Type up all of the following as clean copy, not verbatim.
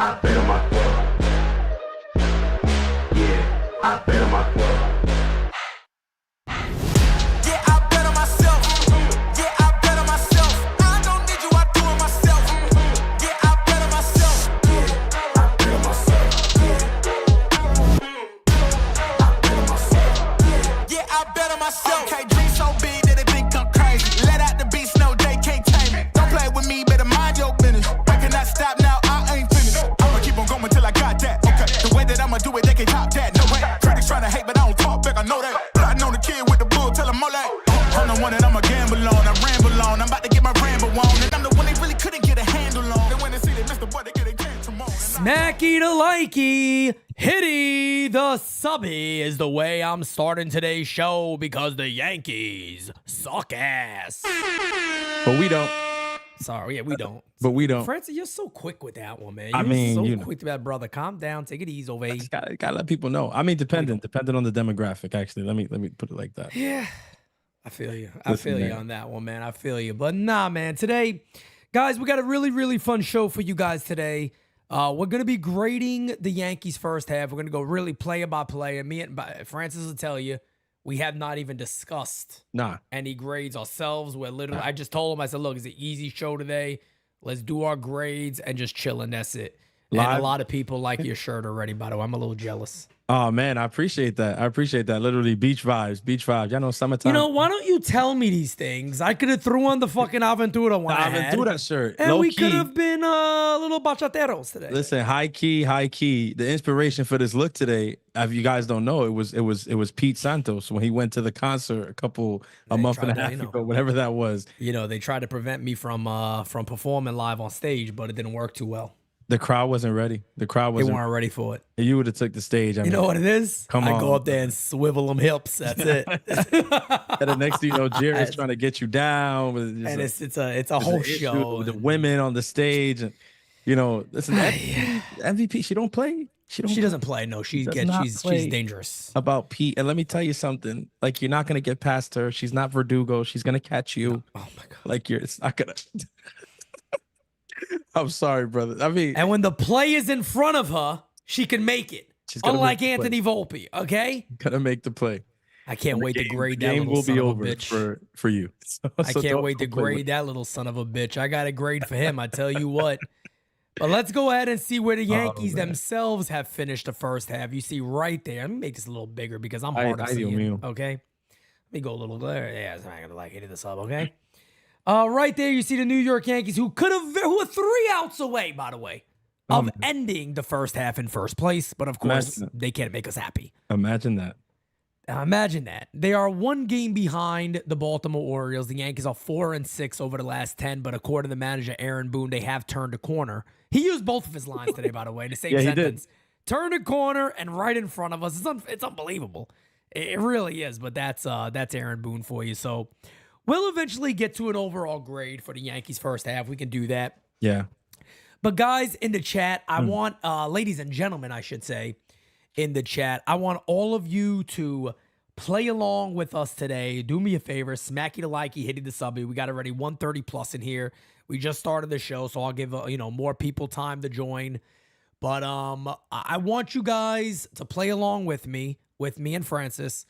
I bet on myself. Yeah, I bet on myself. Yeah, I bet on myself. Yeah, I bet on myself. I don't need you, I do it myself. Yeah, I bet on myself. Yeah, I bet on myself. Yeah, I bet on myself. Okay, dream so big that they think I'm crazy. Let out the beast, no, they can't tame me. Don't play with me, better mind your business. I cannot stop now, I ain't finished. I'ma keep on going till I got that. Okay, the way that I'ma do it, they can't top that. No way. Critics trying to hate, but I don't talk back, I know that. I know the kid with the bull, tell him all that. I'm the one that I'ma gamble on, I ramble on. I'm about to get my ramble on. And I'm the one they really couldn't get a handle on. Then when they see they missed the boy, they get a tantrum on. Smacky to likey, hitty the subby is the way I'm starting today's show because the Yankees suck ass. But we don't. Sorry, yeah, we don't. But we don't. Francis, you're so quick with that one, man. I mean, so you know. quick to that, brother. Calm down, take it easy, over. Just gotta let people know. I mean, dependent on the demographic. Actually, let me put it like that. Yeah, I feel you. I Listen, feel you man. on that one, man. I feel you. But nah, man. Today, guys, we got a really, really fun show for you guys today. We're gonna be grading the Yankees first half. We're gonna go really player by player. Me and Francis will tell you, we have not even discussed Nah. any grades ourselves. We're literally, I just told him, I said, look, it's an easy show today. Let's do our grades and just chill, and that's it. And Live? a lot of people like your shirt already, by the way. I'm a little jealous. Oh man, I appreciate that. Literally beach vibes. Y'all know summertime. You know, why don't you tell me these things? I could have threw on the fucking Aventura one. I had, Aventura shirt. and Low we key. could have been little bachateros today. Listen, high key. The inspiration for this look today, if you guys don't know, it was Pete Santos when he went to the concert a month and a half ago, whatever that was. You know, they tried to prevent me from performing live on stage, but it didn't work too well. The crowd wasn't ready. They weren't ready for it. You would have took the stage. I You know what it is? Come I on. go up there and swivel them hips. That's it. And the next thing you know, Jerry's trying to get you down. And it's a whole show. The women on the stage, and you know, listen, MVP. She don't play. She doesn't play. No, she's dangerous. About Pete. And let me tell you something. Like, you're not gonna get past her. She's not Verdugo. She's gonna catch you. Oh my god. Like, it's not gonna. I'm sorry, brother. I mean, And when the play is in front of her, she can make it. She's gonna Unlike make the Anthony Volpe, okay? gotta make the play. I can't wait to grade that Game little will son be of a over bitch. for you. So I can't don't wait to play with grade that little son of a bitch. I got a grade for him, I tell you what. But let's go ahead and see where the Yankees man. themselves have finished the first half. You see right there. Let me make this a little bigger because I'm hard to Ay, see Dios it, mío. okay? Let me go a little there. Yeah, it's not gonna like hit this up, okay? Right there, you see the New York Yankees, who were 3 outs away, by the way, of ending the first half in first place. But of course, they can't make us happy. Imagine that. Imagine that. They are 1 game behind the Baltimore Orioles. The Yankees are 4-6 over the last 10, but according to manager Aaron Boone, they have turned a corner. He used both of his lines today, by the way, in the same Yeah, he sentence. did. Turned a corner and right in front of us. It's unbelievable. It really is, but that's Aaron Boone for you. So we'll eventually get to an overall grade for the Yankees first half. We can do that. Yeah. But guys, in the chat, I want, ladies and gentlemen, I should say, in the chat, I want all of you to play along with us today. Do me a favor, smacky the likey, hitting the subby. We got already 130 plus in here. We just started the show, so I'll give more people time to join. But I want you guys to play along with me and Francis.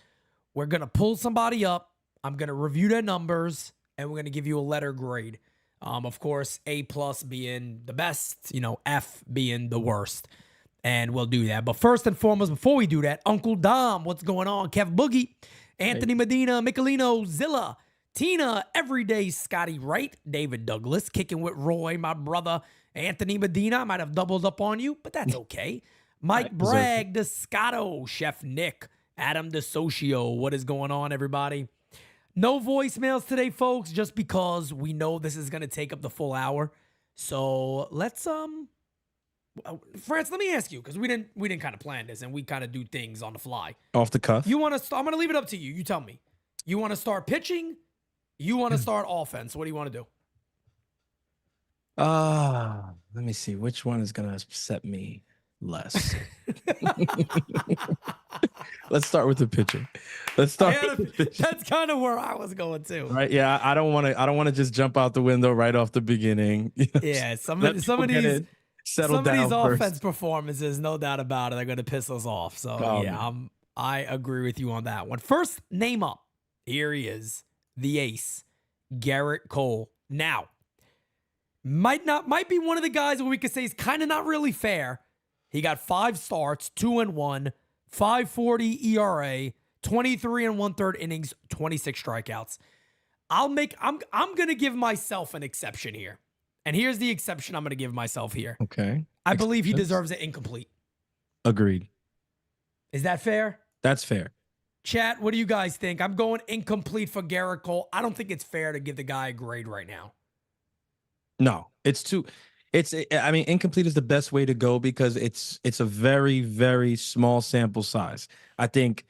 We're gonna pull somebody up. I'm gonna review their numbers, and we're gonna give you a letter grade. Of course, A+ being the best, F being the worst. And we'll do that. But first and foremost, before we do that, Uncle Dom, what's going on? Kev Boogie, Anthony Medina, Michelino, Zilla, Tina, Everyday Scotty Wright, David Douglas, Kicking with Roy, my brother, Anthony Medina. I might have doubled up on you, but that's okay. Mike Bragg, Descato, Chef Nick, Adam DeSocio. What is going on, everybody? No voicemails today, folks, just because we know this is going to take up the full hour. So let's, France, let me ask you, because we didn't kind of plan this, and we kind of do things on the fly. Off the cuff. You want to? I'm going to leave it up to you. You tell me. You want to start pitching? You want to start offense? What do you want to do? Let me see. Which one is gonna upset me less? Let's start with the pitcher. Let's start. With the pitcher. That's kind of where I was going too. Right? Yeah, I don't want to just jump out the window right off the beginning. Yeah, some of these settle Some of these down offense first. performances, no doubt about it, are going to piss us off. So Oh, yeah, man. I agree with you on that one. First name up. Here he is, the ace, Garrett Cole. Now, might be one of the guys where we could say is kind of not really fair. He got 5 starts, 2-1, 5.40 ERA, 23 and 1/3 innings, 26 strikeouts. I'm gonna give myself an exception here. And here's the exception I'm gonna give myself here. Okay. I believe he Exceptions? deserves it incomplete. Agreed. Is that fair? That's fair. Chat, what do you guys think? I'm going incomplete for Garrett Cole. I don't think it's fair to give the guy a grade right now. No, it's too. I mean, incomplete is the best way to go because it's a very, very small sample size. I think.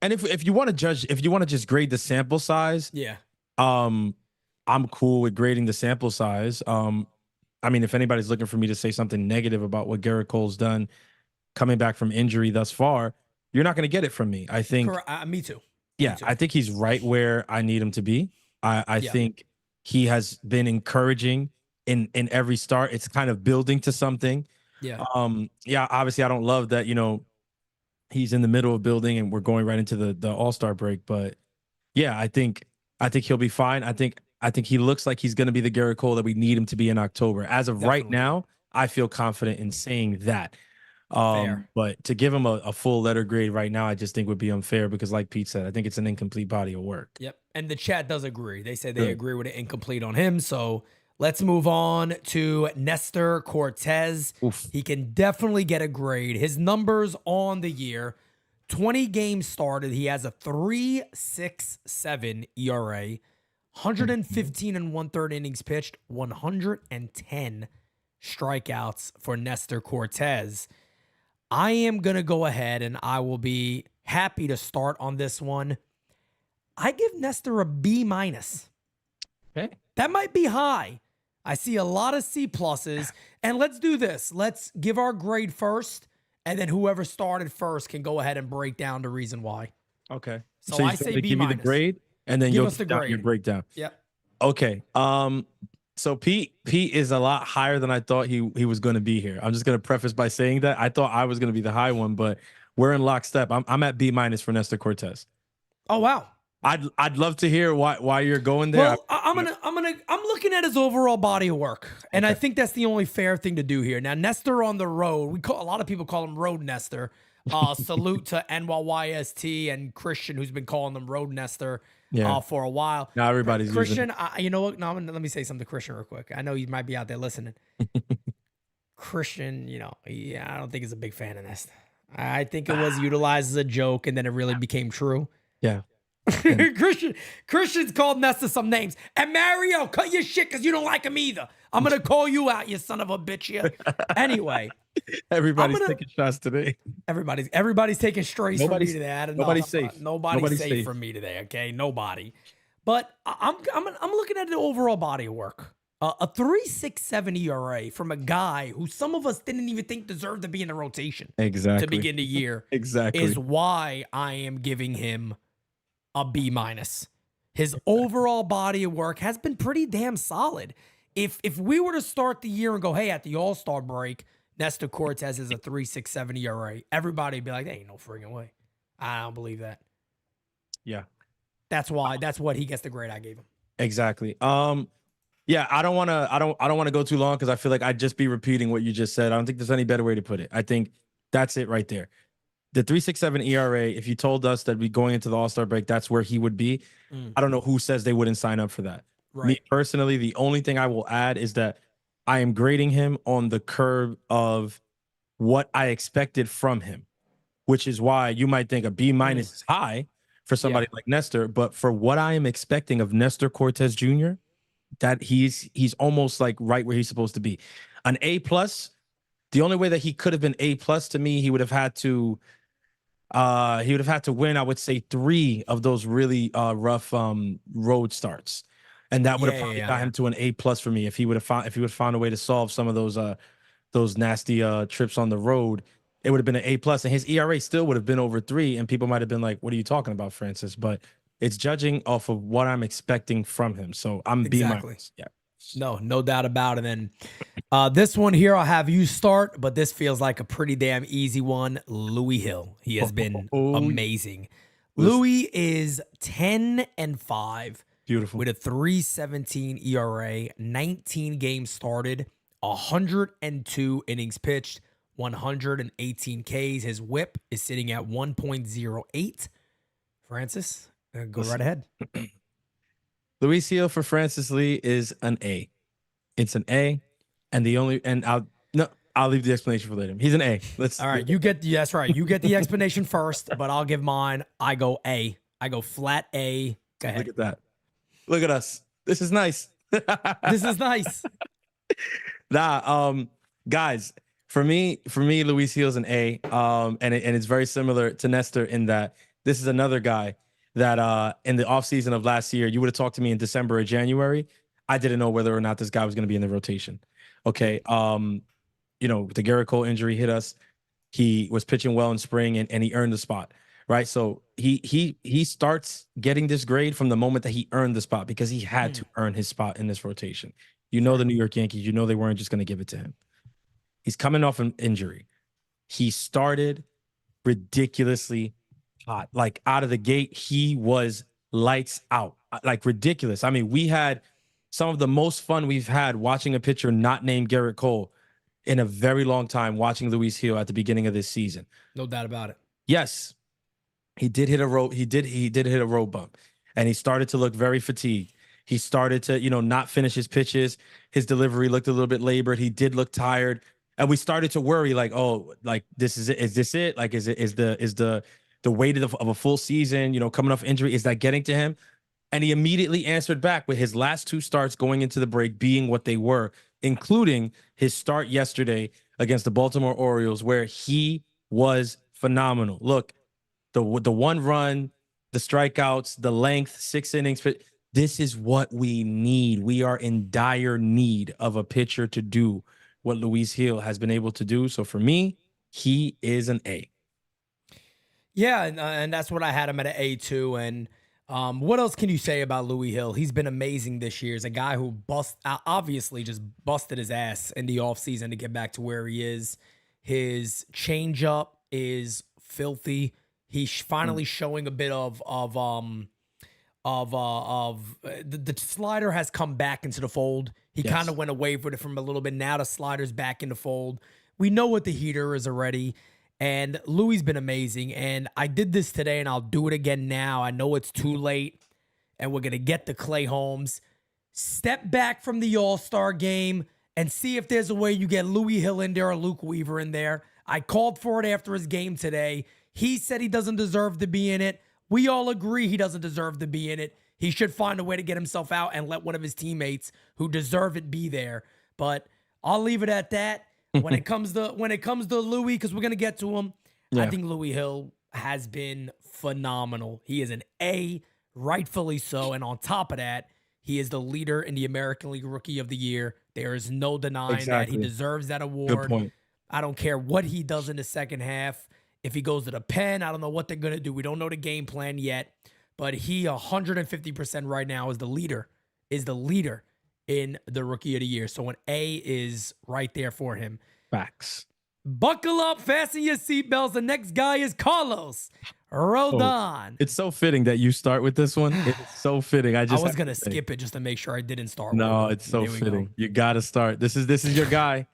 And if you want to judge, if you want to just grade the sample size, Yeah. I'm cool with grading the sample size. I mean, if anybody's looking for me to say something negative about what Garrett Cole's done coming back from injury thus far, you're not going to get it from me. I think. Me too. Yeah, Me too. I think he's right where I need him to be. I Yeah. think he has been encouraging in every start. It's kind of building to something. Yeah. Yeah, obviously I don't love that, he's in the middle of building and we're going right into the All-Star break, but yeah, I think he'll be fine. I think he looks like he's going to be the Garrett Cole that we need him to be in October. As of right Definitely. now, I feel confident in saying that. Fair. But to give him a full letter grade right now, I just think would be unfair because, like Pete said, I think it's an incomplete body of work. Yep. And the chat does agree. They say they Good. agree with it incomplete on him. So let's move on to Nestor Cortes. Oof. He can definitely get a grade. His numbers on the year, 20 games started. He has a 3.67 ERA, 115 and 1/3 innings pitched, 110 strikeouts for Nestor Cortes. I am going to go ahead and I will be happy to start on this one. I give Nestor a B-. Okay. That might be high. I see a lot of C pluses. And let's do this. Let's give our grade first, and then whoever started first can go ahead and break down the reason why. Okay. So I you say to give me the B-. grade, and then Give you'll us the give down your grade. breakdown. Yep. Okay. So Pete is a lot higher than I thought he was going to be here. I'm just going to preface by saying that I thought I was going to be the high one, but we're in lockstep. I'm at B- for Nestor Cortes. Oh, wow. I'd love to hear why you're going there. Well, I'm looking at his overall body of work, and I think that's the only fair thing to do here. Now, Nestor on the road, a lot of people call him Road Nestor. Salute to NYYST and Christian, who's been calling them Road Nestor for a while. Now everybody's Christian. You know what? No, let me say something to Christian real quick. I know you might be out there listening. Christian, I don't think he's a big fan of Nestor. I think it was utilized as a joke, and then it really became true. Yeah. Christian's called Nestor some names. And Mario, cut your shit because you don't like him either. I'm going to call you out, you son of a bitch. You. Anyway. Everybody's taking shots today. Everybody's taking strays from me today. Nobody's safe. Nobody's safe from me today, okay? Nobody. But I'm looking at the overall body of work. A 3.67 ERA from a guy who some of us didn't even think deserved to be in the rotation Exactly. to begin the year. Exactly. Is why I am giving him a B-. His overall body of work has been pretty damn solid. If we were to start the year and go, hey, at the All-Star break, Nestor Cortes is a 3.67 ERA, everybody would be like, there ain't no friggin' way. I don't believe that. Yeah. That's what he gets the grade I gave him. Exactly. Yeah, I don't want to go too long because I feel like I'd just be repeating what you just said. I don't think there's any better way to put it. I think that's it right there. The 3.67 ERA, if you told us that we going into the All-Star break, that's where he would be. I don't know who says they wouldn't sign up for that. Right. Me personally, the only thing I will add is that I am grading him on the curve of what I expected from him, which is why you might think a B- is high for somebody like Nestor, but for what I am expecting of Nestor Cortes Jr., that he's almost like right where he's supposed to be. An A+, the only way that he could have been A+ to me, he would have had to win, I would say, 3 of those really rough road starts. And that would have probably got him to an A+ for me if he would have found a way to solve some of those nasty trips on the road. It would have been an A+, and his ERA still would have been over 3, and people might have been like, what are you talking about, Francis? But it's judging off of what I'm expecting from him. So I'm Exactly. B-. Yeah. No doubt about it. And this one here, I'll have you start, but this feels like a pretty damn easy one. Luishill. He has been amazing. Listen. Louis is 10-5 Beautiful. with a 3.17 ERA, 19 games started, 102 innings pitched, 118 Ks. His whip is sitting at 1.08. Francis, go right ahead. Luishill for Francis Lee is an A. It's an A, and I'll leave the explanation for later. He's an A. All right, that's right. You get the explanation first, but I'll give mine. I go A. I go flat A. Go ahead. Look at that. Look at us. This is nice. This is nice. Guys, for me, Luishill is an A. And it's very similar to Nestor in that this is another guy that in the offseason of last year, you would have talked to me in December or January. I didn't know whether or not this guy was going to be in the rotation. Okay. The Gar Cole injury hit us. He was pitching well in spring and he earned the spot. Right. So he starts getting this grade from the moment that he earned the spot because he had to earn his spot in this rotation. The New York Yankees, they weren't just going to give it to him. He's coming off an injury. He started ridiculously hot. Like out of the gate, he was lights out, like ridiculous. I mean, we had some of the most fun we've had watching a pitcher not named Gar Cole in a very long time, watching Luishill at the beginning of this season. No doubt about it. Yes, he did hit a road. He did hit a road bump, and he started to look very fatigued. He started to, not finish his pitches. His delivery looked a little bit labored. He did look tired, and we started to worry, like, oh, like this is it. Is this it? Like, is the weight of a full season, coming off injury, is that getting to him? And he immediately answered back with his last two starts going into the break being what they were, including his start yesterday against the Baltimore Orioles, where he was phenomenal. Look, the one run, the strikeouts, the length, 6 innings. This is what we need. We are in dire need of a pitcher to do what Luishill has been able to do. So for me, he is an A. Yeah, and that's what I had him at an A too. And what else can you say about Luishill? He's been amazing this year. He's a guy who obviously just busted his ass in the offseason to get back to where he is. His changeup is filthy. He's finally showing a bit of the slider has come back into the fold. He kind of went away with it from a little bit. Now the slider's back in the fold. We know what the heater is already. And Louis been amazing. And I did this today and I'll do it again now. I know it's too late and we're going to get to Clay Holmes. Step back from the All-Star game and see if there's a way you get Luishill in there or Luke Weaver in there. I called for it after his game today. He said he doesn't deserve to be in it. We all agree he doesn't deserve to be in it. He should find a way to get himself out and let one of his teammates who deserve it be there. But I'll leave it at that. When it comes to Louis, because we're gonna get to him, I think Luishill has been phenomenal. He is an A, rightfully so, and on top of that, he is the leader in the American League Rookie of the Year. There is no denying that he deserves that award. Good point. I don't care what he does in the second half. If he goes to the pen, I don't know what they're gonna do. We don't know the game plan yet, but he 150% right now is the leader in the Rookie of the Year. So an A is right there for him. Facts. Buckle up, fasten your seatbelts. The next guy is Carlos Rodon. It's so fitting that you start with this one. It's so fitting. I was gonna skip it just to make sure I didn't start. No, it's so fitting. You gotta start. This is your guy.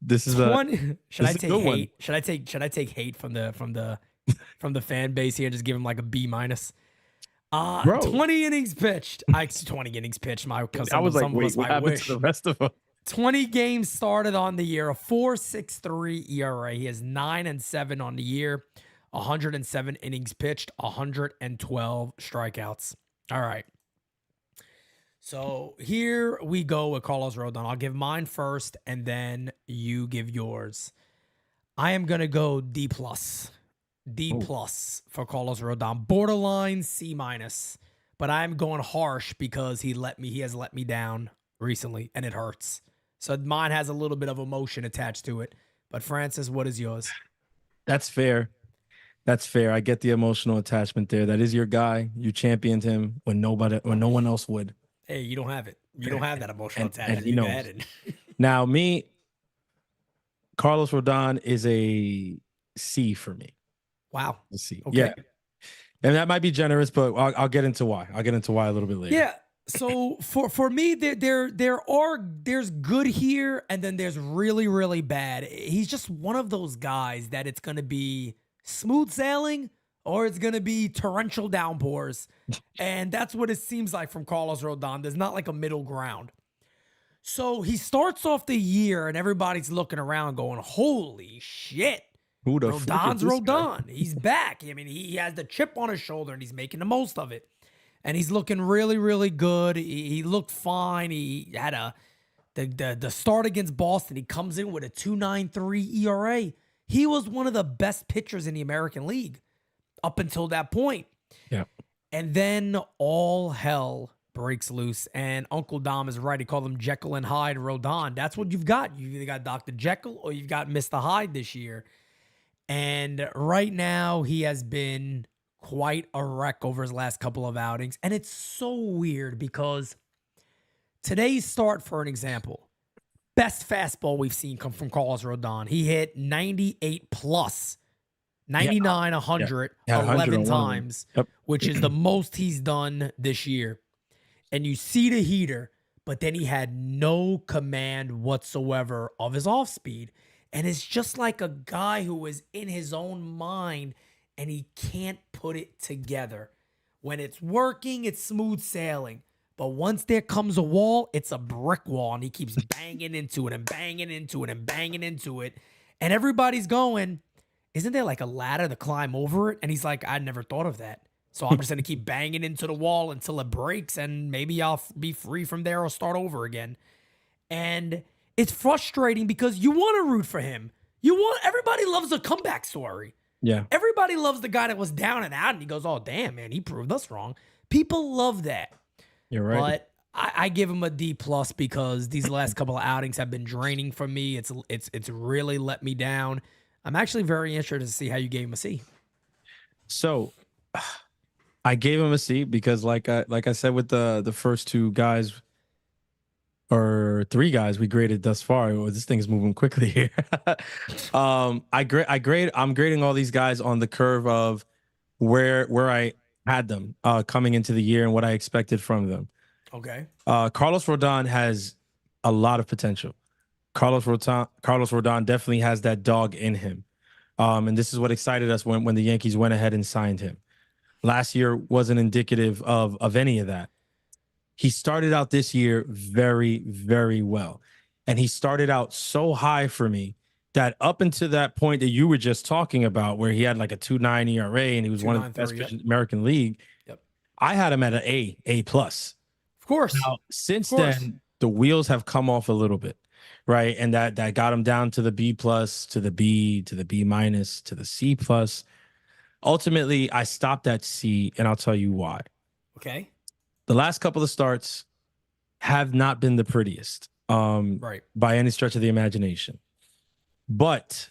This is Should I take hate? Should I take hate from the fan base here and just give him like a B minus? 20 innings pitched. 20 innings pitched. I was like, wait, what happened to the rest of them? 20 games started on the year, a 4.63 ERA. He has 9-7 on the year, 107 innings pitched, 112 strikeouts. All right. So here we go with Carlos Rodon. I'll give mine first, and then you give yours. I am going to go D+. D+ for Carlos Rodon. Borderline C-. But I'm going harsh because he has let me down recently, and it hurts. So mine has a little bit of emotion attached to it. But Francis, what is yours? That's fair. I get the emotional attachment there. That is your guy. You championed him when no one else would. Hey, you don't have it. You don't have that emotional and attachment. he You go knows. ahead and Now, me, Carlos Rodon is a C for me. wow. A C. Okay. Yeah. And that might be generous, but I'll get into why. I'll get into why a little bit later. Yeah. So for me, there's good here, and then there's really, really bad. He's just one of those guys that it's gonna be smooth sailing or it's gonna be torrential downpours. And that's what it seems like from Carlos Rodon. There's not like a middle ground. So he starts off the year and everybody's looking around going, holy shit. Who the frick is Rodon's this guy? Rodon. He's back. I mean, he has the chip on his shoulder and he's making the most of it. And he's looking really, really good. He looked fine. He had the start against Boston. He comes in with a 2.93 ERA. He was one of the best pitchers in the American League up until that point. Yeah. And then all hell breaks loose. And Uncle Dom is right. He called him Jekyll and Hyde Rodon. That's what you've got. You've either got Dr. Jekyll or you've got Mr. Hyde this year. And right now, he has been quite a wreck over his last couple of outings. And it's so weird because today's start, for an example, best fastball we've seen come from Carlos Rodon. He hit 98 plus, 99, 100, Yeah, 100 11 on one. times, Yep. which is the most he's done this year. And you see the heater, but then he had no command whatsoever of his off speed. And it's just like a guy who is in his own mind and he can't put it together. When it's working, it's smooth sailing. But once there comes a wall, it's a brick wall. And he keeps banging into it and banging into it and banging into it. And everybody's going, isn't there like a ladder to climb over it? And he's like, I never thought of that. So I'm just going to keep banging into the wall until it breaks. And maybe I'll be free from there or start over again. And it's frustrating because you want to root for him. Everybody loves a comeback story. Yeah. Everybody loves the guy that was down and out and he goes, oh, damn, man, he proved us wrong. People love that. You're right. But I give him a D plus because these last couple of outings have been draining for me. It's really let me down. I'm actually very interested to see how you gave him a C. So I gave him a C because like I said with the first two guys or three guys we graded thus far. This thing is moving quickly here. I'm grading all these guys on the curve of where I had them coming into the year and what I expected from them. Okay. Carlos Rodon has a lot of potential. Carlos Rodon definitely has that dog in him. And this is what excited us when the Yankees went ahead and signed him. Last year wasn't indicative of any of that. He started out this year very, very well. And he started out so high for me that up until that point that you were just talking about, where he had like a 2.9 ERA and he was one of the best pitchers in the American League, Yep. I had him at an A plus. Of course. Now, since then, the wheels have come off a little bit, right? And that got him down to the B plus, to the B, to the B minus, to the C plus. Ultimately, I stopped at C, and I'll tell you why. Okay. The last couple of starts have not been the prettiest, Right. by any stretch of the imagination. But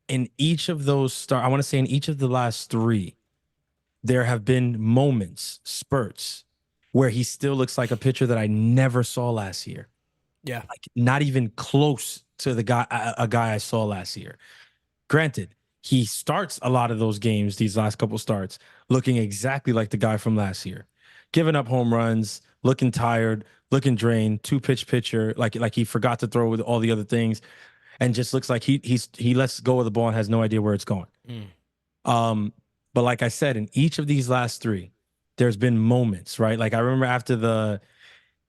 in each of those starts, I want to say in each of the last three, there have been moments, spurts, where he still looks like a pitcher that I never saw last year. Yeah. Like not even close to a guy I saw last year. Granted, he starts a lot of those games, these last couple starts, looking exactly like the guy from last year. Giving up home runs, looking tired, looking drained, two-pitch pitcher, like he forgot to throw with all the other things, and just looks like he lets go of the ball and has no idea where it's going. But like I said, in each of these last three, there's been moments, right? Like I remember after the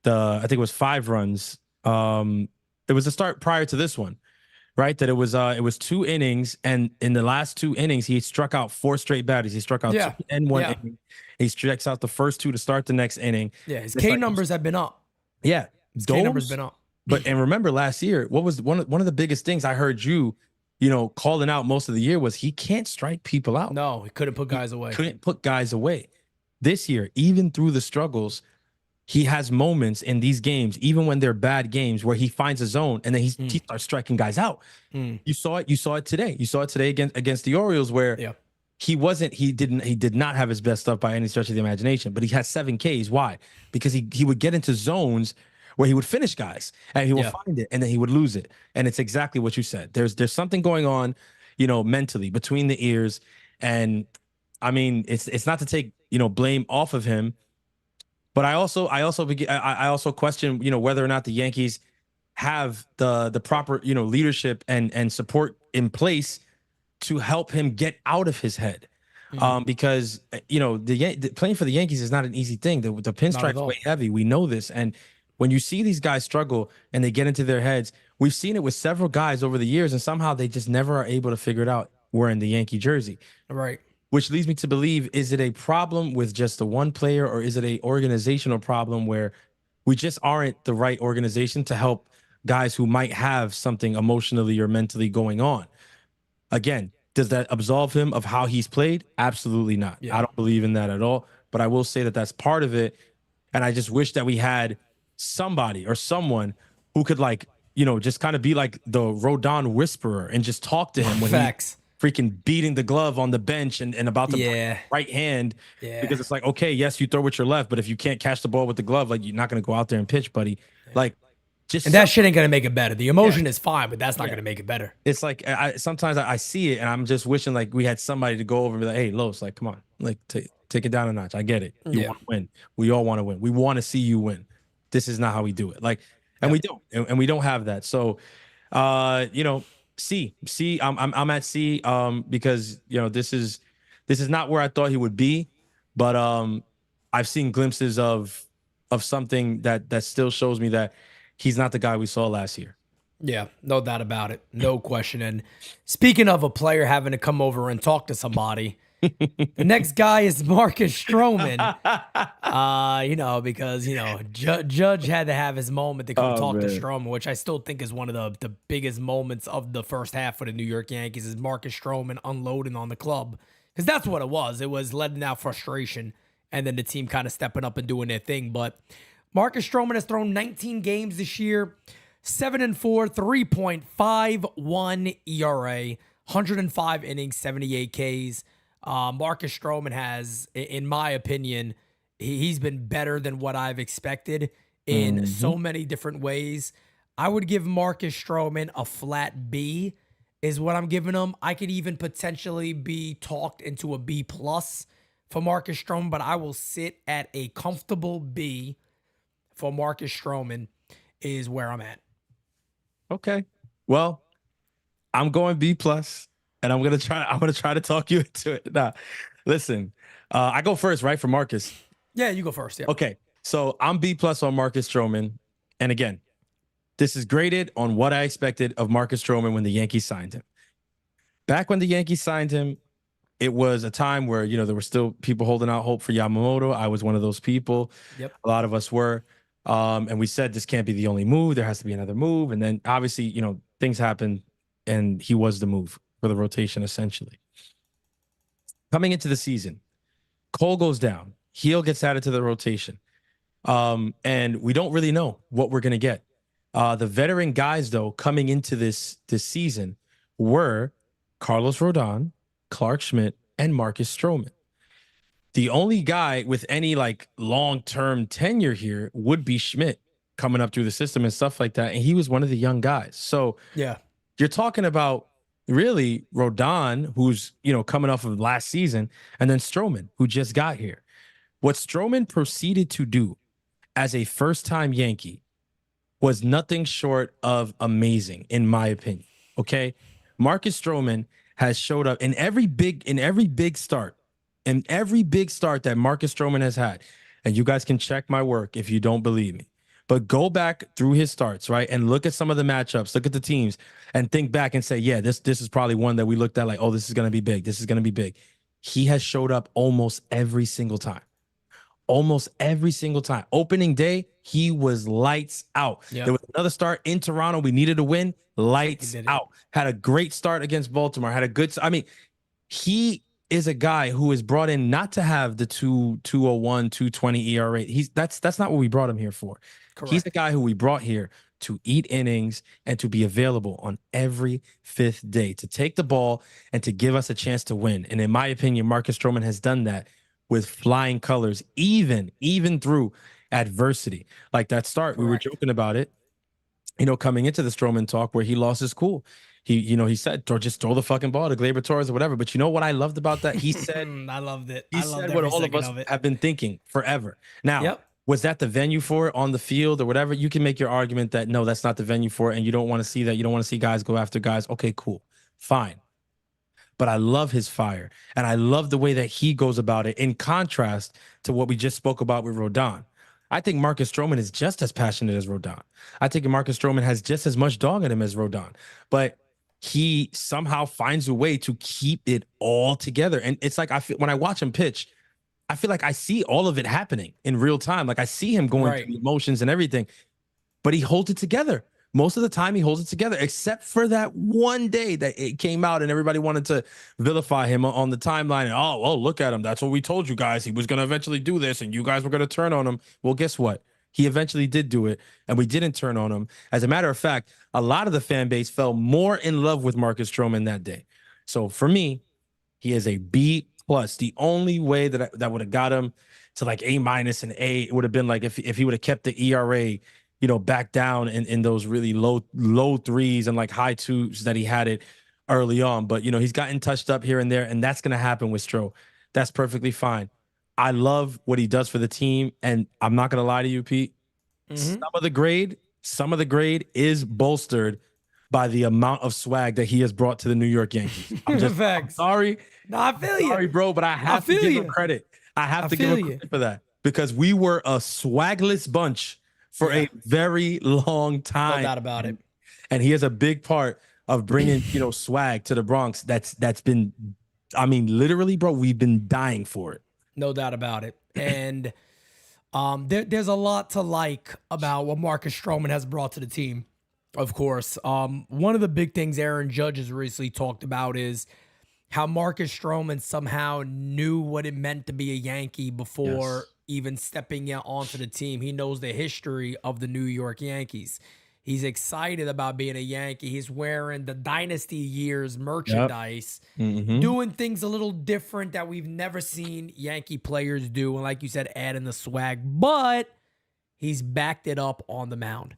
I think it was 5 runs. It was the start prior to this one, right? That it was 2 innings, and in the last 2 innings, he struck out 4 straight batters. He struck out 2 and 1 inning. He strikes out the first 2 to start the next inning. Yeah, his K numbers have been up. Yeah, His K numbers been up. But and remember last year, what was one of the biggest things I heard you calling out most of the year was he can't strike people out. No, he couldn't put guys away. Couldn't put guys away. This year, even through the struggles, he has moments in these games, even when they're bad games, where he finds a zone and then he starts striking guys out. You saw it. You saw it today. You saw it today against the Orioles, where he did not have his best stuff by any stretch of the imagination, but he has 7 Ks. Why? Because he would get into zones where he would finish guys and he will Yeah. find it and then he would lose it. And it's exactly what you said. There's something going on, mentally between the ears. And I mean, it's not to take, blame off of him, but I also question, whether or not the Yankees have the proper, leadership and support in place to help him get out of his head. Because playing for the Yankees is not an easy thing. The pinstripes weigh heavy. We know this. And when you see these guys struggle and they get into their heads, we've seen it with several guys over the years, and somehow they just never are able to figure it out wearing the Yankee jersey. Right. Which leads me to believe, is it a problem with just the one player, or is it a organizational problem where we just aren't the right organization to help guys who might have something emotionally or mentally going on? Again, does that absolve him of how he's played? Absolutely not. Yeah. I don't believe in that at all. But I will say that that's part of it. And I just wish that we had somebody or someone who could, just kind of be like the Rodon whisperer and just talk to him when Facts. he's freaking beating the glove on the bench and about to Yeah. right hand. Yeah. Because it's like, okay, yes, you throw with your left, but if you can't catch the ball with the glove, you're not going to go out there and pitch, buddy. And that shit ain't gonna make it better. The emotion is fine, but that's not gonna make it better. It's like sometimes I see it and I'm just wishing we had somebody to go over and be like, hey, Los, come on, take it down a notch. I get it. You want to win. We all want to win. We want to see you win. This is not how we do it. And we don't, and we don't have that. So, C. I'm at C. Because this is not where I thought he would be, but I've seen glimpses of something that still shows me that he's not the guy we saw last year. Yeah, no doubt about it. No question. And speaking of a player having to come over and talk to somebody, the next guy is Marcus Strowman. Because Judge had to have his moment to come talk to Strowman, which I still think is one of the biggest moments of the first half for the New York Yankees, is Marcus Strowman unloading on the club. Because that's what it was. It was letting out frustration and then the team kind of stepping up and doing their thing. But Marcus Strowman has thrown 19 games this year, 7-4, 3.51 ERA, 105 innings, 78 Ks. Marcus Strowman has, in my opinion, he's been better than what I've expected in so many different ways. I would give Marcus Strowman a flat B is what I'm giving him. I could even potentially be talked into a B plus for Marcus Strowman, but I will sit at a comfortable B for Marcus Strowman is where I'm at. Okay. Well, I'm going B plus, and I'm gonna try to talk you into it. Nah, listen, I go first, right, for Marcus. Yeah, you go first. Yeah. Okay. So I'm B plus on Marcus Strowman, and again, this is graded on what I expected of Marcus Strowman when the Yankees signed him. Back when the Yankees signed him, it was a time where there were still people holding out hope for Yamamoto. I was one of those people. Yep. A lot of us were. And we said this can't be the only move. There has to be another move. And then obviously, things happened and he was the move for the rotation, essentially. Coming into the season, Cole goes down. Heel gets added to the rotation. And we don't really know what we're going to get. The veteran guys, though, coming into this season were Carlos Rodon, Clark Schmidt, and Marcus Strowman. The only guy with any long-term tenure here would be Schmidt coming up through the system and stuff like that. And he was one of the young guys. So yeah, you're talking about really Rodon, who's, coming off of last season, and then Strowman, who just got here. What Strowman proceeded to do as a first-time Yankee was nothing short of amazing, in my opinion. Okay. Marcus Strowman has showed up in every big start. And every big start that Marcus Strowman has had, and you guys can check my work if you don't believe me, but go back through his starts, right, and look at some of the matchups, look at the teams, and think back and say, yeah, this is probably one that we looked at oh, this is going to be big. This is going to be big. He has showed up almost every single time. Almost every single time. Opening day, he was lights out. Yep. There was another start in Toronto. We needed to win. Lights out. Had a great start against Baltimore. Had a good. He is a guy who is brought in not to have the 201, 220 ERA. That's not what we brought him here for. Correct. He's the guy who we brought here to eat innings and to be available on every fifth day, to take the ball and to give us a chance to win. And in my opinion, Marcus Strowman has done that with flying colors, even through adversity. Like that start, we were Correct. joking about it, coming into the Strowman talk where he lost his cool. He said, just throw the fucking ball to Gleyber Torres or whatever. But you know what I loved about that? He said, I loved it. he I said loved what every all of second us of it. have been thinking forever. Now, Yep. was that the venue for it on the field or whatever? You can make your argument that no, that's not the venue for it, and you don't want to see that. You don't want to see guys go after guys. Okay, cool, fine. But I love his fire, and I love the way that he goes about it. In contrast to what we just spoke about with Rodon, I think Marcus Strowman is just as passionate as Rodon. I think Marcus Strowman has just as much dog in him as Rodon, but he somehow finds a way to keep it all together. And it's like I feel when I watch him pitch, I feel like I see all of it happening in real time. Like I see him going through the emotions and everything, but he holds it together. Most of the time he holds it together, except for that one day that it came out and everybody wanted to vilify him on the timeline. And, oh, look at him. That's what we told you guys. He was going to eventually do this and you guys were going to turn on him. Well, guess what? He eventually did do it and we didn't turn on him. As a matter of fact, a lot of the fan base fell more in love with Marcus Strowman that day. So for me, he is a B+. The only way that would have got him to like A- and A, it would have been like if he would have kept the ERA, back down in those really low threes and like high twos that he had it early on. But, he's gotten touched up here and there, and that's going to happen with Stro. That's perfectly fine. I love what he does for the team, and I'm not going to lie to you, Pete. Some of the grade is bolstered by the amount of swag that he has brought to the New York Yankees. I'm sorry. No, I feel you. Sorry, bro, but I have to give him credit. I have to give him credit for that because we were a swagless bunch for a very long time. No doubt about it. And he is a big part of bringing, swag to the Bronx. That's been, literally, bro, we've been dying for it. No doubt about it. And there's a lot to like about what Marcus Strowman has brought to the team, of course. One of the big things Aaron Judge has recently talked about is how Marcus Strowman somehow knew what it meant to be a Yankee before even stepping onto the team. He knows the history of the New York Yankees. He's excited about being a Yankee. He's wearing the Dynasty years merchandise, doing things a little different that we've never seen Yankee players do. And like you said, adding the swag, but he's backed it up on the mound.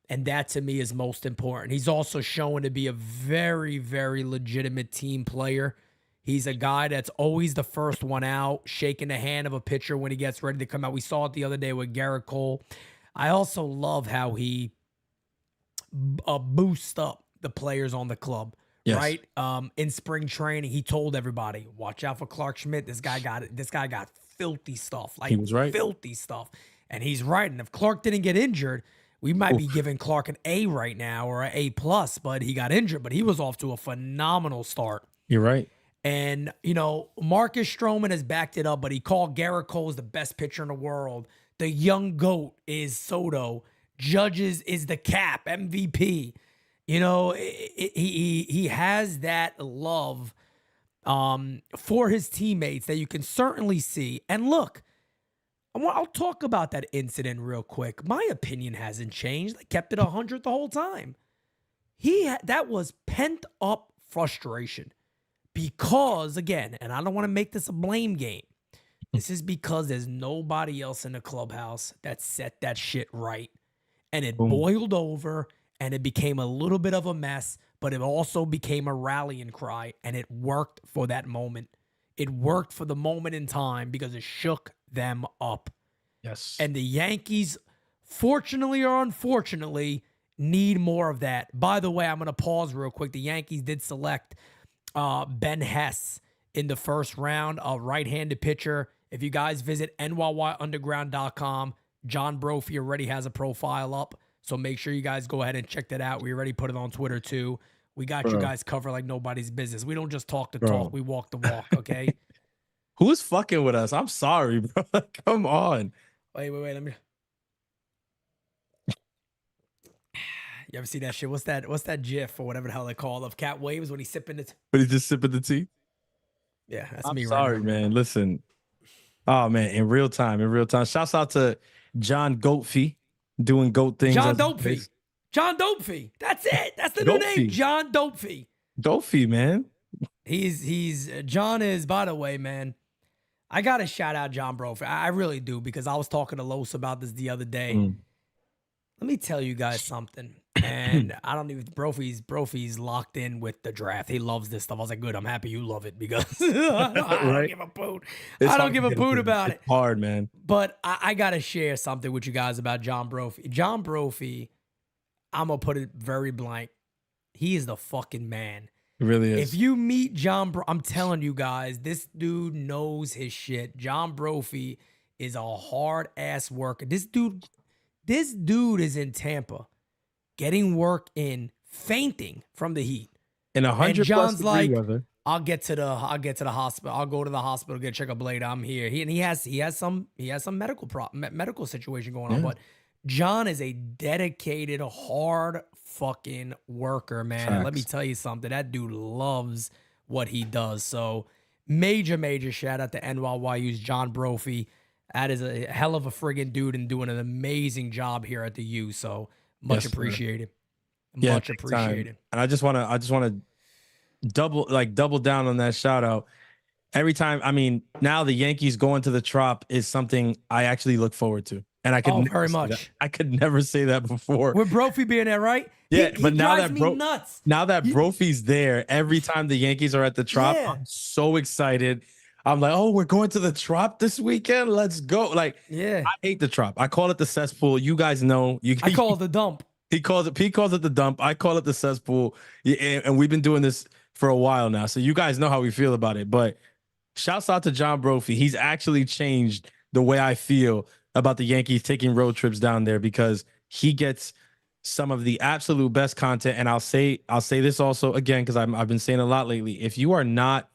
And that to me is most important. He's also shown to be a very, very legitimate team player. He's a guy that's always the first one out, shaking the hand of a pitcher when he gets ready to come out. We saw it the other day with Gar Cole. I also love how he boosts up the players on the club, right? In spring training, he told everybody, watch out for Clark Schmidt. This guy got filthy stuff. Like, he was right. Filthy stuff. And he's right. And if Clark didn't get injured, we might be giving Clark an A right now or an A+, but he got injured. But he was off to a phenomenal start. You're right. And, Marcus Strowman has backed it up, but he called Gar Cole the best pitcher in the world. The young GOAT is Soto. Judges is the Cap, MVP. He has that love for his teammates that you can certainly see. And look, I'll talk about that incident real quick. My opinion hasn't changed. I kept it 100 the whole time. That was pent up frustration because, again, and I don't want to make this a blame game. This is because there's nobody else in the clubhouse that set that shit right. And it boiled over and it became a little bit of a mess, but it also became a rallying cry, and it worked for that moment. It worked for the moment in time because it shook them up. Yes. And the Yankees, fortunately or unfortunately, need more of that. By the way, I'm going to pause real quick. The Yankees did select Ben Hess in the first round, a right-handed pitcher. If you guys visit NYYunderground.com, John Brophy already has a profile up, so make sure you guys go ahead and check that out. We already put it on Twitter too. We got you guys covered like nobody's business. We don't just talk the talk, we walk the walk, okay? Who's fucking with us? I'm sorry, bro. Come on. Wait. Let me. You ever see that shit? What's that GIF or whatever the hell they call it of Cat Williams when he's sipping it? But he's just sipping the tea? Yeah, that's I'm me right sorry, now. man. Listen. Oh, man. In real time. Shouts out to John Goatfee doing goat things. John Dopefee. John Dopefee. That's it. That's the new name. John Dopefee. Dopefee, man. John is, by the way, man. I gotta shout out John Brophy. I really do, because I was talking to Los about this the other day. Mm. Let me tell you guys something. And I don't even Brophy's locked in with the draft. He loves this stuff. I was like, good, I'm happy you love it, because I don't Right? give a poot. It's I don't hard give to a get poot into it. about It's it. hard, man. But I gotta share something with you guys about John Brophy. John Brophy, I'm gonna put it very blank. He is the fucking man. It really is. If you meet John, I'm telling you guys, this dude knows his shit. John Brophy is a hard ass worker. This dude is in Tampa, getting work in, fainting from the heat. In 100 And plus John's degree like, weather. I'll get to the hospital. I'll go to the hospital, get check up later. I'm here. He has some medical situation going on. Yeah. But John is a dedicated, hard fucking worker, man. And let me Facts. tell you something. That dude loves what he does. So major shout out to NYU's John Brophy. That is a hell of a friggin' dude and doing an amazing job here at the U. So much Yes, sir. appreciated. Yeah, Much big time. appreciated. And I just want to double down on that shout out. Every time, I mean, now the Yankees going to the Trop is something I actually look forward to. And I could Oh, never very say much. that. I could never say that before. With Brophy being there, right? Yeah, he but now drives that me nuts. now that Brophy's there, every time the Yankees are at the Trop, Yeah. I'm so excited. I'm like, oh, we're going to the Trop this weekend. Let's go. Like, Yeah. I hate the Trop. I call it the cesspool. You guys know. I call it the dump. He calls it the dump. I call it the cesspool. Yeah, and we've been doing this for a while now. So you guys know how we feel about it. But shouts out to John Brophy. He's actually changed the way I feel about the Yankees taking road trips down there, because he gets some of the absolute best content. And I'll say this also again, because I've been saying a lot lately. If you are not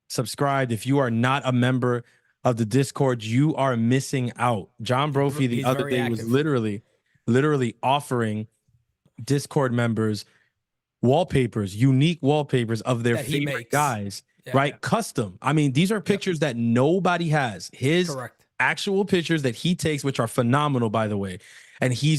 subscribed, if you are not a member of the Discord, you are missing out. John Brophy the He's other very day was active. literally offering Discord members wallpapers, unique wallpapers of their That he favorite makes. guys, Yeah, right? yeah. Custom. I mean, these are pictures that nobody has. His Correct. actual pictures that he takes, which are phenomenal, by the way. And he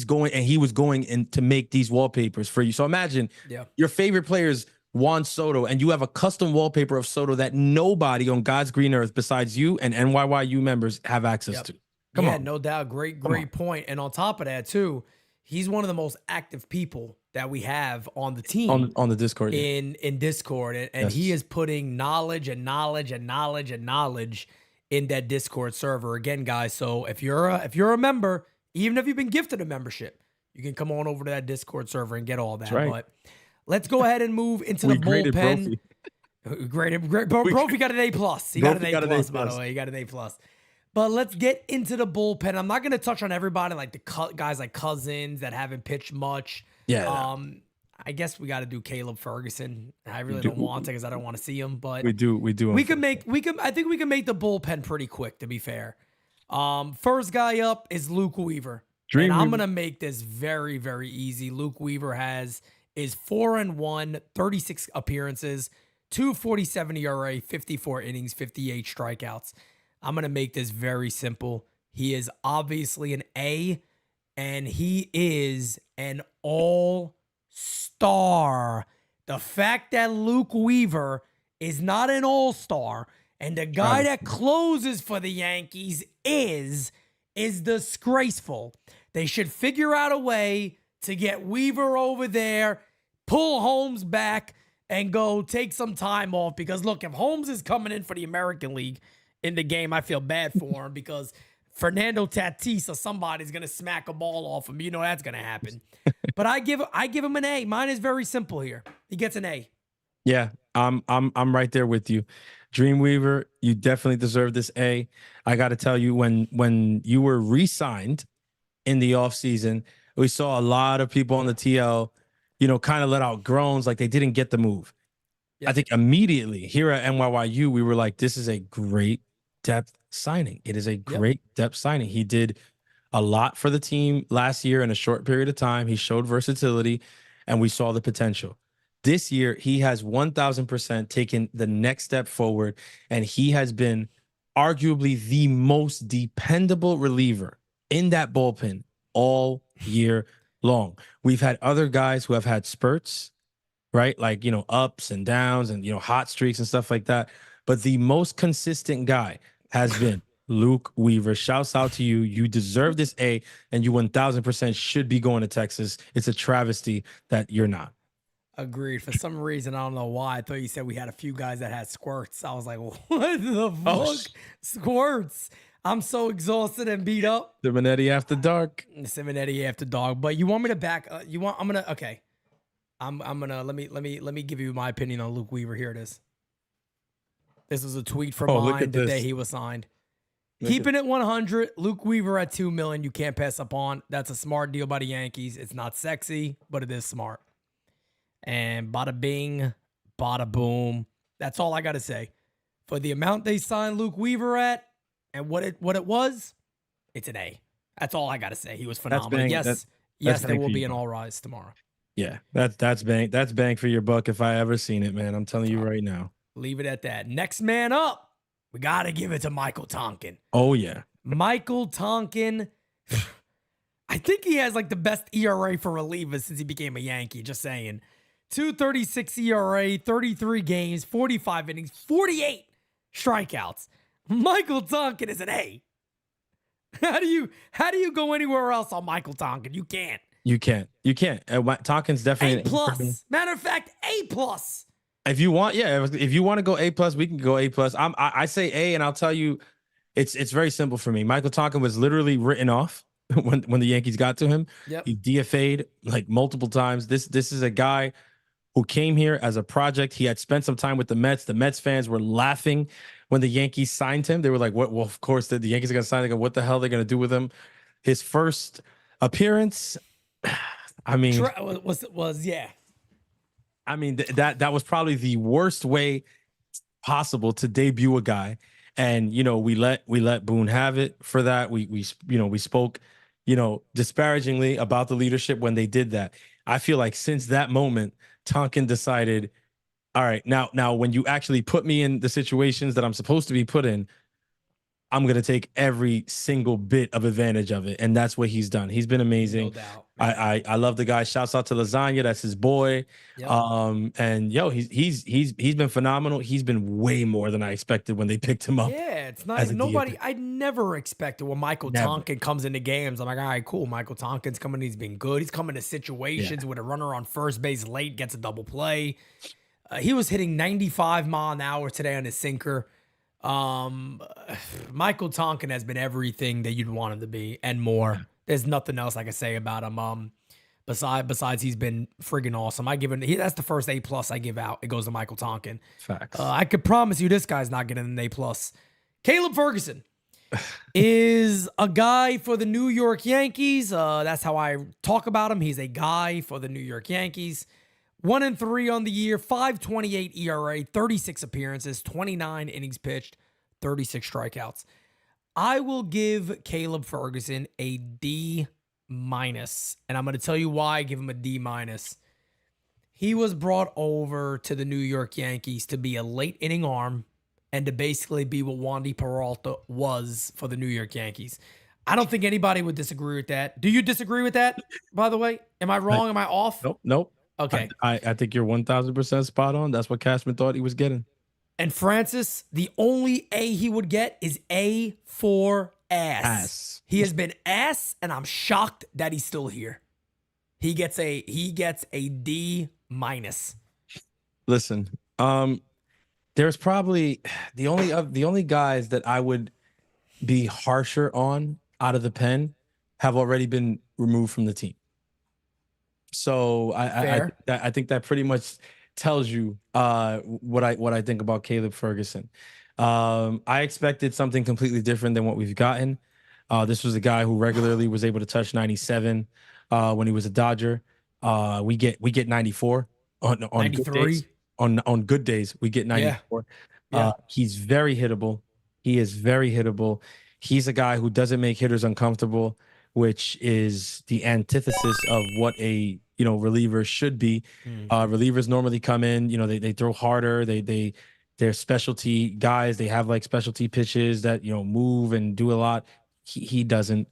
was going in to make these wallpapers for you. So imagine Yeah. your favorite players, Juan Soto, and you have a custom wallpaper of Soto that nobody on God's green earth besides you and NYYU members have access Yep. to. Come Yeah, on. no doubt. Great on. point. And on top of that, too, he's one of the most active people that we have on the team On the Discord. Yeah. in Discord. And he Yes. is putting knowledge in that Discord server. Again, guys, so if you're a member, even if you've been gifted a membership, you can come on over to that Discord server and get all that. right. But let's go ahead and move into We the graded bullpen. Brophy. Great. Brophy got an A+. He got an Brophy A+, by the way. He got an A+. But let's get into the bullpen. I'm not going to touch on everybody, like the guys like Cousins that haven't pitched much. Yeah. I guess we got to do Caleb Ferguson. I really don't want to, because I don't want to see him. But We do. I think we can make the bullpen pretty quick, to be fair. First guy up is Luke Weaver. Dream and I'm Weaver. going to make this very, very easy. Luke Weaver is 4-1, 36 appearances, 2.47 ERA, 54 innings, 58 strikeouts. I'm going to make this very simple. He is obviously an A, and he is an all-star. The fact that Luke Weaver is not an all-star and the guy that closes for the Yankees is disgraceful. They should figure out a way to get Weaver over there, pull Holmes back, and go take some time off. Because, look, if Holmes is coming in for the American League in the game, I feel bad for him, because Fernando Tatis or somebody's going to smack a ball off him. You know that's going to happen. But I give him an A. Mine is very simple here. He gets an A. Yeah, I'm right there with you. Dreamweaver, you definitely deserve this A. I got to tell you, when you were re-signed in the offseason, we saw a lot of people on the TL, kind of let out groans like they didn't get the move. Yeah. I think immediately here at NYYU, we were like, this is a great depth signing. It is a great depth signing. He did a lot for the team last year in a short period of time. He showed versatility, and we saw the potential. This year, he has 1,000% taken the next step forward, and he has been arguably the most dependable reliever in that bullpen all year long. We've had other guys who have had spurts, right? Like, ups and downs and, hot streaks and stuff like that. But the most consistent guy has been Luke Weaver. Shouts out to you. You deserve this A, and you 1000% should be going to Texas. It's a travesty that you're not. Agreed. For some reason, I don't know why. I thought you said we had a few guys that had squirts. I was like, what the Oh, fuck? Squirts. I'm so exhausted and beat up. The Minetti After Dark. Simonetti after dog. But you want me to back? I'm gonna. Okay. I'm gonna let me give you my opinion on Luke Weaver. Here it is. This was a tweet from Oh, look mine at the this. day he was signed. Look Keeping it 100, Luke Weaver at $2 million. You can't pass up on. That's a smart deal by the Yankees. It's not sexy, but it is smart. And bada bing, bada boom. That's all I gotta say. For the amount they signed Luke Weaver at, and what it was, it's an A. That's all I gotta say. He was phenomenal. bang. Yes, That's yes, there bang will for be you, an bro. all rise tomorrow. Yeah, that's bang. That's bang for your buck if I ever seen it, man. I'm telling you right now. Leave it at that. Next man up, we gotta give it to Michael Tonkin. Oh yeah. Michael Tonkin. I think he has like the best ERA for relievers since he became a Yankee. Just saying. 2.36 ERA, 33 games, 45 innings, 48 strikeouts. Michael Tonkin is an A. How do you go anywhere else on Michael Tonkin? You can't. You can't. Tonkin's definitely A plus. Matter of fact, A plus. If you want, yeah, if you want to go A plus, we can go A plus. I say A, and I'll tell you, it's very simple for me. Michael Tonkin was literally written off when the Yankees got to him. Yep. He DFA'd like multiple times. This is a guy who came here as a project. He had spent some time with the Mets. The Mets fans were laughing when the Yankees signed him. They were like, "What? Well, of course, the Yankees are going to sign him. They go, what the hell are they going to do with him?" His first appearance, I mean, Yeah. I mean that was probably the worst way possible to debut a guy, and we let Boone have it for that. We spoke disparagingly about the leadership when they did that. I feel like since that moment, Tonkin decided, all right, now when you actually put me in the situations that I'm supposed to be put in, I'm going to take every single bit of advantage of it. And that's what he's done. He's been amazing. No doubt. I love the guy. Shouts out to Lasagna. That's his boy. Yep. And he's been phenomenal. He's been way more than I expected when they picked him up. Yeah, it's not as a nobody. DFA. I never expected when Michael Never. Tonkin comes into games. I'm like, all right, cool. Michael Tonkin's coming. He's been good. He's coming to situations with a runner on first base late, gets a double play. He was hitting 95 mile an hour today on his sinker. Michael Tonkin has been everything that you'd want him to be and more. There's nothing else I can say about him. Besides he's been friggin' awesome. That's the first A plus I give out. It goes to Michael Tonkin. Facts. I could promise you this guy's not getting an A plus. Caleb Ferguson is a guy for the New York Yankees. That's how I talk about him. He's a guy for the New York Yankees. 1-3 on the year, 5.28 ERA, 36 appearances, 29 innings pitched, 36 strikeouts. I will give Caleb Ferguson a D minus, and I'm going to tell you why I give him a D minus. He was brought over to the New York Yankees to be a late inning arm and to basically be what Wandy Peralta was for the New York Yankees. I don't think anybody would disagree with that. Do you disagree with that, by the way? Am I wrong? Am I off? Nope. Okay. I think you're 1000% spot on. That's what Cashman thought he was getting. And Francis, the only A he would get is A for ass. He has been ass, and I'm shocked that he's still here. He gets a D minus. Listen, there's probably the only guys that I would be harsher on out of the pen have already been removed from the team. So I think that pretty much tells you what I think about Caleb Ferguson. I expected something completely different than what we've gotten. This was a guy who regularly was able to touch 97 when he was a Dodger. We get 94 on 93? good days. On good days, we get 94. Yeah. He's very hittable. He is very hittable. He's a guy who doesn't make hitters uncomfortable, which is the antithesis of what a reliever should be. Relievers normally come in, they throw harder. They're specialty guys. They have like specialty pitches that move and do a lot. He doesn't.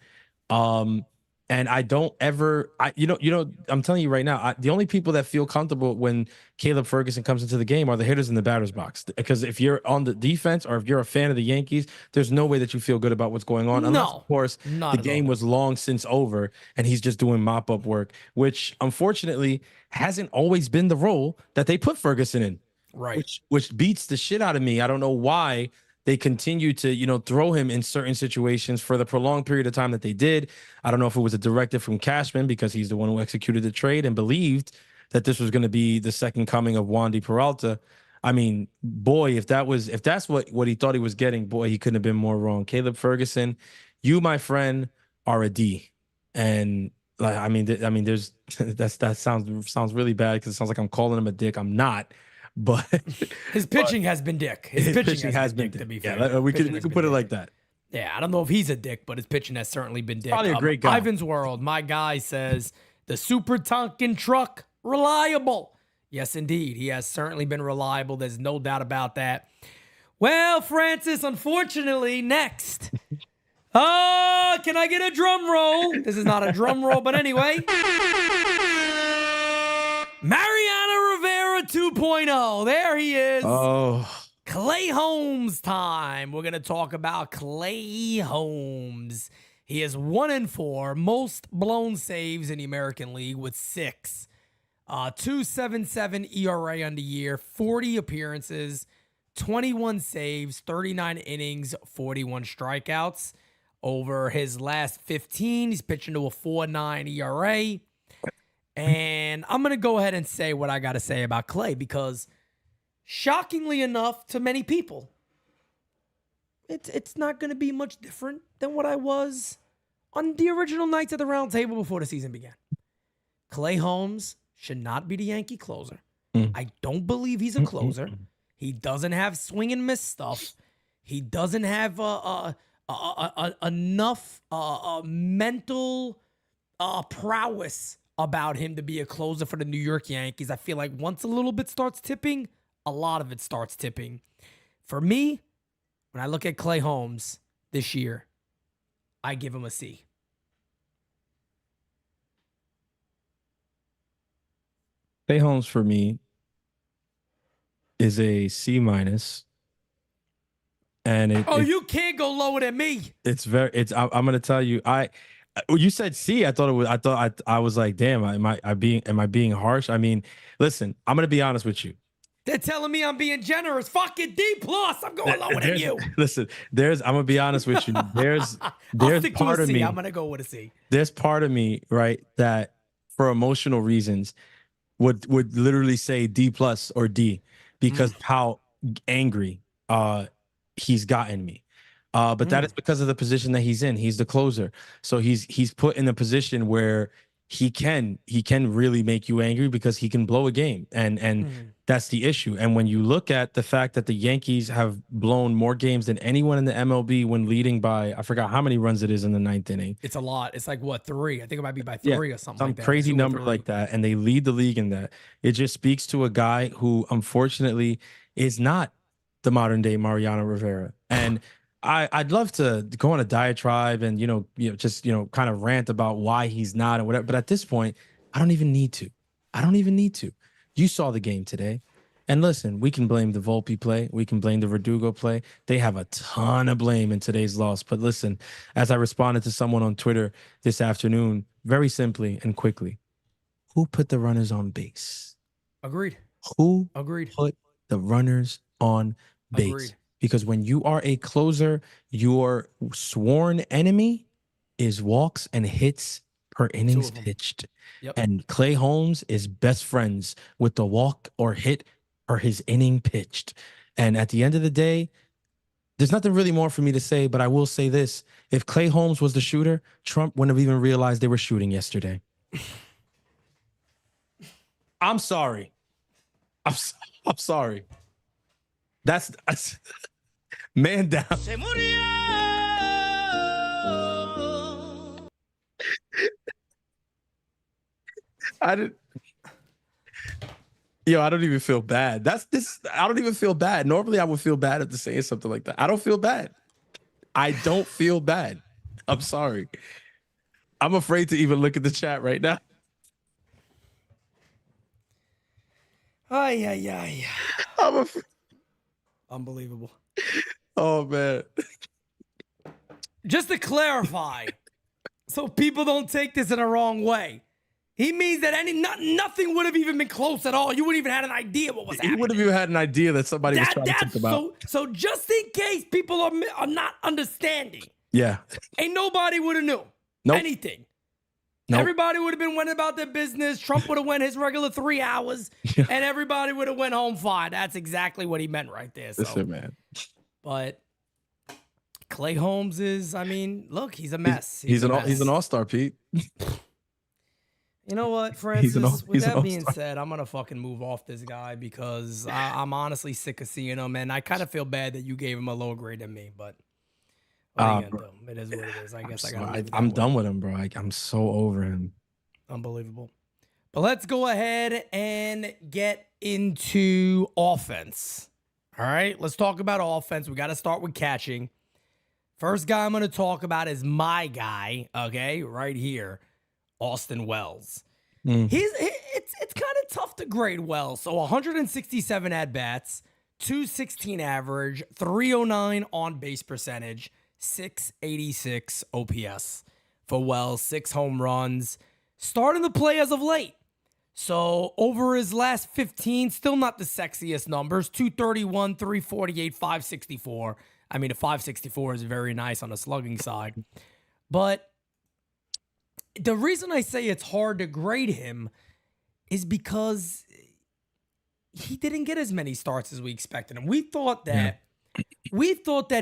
And I don't ever, I'm telling you right now, the only people that feel comfortable when Caleb Ferguson comes into the game are the hitters in the batter's box. Because if you're on the defense or if you're a fan of the Yankees, there's no way that you feel good about what's going on. Unless, No, of course, not the at game all. was long since over and he's just doing mop up work, which unfortunately hasn't always been the role that they put Ferguson in. Right. Which beats the shit out of me. I don't know why they continue to, throw him in certain situations for the prolonged period of time that they did. I don't know if it was a directive from Cashman because he's the one who executed the trade and believed that this was going to be the second coming of Wandy Peralta. I mean, boy, if that's what he thought he was getting, boy, he couldn't have been more wrong. Caleb Ferguson, you, my friend, are a D. And like, there's that sounds really bad because it sounds like I'm calling him a dick. I'm not. But his pitching has been dick. His pitching has been dick, to be fair. Yeah, we could put it like that. Yeah, I don't know if he's a dick, but his pitching has certainly been dick. Probably a great guy. Ivan's World, my guy says, the Super Tonkin truck, reliable. Yes, indeed. He has certainly been reliable. There's no doubt about that. Well, Francis, unfortunately, next. Can I get a drum roll? This is not a drum roll, but anyway. Mariano Rivera 2.0. There he is. Oh. Clay Holmes time. We're going to talk about Clay Holmes. He is 1-4, most blown saves in the American League with 6. 2.77 ERA on the year, 40 appearances, 21 saves, 39 innings, 41 strikeouts. Over his last 15, he's pitching to a 4.9 ERA. And I'm going to go ahead and say what I got to say about Clay because shockingly enough to many people, it's not going to be much different than what I was on the original nights at the round table before the season began. Clay Holmes should not be the Yankee closer. I don't believe he's a closer. He doesn't have swing and miss stuff. He doesn't have enough mental prowess about him to be a closer for the New York Yankees. I feel like once a little bit starts tipping, a lot of it starts tipping. For me, when I look at Clay Holmes this year, I give him a C. Clay Holmes for me is a C minus. And you can't go lower than me. I'm gonna tell you, you said C. I was like, damn, am I being harsh? I mean, listen, I'm gonna be honest with you. They're telling me I'm being generous. Fuck it, D+. I'm going lower than you. Listen, I'm gonna be honest with you. There's part of me. I'm gonna go with a C. There's part of me, right, that for emotional reasons would literally say D+ or D because how angry he's gotten me. But that is because of the position that he's in. He's the closer. So he's put in a position where he can really make you angry because he can blow a game. And that's the issue. And when you look at the fact that the Yankees have blown more games than anyone in the MLB when leading by, I forgot how many runs it is in the 9th inning. It's a lot. It's like, what, 3? I think it might be by 3 or something Some like that. crazy number like that. And they lead the league in that. It just speaks to a guy who, unfortunately, is not the modern day Mariano Rivera. And I'd love to go on a diatribe and, just kind of rant about why he's not and whatever. But at this point, I don't even need to. You saw the game today. And listen, we can blame the Volpe play. We can blame the Verdugo play. They have a ton of blame in today's loss. But listen, as I responded to someone on Twitter this afternoon, very simply and quickly, who put the runners on base? Agreed. Who Agreed. put the runners on base? Agreed. Because when you are a closer, your sworn enemy is walks and hits per innings pitched. Yep. And Clay Holmes is best friends with the walk or hit per his inning pitched. And at the end of the day, there's nothing really more for me to say, but I will say this. If Clay Holmes was the shooter, Trump wouldn't have even realized they were shooting yesterday. I'm sorry. I'm sorry. That's man down. I don't even feel bad. I don't even feel bad. Normally I would feel bad after saying something like that. I don't feel bad. I'm sorry. I'm afraid to even look at the chat right now. Ay, ay, ay. I'm afraid. Unbelievable. Oh man. Just to clarify, so people don't take this in a wrong way, he means that nothing would have even been close at all. You wouldn't even had an idea what was He happening. wouldn't have even had an idea that somebody was trying to talk about. So just in case people are not understanding, Yeah. ain't nobody would have knew anything. Nope. Everybody would have been went about their business. Trump would have went his regular 3 hours, and everybody would have went home fine. That's exactly what he meant right there. So. Listen, man. But Clay Holmes is, I mean, look, he's a mess. He's an all-star, Pete. You know what, Francis? With he's an that being all-star. said, I'm going to fucking move off this guy because I'm honestly sick of seeing him, and I kind of feel bad that you gave him a lower grade than me, but what are you gonna do? It is what it is. I guess I'm done with him, bro. I'm so over him. Unbelievable. But let's go ahead and get into offense. All right, let's talk about offense. We got to start with catching. First guy I'm going to talk about is my guy, okay, right here, Austin Wells. It's kind of tough to grade Wells. So 167 at-bats, 216 average, 309 on-base percentage, 686 OPS for Wells, 6 home runs, starting to play as of late. So over his last 15, still not the sexiest numbers, 231, 348, 564. I mean, a 564 is very nice on the slugging side. But the reason I say it's hard to grade him is because he didn't get as many starts as we expected him. We thought that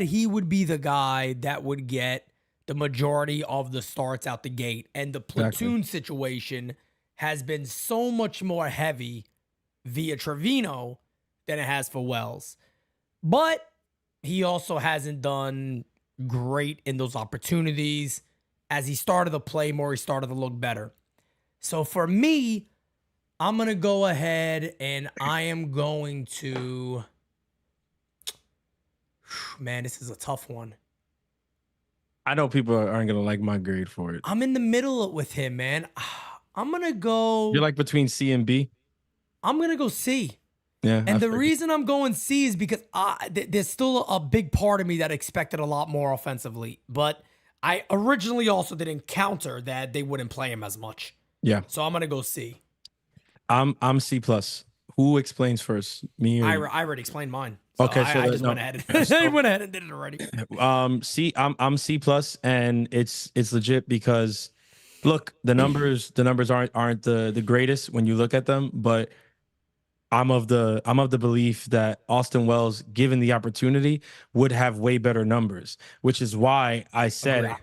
he would be the guy that would get the majority of the starts out the gate. And the platoon situation has been so much more heavy via Trevino than it has for Wells. But he also hasn't done great in those opportunities. As he started to play more, he started to look better. So for me, I'm going to go ahead and I am going to... Man, this is a tough one. I know people aren't going to like my grade for it. I'm in the middle with him, man. I'm going to go... You're like between C and B? I'm going to go C. Yeah. And the reason I'm going C is because there's still a big part of me that expected a lot more offensively. But I originally also didn't counter that they wouldn't play him as much. Yeah. So I'm going to go C. I'm C+. Who explains first? Me or you? I already explained mine. So Okay, I just went ahead. I went ahead and did it already. C. I'm C+, and it's legit because look, the numbers aren't the greatest when you look at them, but I'm of the belief that Austin Wells, given the opportunity, would have way better numbers, which is why I said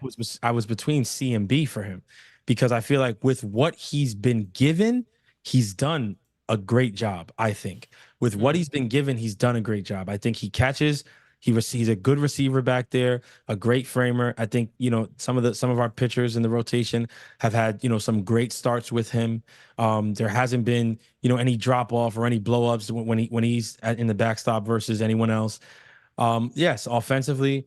I was between C and B for him, because I feel like with what he's been given, he's done a great job. I think with what he's been given, he's done a great job. I think he catches. He's a good receiver back there, a great framer. I think, some of our pitchers in the rotation have had, some great starts with him. There hasn't been, any drop off or any blow ups when he's in the backstop versus anyone else. Yes, offensively,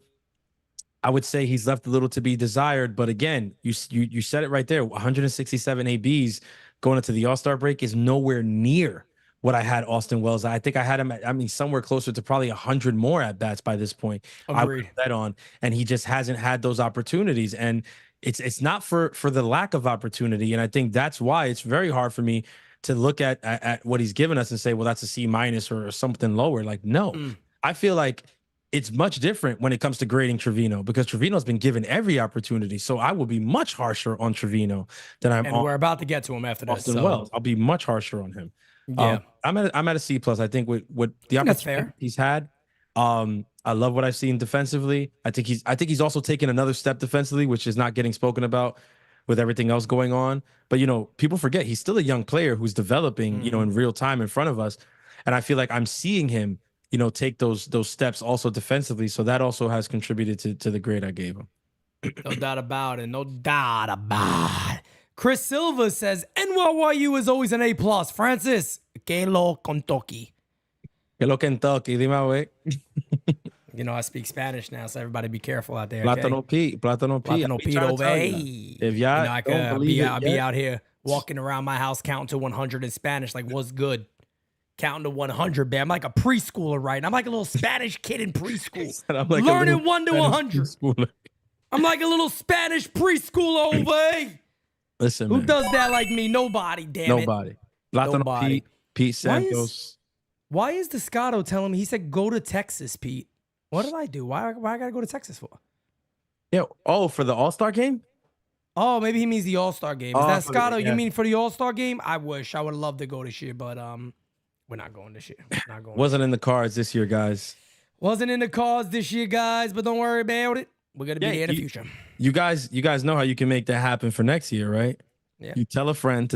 I would say he's left a little to be desired. But again, you said it right there. 167 ABs going into the All-Star break is nowhere near what I had Austin Wells. I think I had him, somewhere closer to probably 100 more at bats by this point. Agreed. I would bet on, and he just hasn't had those opportunities. And it's not for the lack of opportunity. And I think that's why it's very hard for me to look at what he's given us and say, well, that's a C- or something lower. Like, no, I feel like it's much different when it comes to grading Trevino, because Trevino's been given every opportunity. So I will be much harsher on Trevino than I'm on. And we're about to get to him after this. Austin Wells. I'll be much harsher on him. Yeah. I'm at a C+. I think with the opportunity he's had, I love what I've seen defensively. I think he's also taken another step defensively, which is not getting spoken about with everything else going on. But people forget he's still a young player who's developing, in real time in front of us. And I feel like I'm seeing him, take those steps also defensively. So that also has contributed to the grade I gave him. No doubt about it. No doubt about it. Chris Silva says, NYU is always an A+. Francis, que lo Kentucky. Que lo Kentucky, dime, güey. You know, I speak Spanish now, so everybody be careful out there. Okay? Plátano Pete. Plátano Pete. Plátano I be Pete trying to over. tell you Hey. that. If You y'all know, I don't could believe be it out here walking around my house counting to 100 in Spanish. Like, what's good? Counting to 100, man. I'm like a preschooler, right? And I'm like a little Spanish kid in preschool. I'm like a learning little 1 to Spanish 100. preschooler. I'm like a little Spanish preschooler over. Hey. Listen, Who man. does that like me? Nobody, damn it. Nobody. Plátano Nobody. Pete Why is- Santos. Why is Descato telling me? He said, go to Texas, Pete. What did I do? Why I got to go to Texas for? Yeah. Oh, for the All-Star game? Oh, maybe he means the All-Star game. Is Oh, that for the- Scotto? yeah. You mean for the All-Star game? I wish. I would love to go this year, but we're not going this year. Not going. Wasn't in the cards this year, guys. Wasn't in the cards this year, guys, but don't worry about it. We're gonna be there in the future. You guys know how you can make that happen for next year, right? Yeah. You tell a friend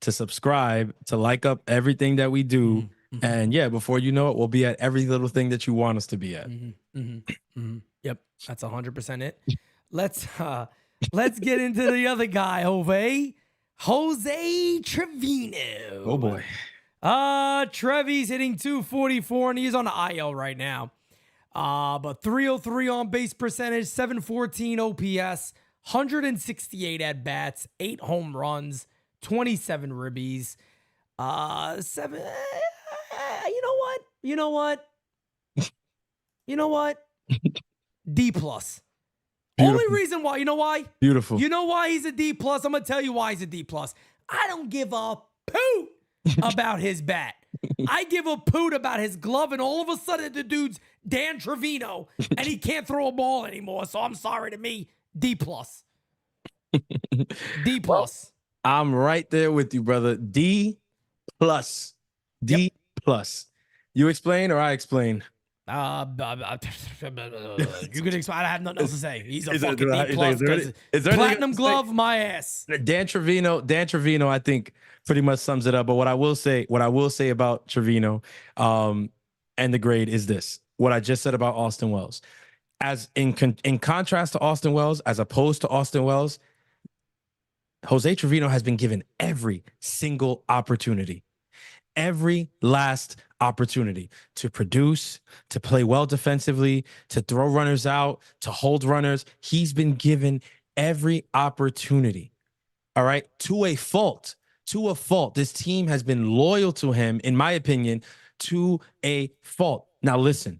to subscribe, to like up everything that we do. Mm-hmm. And yeah, before you know it, we'll be at every little thing that you want us to be at. Yep, that's 100% it. Let's get into the other guy, Jose Trevino. Oh boy. Trevi's hitting 244 and he's on the IL right now. But 303 on base percentage, 714 OPS, 168 at bats, 8 home runs, 27 ribbies. 7. You know what? D plus. Only reason why. You know why? Beautiful. You know why he's a D plus? I'm gonna tell you why he's a D plus. I don't give a poot about his bat. I give a poot about his glove, and all of a sudden the dude's Dan Trevino, and he can't throw a ball anymore. So I'm sorry to me, D plus. D plus. I'm right there with you, brother. D plus. D plus. You explain or I explain? You can explain. I have nothing else to say. He's a Is there- fucking D is plus. there- 'Cause is there anything platinum else to say? glove, my ass. Dan Trevino, I think pretty much sums it up. But what I will say about Trevino, and the grade is this: what I just said about Austin Wells. As in contrast to Austin Wells, as opposed to Austin Wells, Jose Trevino has been given every single opportunity, every last opportunity to produce, to play well defensively, to throw runners out, to hold runners. He's been given every opportunity. All right. To a fault. This team has been loyal to him, in my opinion, to a fault. Now, listen,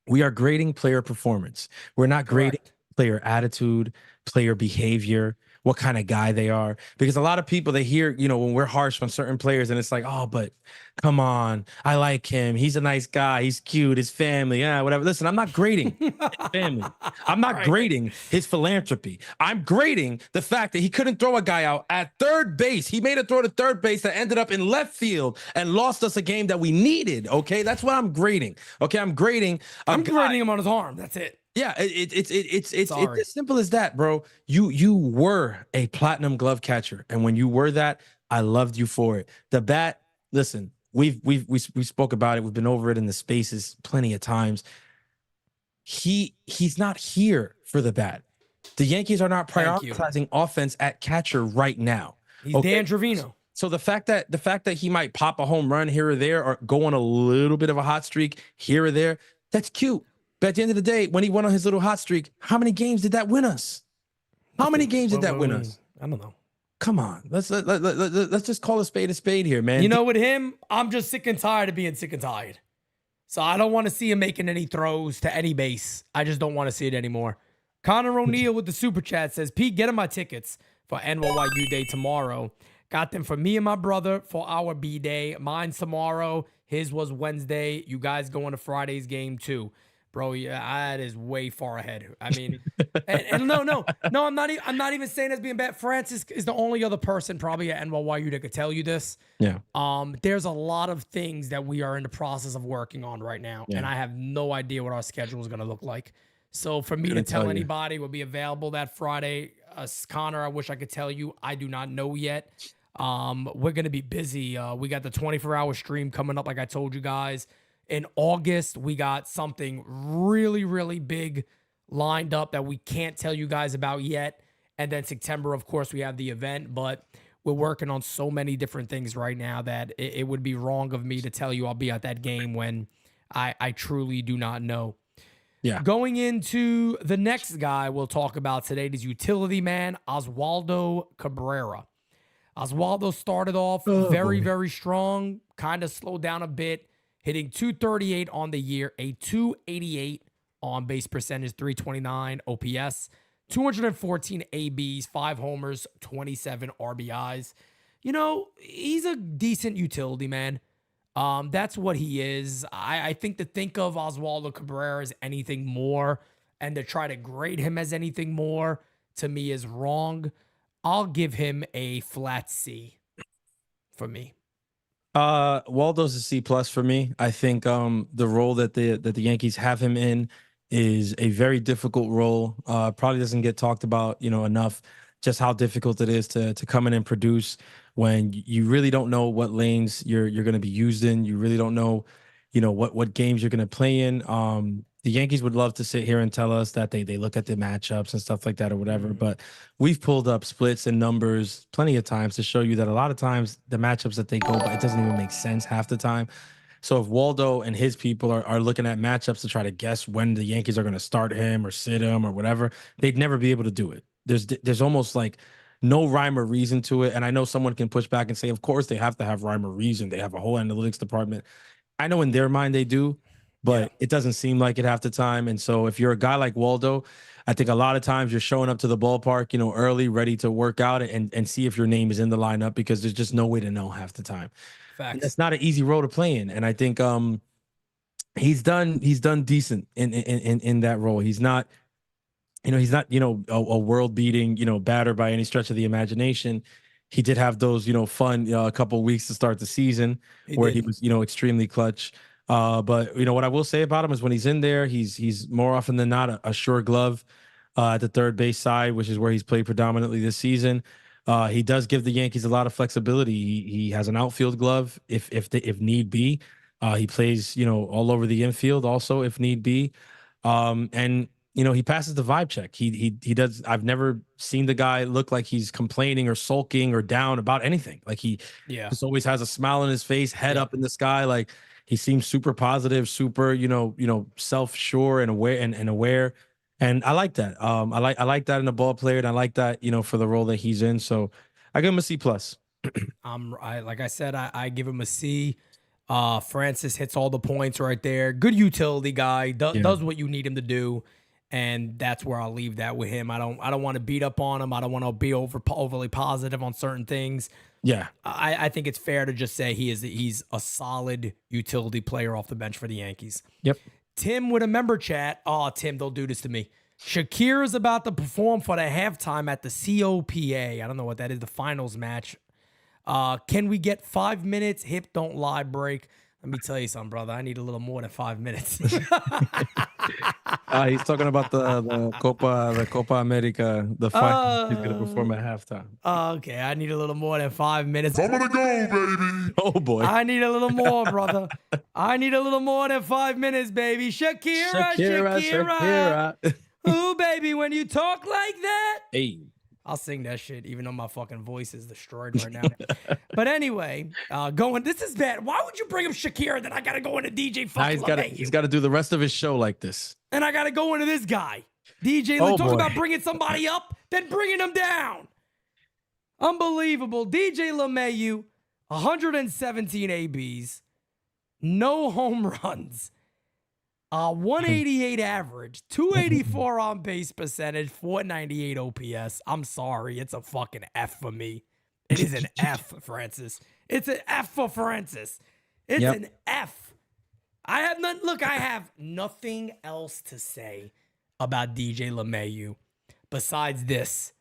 we are grading player performance. We're not grading player attitude, player behavior, what kind of guy they are. Because a lot of people, they hear, when we're harsh on certain players and it's like, oh, but come on, I like him. He's a nice guy. He's cute. His family, whatever. Listen, I'm not grading his family. I'm not grading his philanthropy. I'm grading the fact that he couldn't throw a guy out at third base. He made a throw to third base that ended up in left field and lost us a game that we needed. Okay, that's what I'm grading. Okay, I'm grading him on his arm. That's it. Yeah, it's as simple as that, bro. You were a platinum glove catcher, and when you were that, I loved you for it. The bat, listen, we spoke about it. We've been over it in the spaces plenty of times. He's not here for the bat. The Yankees are not prioritizing offense at catcher right now. He's Dan Trevino. So the fact that he might pop a home run here or there, or go on a little bit of a hot streak here or there, that's cute. But at the end of the day, when he went on his little hot streak, how many games did that win us? How many games did that win us? I don't know. Come on, let's just call a spade here, man. You know, with him, I'm just sick and tired of being sick and tired. So I don't want to see him making any throws to any base. I just don't want to see it anymore. Connor O'Neill with the super chat says, Pete, get him my tickets for NYU Day tomorrow. Got them for me and my brother for our B Day. Mine's tomorrow. His was Wednesday. You guys going to Friday's game too. Bro, yeah, that is way far ahead. I mean, and no, I'm not even saying as being bad. Francis is the only other person probably at NYU that could tell you this. Yeah. There's a lot of things that we are in the process of working on right now, Yeah. and I have no idea what our schedule is going to look like. So for me to tell anybody will be available that Friday. Connor, I wish I could tell you. I do not know yet. We're going to be busy. We got the 24-hour stream coming up, like I told you guys. In August, we got something really, really big lined up that we can't tell you guys about yet. And then September, of course, we have the event. But we're working on so many different things right now that it would be wrong of me to tell you I'll be at that game when I truly do not know. Yeah. Going into the next guy we'll talk about today is utility man Oswaldo Cabrera. Oswaldo started off very, very strong, kind of slowed down a bit, hitting 238 on the year, a 288 on base percentage, 329 OPS, 214 ABs, 5 homers, 27 RBIs. You know, he's a decent utility man. That's what he is. I think to think of Oswaldo Cabrera as anything more and to try to grade him as anything more, to me, is wrong. I'll give him a flat C for me. Waldo's a C plus for me. I think the role that the Yankees have him in is a very difficult role. Probably doesn't get talked about, enough. Just how difficult it is to come in and produce when you really don't know what lanes you're going to be used in. You really don't know, what games you're going to play in. The Yankees would love to sit here and tell us that they look at the matchups and stuff like that or whatever, but we've pulled up splits and numbers plenty of times to show you that a lot of times the matchups that they go by, it doesn't even make sense half the time. So if Waldo and his people are looking at matchups to try to guess when the Yankees are going to start him or sit him or whatever, they'd never be able to do it. There's almost like no rhyme or reason to it. And I know someone can push back and say, of course they have to have rhyme or reason. They have a whole analytics department. I know in their mind they do, but it doesn't seem like it half the time. And so if you're a guy like Waldo, I think a lot of times you're showing up to the ballpark, early, ready to work out and see if your name is in the lineup because there's just no way to know half the time. Facts. That's not an easy role to play in. And I think he's done decent in that role. He's not, he's not, a world beating, batter by any stretch of the imagination. He did have those, fun a couple weeks to start the season where he was, extremely clutch. But what I will say about him is when he's in there, he's more often than not a sure glove at the third base side, which is where he's played predominantly this season. He does give the Yankees a lot of flexibility. He has an outfield glove if need be. He plays all over the infield also if need be. And he passes the vibe check. He does. I've never seen the guy look like he's complaining or sulking or down about anything. Like he just always has a smile on his face, head up in the sky. Like he seems super positive, super, self-sure and aware and aware. And I like that. I like that in a ball player, and I like that, for the role that he's in. So I give him a C plus. Like I said, I give him a C. Francis hits all the points right there. Good utility guy. Does what you need him to do. And that's where I'll leave that with him. I don't want to beat up on him. I don't want to be overly positive on certain things. Yeah. I think it's fair to just say he's a solid utility player off the bench for the Yankees. Yep. Tim with a member chat. Oh, Tim, don't do this to me. Shakir is about to perform for the halftime at the COPA. I don't know what that is, the finals match. Can we get 5 minutes hip don't lie break? Let me tell you something, brother. I need a little more than 5 minutes. He's talking about the Copa America, the fight he's going to perform at halftime. Okay, I need a little more than 5 minutes. I'm gonna go, baby. Oh, boy. I need a little more, brother. I need a little more than 5 minutes, baby. Shakira. Ooh, baby, when you talk like that. Hey. I'll sing that shit, even though my fucking voice is destroyed right now. But anyway, this is bad. Why would you bring up Shakira? Then I got to go into DJ fucking LeMahieu. He's got to do the rest of his show like this. And I got to go into this guy. DJ, talk about bringing somebody up, then bringing them down. Unbelievable. DJ LeMahieu, 117 ABs, no home runs. 188 average, 284 on base percentage, 498 OPS. I'm sorry, it's a fucking F for me. It is an F, Francis. It's an F for Francis. It's an F. I have nothing else to say about DJ LeMahieu besides this.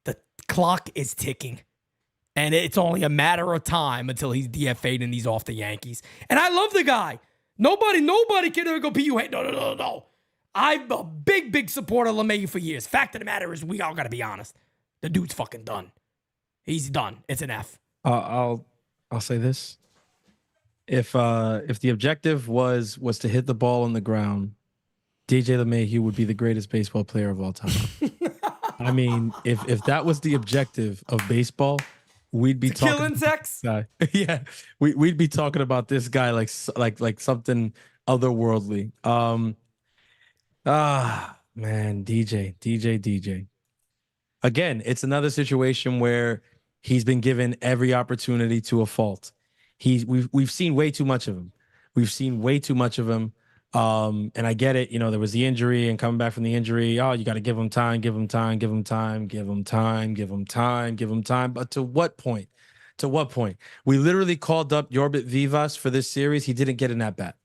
The clock is ticking. And it's only a matter of time until he's DFA'd and he's off the Yankees. And I love the guy. Nobody can ever go, P.U. hate. No. I'm a big supporter of LeMahieu for years. Fact of the matter is, we all got to be honest. The dude's fucking done. He's done. It's an F. I'll say this. If the objective was to hit the ball on the ground, DJ LeMahieu would be the greatest baseball player of all time. I mean, if that was the objective of baseball, we'd be talking killing sex. Yeah, we'd be talking about this guy like something otherworldly. Man, DJ. Again, it's another situation where he's been given every opportunity to a fault. We've seen way too much of him. We've seen way too much of him. And I get it. You know, there was the injury and coming back from the injury. Oh, you got to give him time, give him time, give him time, give him time, give him time, give him time. But to what point? To what point? We literally called up Yorbit Vivas for this series. He didn't get an at bat.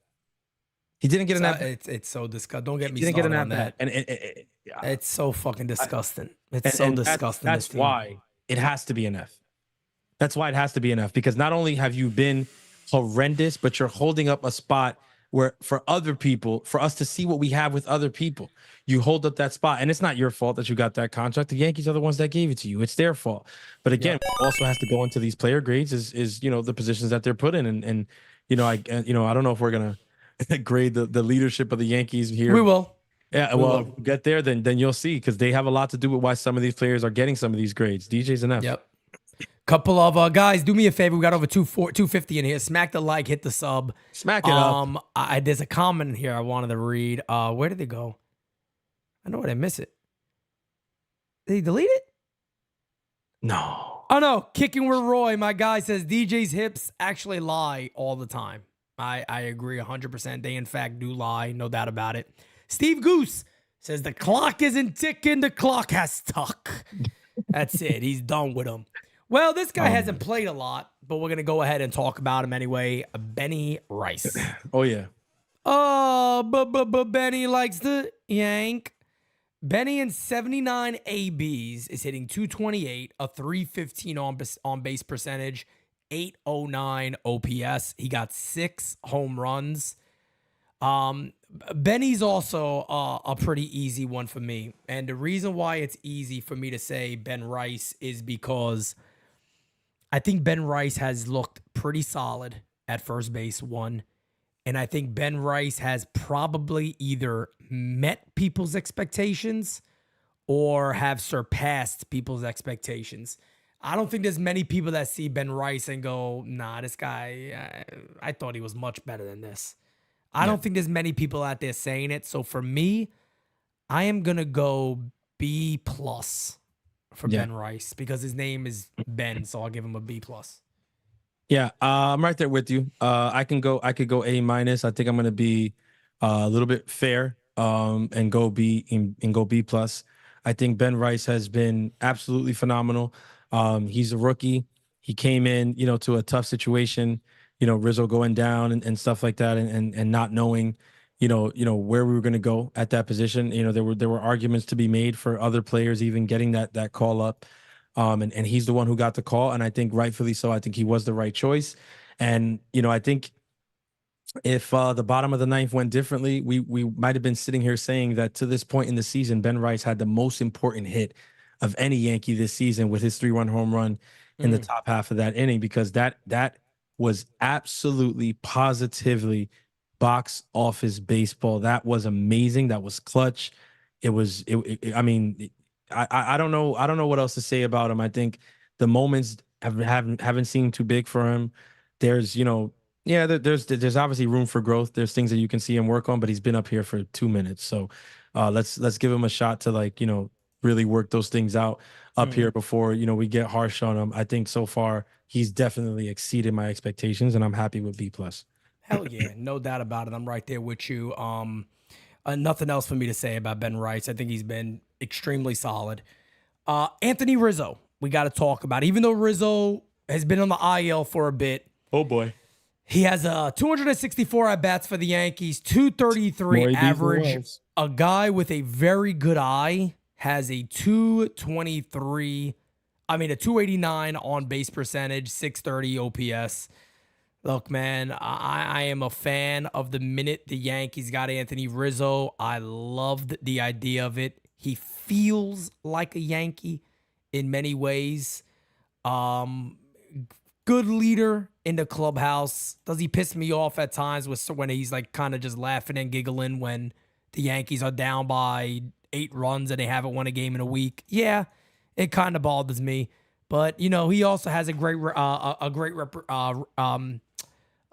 He didn't get an at bat. It's so disgusting. Don't get me Didn't get started an on at bat. that. And It's so fucking disgusting. It's so disgusting. That's why it has to be an F. That's why it has to be an F, because not only have you been horrendous, but you're holding up a spot where for other people, for us to see what we have with other people, you hold up that spot. And it's not your fault that you got that contract. The Yankees are the ones that gave it to you. It's their fault. But again, what also has to go into these player grades is you know, the positions that they're put in. And you know, I don't know if we're gonna grade the leadership of the Yankees here. We will. Yeah, well, if we get there, then you'll see, because they have a lot to do with why some of these players are getting some of these grades. DJ's an F. Yep. Couple of guys, do me a favor. We got over 250 in here. Smack the like, hit the sub. Smack it up. There's a comment in here I wanted to read. Where did they go? I know where I miss it. Did he delete it? No. Oh no, Kicking with Roy, my guy says DJ's hips actually lie all the time. I agree 100%. They in fact do lie, no doubt about it. Steve Goose says the clock isn't ticking, the clock has stuck. That's it. He's done with him. Well, this guy hasn't played a lot, but we're going to go ahead and talk about him anyway. Benny Rice. Oh, yeah. Oh, but Benny likes the yank. Benny in 79 ABs is hitting 228, a 315 on base percentage, 809 OPS. He got 6 home runs. Benny's also a pretty easy one for me. And the reason why it's easy for me to say Ben Rice is because I think Ben Rice has looked pretty solid at first base, one. And I think Ben Rice has probably either met people's expectations or have surpassed people's expectations. I don't think there's many people that see Ben Rice and go, nah, this guy, I thought he was much better than this. I don't think there's many people out there saying it. So for me, I am going to go B+ for Ben Rice because his name is Ben. So I'll give him a B+. Yeah, I'm right there with you. I could go A-. I think I'm going to be a little bit fair and go B and go B+. I think Ben Rice has been absolutely phenomenal. He's a rookie. He came in, you know, to a tough situation, you know, Rizzo going down and stuff like that, and not knowing, you know, where we were going to go at that position. You know, there were arguments to be made for other players even getting that call up. And he's the one who got the call, and I think rightfully so. I think he was the right choice. And, you know, I think if the bottom of the ninth went differently, we might have been sitting here saying that to this point in the season, Ben Rice had the most important hit of any Yankee this season with his 3-run home run in the top half of that inning, because that was absolutely positively box office baseball. That was amazing. That was clutch. I mean, I don't know what else to say about him. I think the moments haven't seemed too big for him. There's, you know, there's obviously room for growth. There's things that you can see him work on, but he's been up here for 2 minutes. So let's give him a shot to, like, you know, really work those things out up here before, you know, we get harsh on him. I think so far he's definitely exceeded my expectations, and I'm happy with B+. Hell yeah, no doubt about it. I'm right there with you. Nothing else for me to say about Ben Rice. I think he's been extremely solid. Anthony Rizzo, we got to talk about. Even though Rizzo has been on the IL for a bit. Oh, boy. He has 264 at-bats for the Yankees, 233 average. A guy with a very good eye has a 289 on base percentage, 630 OPS. Look, man, I am a fan of the minute the Yankees got Anthony Rizzo. I loved the idea of it. He feels like a Yankee in many ways. Good leader in the clubhouse. Does he piss me off at times when he's like kind of just laughing and giggling when the Yankees are down by 8 runs and they haven't won a game in a week? Yeah, it kind of bothers me. But, you know, he also has a great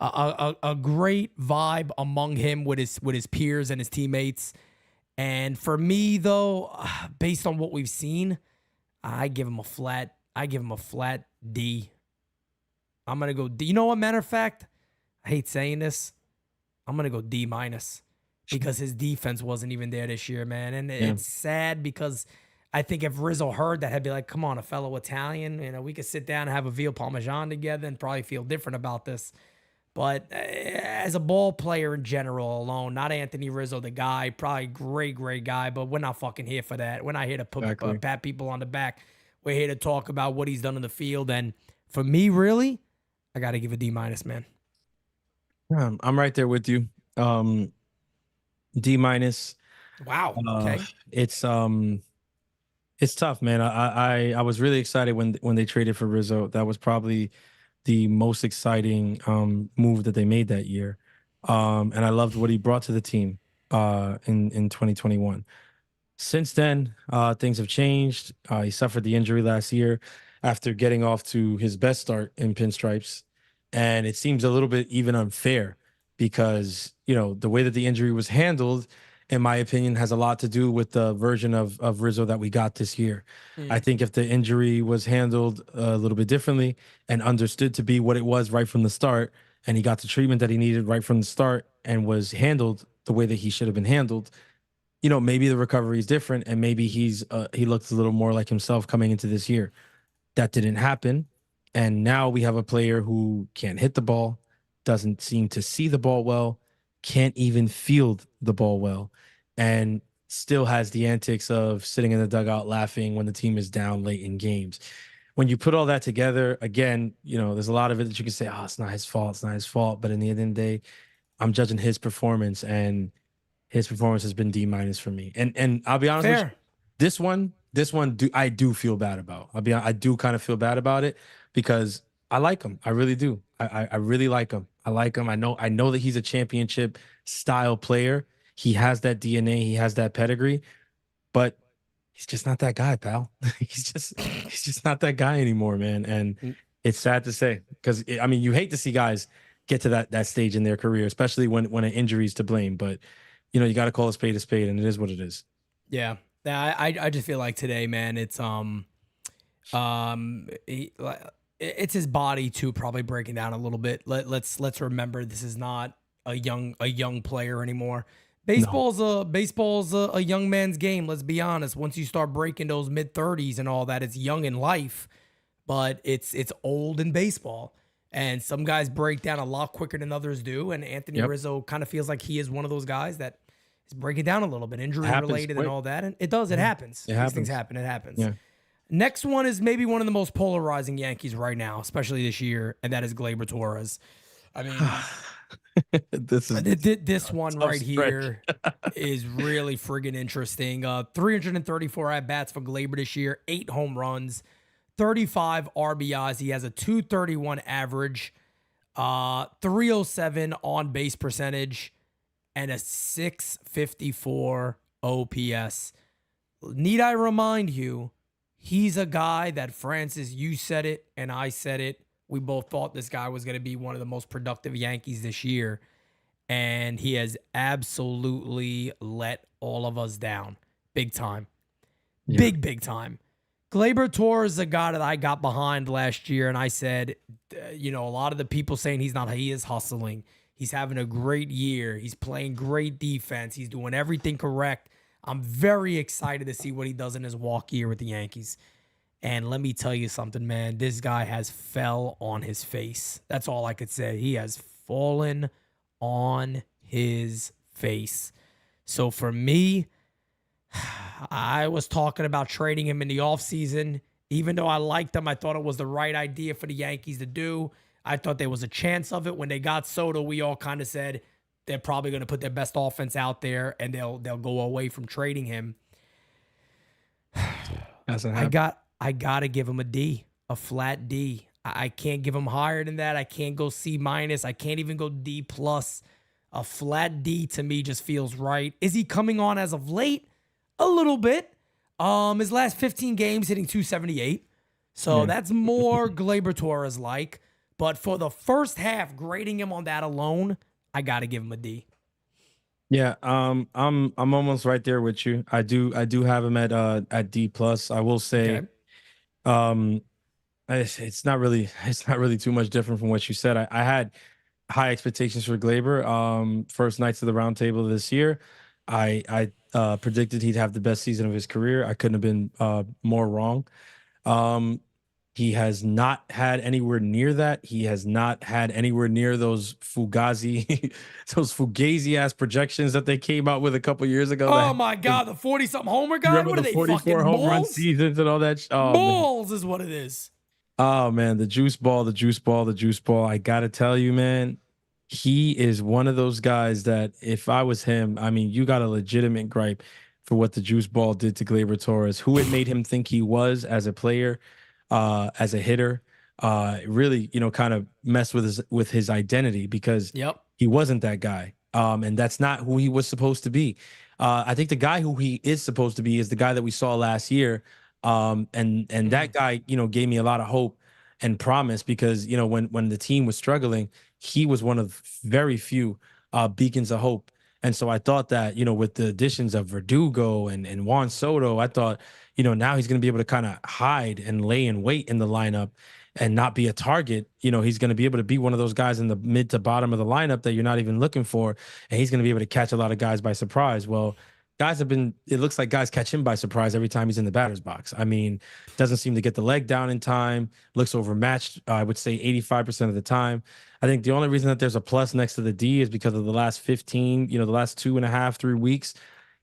a great vibe among him with his peers and his teammates. And for me, though, based on what we've seen, I give him a flat D. I'm gonna go D. You know what? Matter of fact, I hate saying this. I'm gonna go D minus because his defense wasn't even there this year, man. And it's sad because I think if Rizzo heard that, he'd be like, "Come on, a fellow Italian, we could sit down and have a veal parmesan together and probably feel different about this." But as a ball player in general alone, not Anthony Rizzo, the guy, probably great guy, but we're not fucking here for that. We're not here to pat people on the back. We're here to talk about what he's done in the field. And for me, really, I got to give a D minus, man. I'm right there with you. D minus. Wow. Okay. It's tough, man. I was really excited when they traded for Rizzo. That was probably the most exciting move that they made that year. And I loved what he brought to the team in 2021. Since then, things have changed. He suffered the injury last year after getting off to his best start in pinstripes. And it seems a little bit even unfair because, the way that the injury was handled, in my opinion, has a lot to do with the version of Rizzo that we got this year. I think if the injury was handled a little bit differently and understood to be what it was right from the start, and he got the treatment that he needed right from the start and was handled the way that he should have been handled, maybe the recovery is different and maybe he looks a little more like himself coming into this year. That didn't happen. And now we have a player who can't hit the ball, doesn't seem to see the ball well, can't even field the ball well, and still has the antics of sitting in the dugout laughing when the team is down late in games. When you put all that together, again, there's a lot of it that you can say, oh, it's not his fault. It's not his fault. But in the end of the day, I'm judging his performance, and his performance has been D minus for me. And I'll be honest with you, this one I do feel bad about. I do kind of feel bad about it because I like him. I really do. I really like him. I like him. I know that he's a championship style player. He has that DNA. He has that pedigree, but he's just not that guy, pal. he's just not that guy anymore, man. And it's sad to say because you hate to see guys get to that stage in their career, especially when an injury is to blame. But you got to call a spade, and it is what it is. Yeah. I just feel like today, man, it's it's his body too, probably breaking down a little bit. Let's remember this is not a young player anymore. Baseball's a young man's game. Let's be honest. Once you start breaking those mid-30s and all that, it's young in life, but it's old in baseball. And some guys break down a lot quicker than others do. And Anthony Rizzo kind of feels like he is one of those guys that is breaking down a little bit, injury related and all that. And it does. It happens. These things happen. It happens. Yeah. Next one is maybe one of the most polarizing Yankees right now, especially this year, and that is Gleyber Torres. I mean, this one right here is really friggin' interesting. 334 at-bats for Gleyber this year, 8 home runs, 35 RBIs. He has a 231 average, 307 on-base percentage, and a 654 OPS. Need I remind you, he's a guy that, Francis, you said it and I said it. We both thought this guy was going to be one of the most productive Yankees this year. And he has absolutely let all of us down. Big time. Yeah. Big time. Gleyber Torres is a guy that I got behind last year. And I said, a lot of the people saying he is hustling. He's having a great year. He's playing great defense. He's doing everything correct. I'm very excited to see what he does in his walk year with the Yankees. And let me tell you something, man. This guy has fell on his face. That's all I could say. He has fallen on his face. So for me, I was talking about trading him in the offseason. Even though I liked him, I thought it was the right idea for the Yankees to do. I thought there was a chance of it. When they got Soto, we all kind of said they're probably going to put their best offense out there and they'll go away from trading him. I got to give him a D, a flat D. I can't give him higher than that. I can't go C minus. I can't even go D plus. A flat D to me just feels right. Is he coming on as of late? A little bit. His last 15 games hitting 278. So that's more Gleyber Torres like. But for the first half, grading him on that alone, I got to give him a D. Yeah, I'm almost right there with you. I do have him at D plus. I will say, Okay. um, it's not really too much different from what you said. I had high expectations for Glaber. First nights of the round table this year, I predicted he'd have the best season of his career. I couldn't have been more wrong. Um, he has not had anywhere near that. He has not had anywhere near those Fugazi, those Fugazi ass projections that they came out with a couple years ago. Oh, my God. The 40-something homer guy? Remember What are the they, 44 fucking home run balls? seasons and all that? Oh, man. Balls is what it is. Oh man, the juice ball, the juice ball, the juice ball. I gotta tell you, man, he is one of those guys that if I was him, I mean, you got a legitimate gripe for what the juice ball did to Gleyber Torres, who it made him think he was as a player, as a hitter. Really, kind of messed with his identity because Yep. he wasn't that guy. And that's not who he was supposed to be. I think the guy who he is supposed to be is the guy that we saw last year. And that guy, gave me a lot of hope and promise because, when the team was struggling, he was one of very few beacons of hope. And so I thought that, with the additions of Verdugo and Juan Soto, I thought, now he's going to be able to kind of hide and lay in wait in the lineup and not be a target. He's going to be able to be one of those guys in the mid to bottom of the lineup that you're not even looking for. And he's going to be able to catch a lot of guys by surprise. Well, it looks like guys catch him by surprise every time he's in the batter's box. I mean, doesn't seem to get the leg down in time, looks overmatched, I would say 85% of the time. I think the only reason that there's a plus next to the D is because of the last 15, the last 2.5, 3 weeks,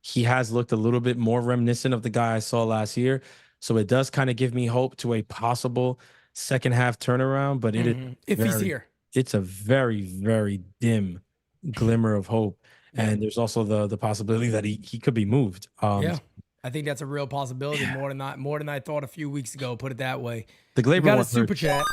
he has looked a little bit more reminiscent of the guy I saw last year. So it does kind of give me hope to a possible second half turnaround, but He's here. It's a very, very dim glimmer of hope. And there's also the possibility that he could be moved. Yeah, I think that's a real possibility. More than I thought a few weeks ago. Put it that way. The Glaber we got a one super hurt. chat.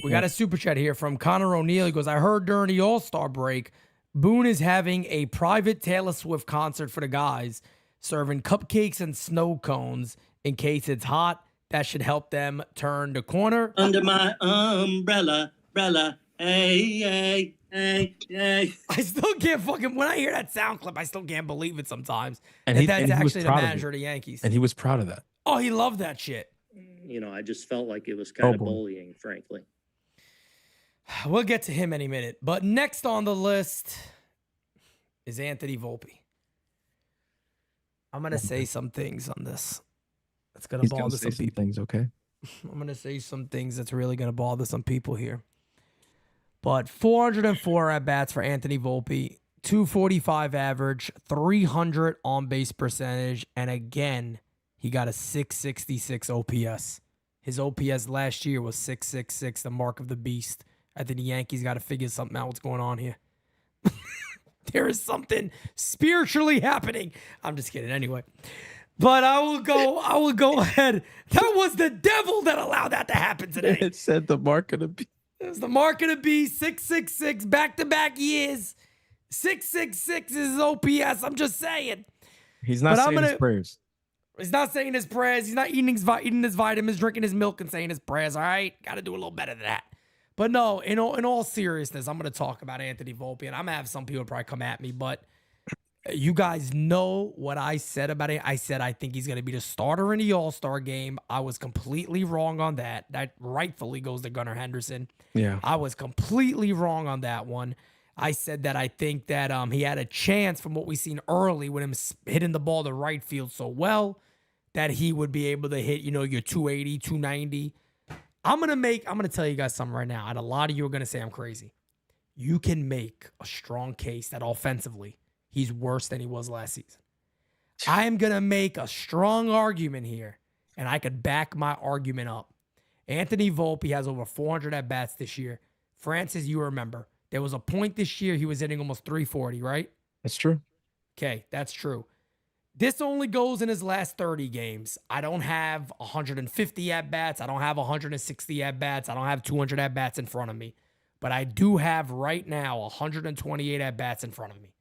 We got a super chat here from Connor O'Neill. He goes, I heard during the All-Star break, Boone is having a private Taylor Swift concert for the guys, serving cupcakes and snow cones in case it's hot. That should help them turn the corner. Under my umbrella, hey. I still can't fucking, when I hear that sound clip, I still can't believe it sometimes. And that's he was actually the proud of manager it. of the Yankees. And he was proud of that. Oh, he loved that shit. I just felt like it was kind of boy. bullying, frankly. We'll get to him any minute. But next on the list is Anthony Volpe. I'm going to say some things on this. That's going to bother some people. Things, okay? I'm going to say some things that's really going to bother some people here. But 404 at-bats for Anthony Volpe, 245 average, 300 on-base percentage, and again, he got a 666 OPS. His OPS last year was 666, the mark of the beast. I think the Yankees got to figure something out what's going on here. There is something spiritually happening. I'm just kidding anyway. But I will go ahead. That was the devil that allowed that to happen today. It said the mark of the beast. It was the mark of the beast, 666, back-to-back years. 666 is his OPS. I'm just saying. He's not saying his prayers. He's not saying his prayers. He's not eating his vitamins, drinking his milk, and saying his prayers. All right? Got to do a little better than that. But no, in all seriousness, I'm going to talk about Anthony Volpe, and I'm going to have some people probably come at me, but you guys know what I said about it. I said I think he's going to be the starter in the All-Star game. I was completely wrong on that. That rightfully goes to Gunnar Henderson. Yeah. I was completely wrong on that one. I said that I think that he had a chance from what we seen early with him hitting the ball to right field so well that he would be able to hit, your 280, 290. I'm going to tell you guys something right now. And a lot of you are going to say I'm crazy. You can make a strong case that offensively, he's worse than he was last season. I am going to make a strong argument here, and I could back my argument up. Anthony Volpe has over 400 at-bats this year. Francis, you remember, there was a point this year he was hitting almost 340, right? That's true. Okay, that's true. This only goes in his last 30 games. I don't have 150 at-bats. I don't have 160 at-bats. I don't have 200 at-bats in front of me. But I do have right now 128 at-bats in front of me.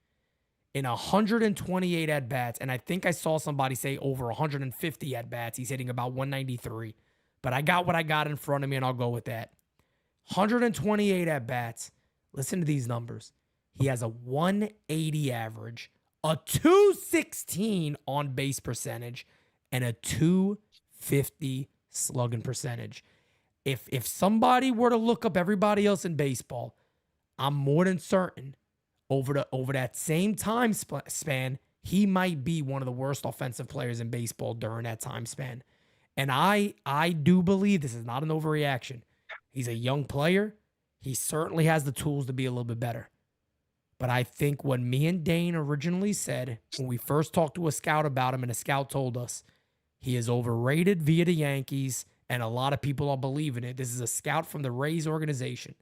In 128 at-bats, and I think I saw somebody say over 150 at-bats, he's hitting about 193. But I got what I got in front of me, and I'll go with that. 128 at bats. Listen to these numbers. He has a 180 average, a 216 on base percentage, and a 250 slugging percentage. If somebody were to look up everybody else in baseball, I'm more than certain over that same time span, he might be one of the worst offensive players in baseball during that time span. And I do believe this is not an overreaction. He's a young player. He certainly has the tools to be a little bit better. But I think what me and Dane originally said when we first talked to a scout about him, and a scout told us he is overrated via the Yankees, and a lot of people are believing it. This is a scout from the Rays organization.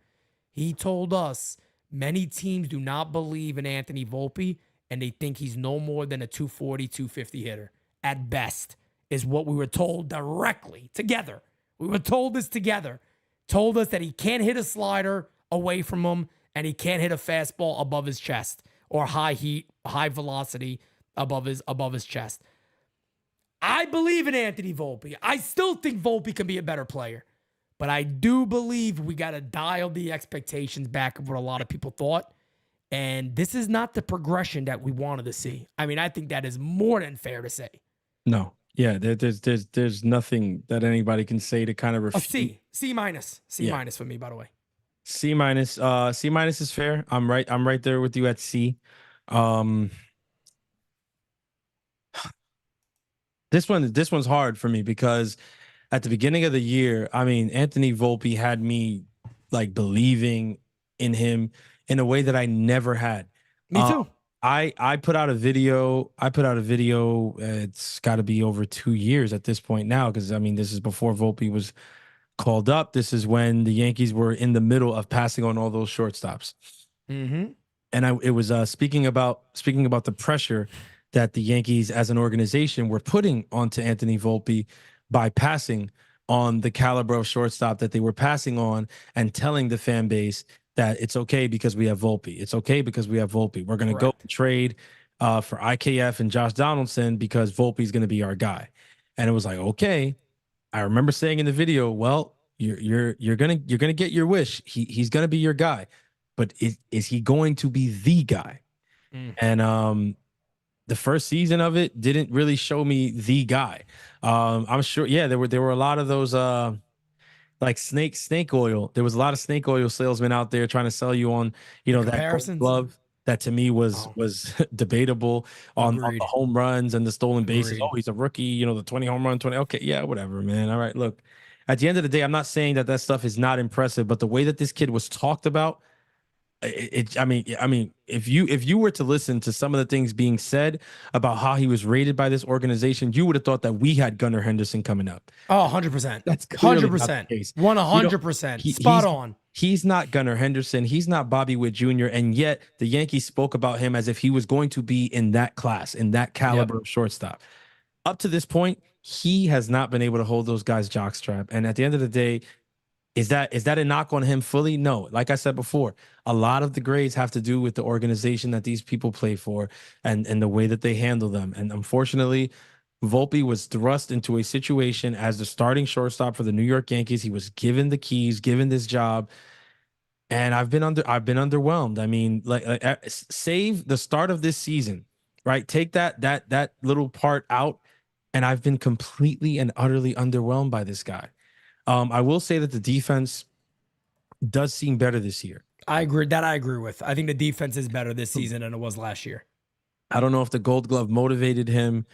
He told us many teams do not believe in Anthony Volpe, and they think he's no more than a 240, 250 hitter at best, is what we were told directly together. We were told this together. Told us that he can't hit a slider away from him, and he can't hit a fastball above his chest or high heat, high velocity above his chest. I believe in Anthony Volpe. I still think Volpe can be a better player. But I do believe we got to dial the expectations back of what a lot of people thought. And this is not the progression that we wanted to see. I mean, I think that is more than fair to say. No. Yeah, there's nothing that anybody can say to kind of refute. C minus for me, by the way. C minus is fair. I'm right there with you at C. This one's hard for me because at the beginning of the year, I mean, Anthony Volpe had me like believing in him in a way that I never had. Me too. I put out a video. It's got to be over 2 years at this point now, because I mean, this is before Volpe was called up. This is when the Yankees were in the middle of passing on all those shortstops. Mm-hmm. And it was speaking about the pressure that the Yankees as an organization were putting onto Anthony Volpe by passing on the caliber of shortstop that they were passing on, and telling the fan base that it's okay because we have Volpe. It's okay because we have Volpe. We're going to go trade for IKF and Josh Donaldson because Volpe is going to be our guy. And it was like, okay. I remember saying in the video, well, you're gonna get your wish. He's gonna be your guy, but is he going to be the guy? And the first season of it didn't really show me the guy. I'm sure, yeah, there were a lot of those like snake oil. There was a lot of snake oil salesmen out there trying to sell you on, that Gold Glove. That to me was debatable on the home runs and the stolen bases. Oh, he's a rookie, the 20 home run, 20. Okay, yeah, whatever, man. All right, look, at the end of the day, I'm not saying that stuff is not impressive, but the way that this kid was talked about, I mean, if you were to listen to some of the things being said about how he was rated by this organization, you would have thought that we had Gunnar Henderson coming up. Oh, 100%. That's clearly 100%. not the case. 100%. Spot on. He's not Gunnar Henderson. He's not Bobby Witt Jr. And yet the Yankees spoke about him as if he was going to be in that class, in that caliber of shortstop. Up to this point, he has not been able to hold those guys jockstrap. And at the end of the day, is that a knock on him fully? No. Like I said before, a lot of the grades have to do with the organization that these people play for and the way that they handle them. And unfortunately, Volpe was thrust into a situation as the starting shortstop for the New York Yankees. He was given the keys, given this job, and I've been underwhelmed. I mean, save the start of this season, right? Take that little part out, and I've been completely and utterly underwhelmed by this guy. I will say that the defense does seem better this year. I agree with. I think the defense is better this season than it was last year. I don't know if the Gold Glove motivated him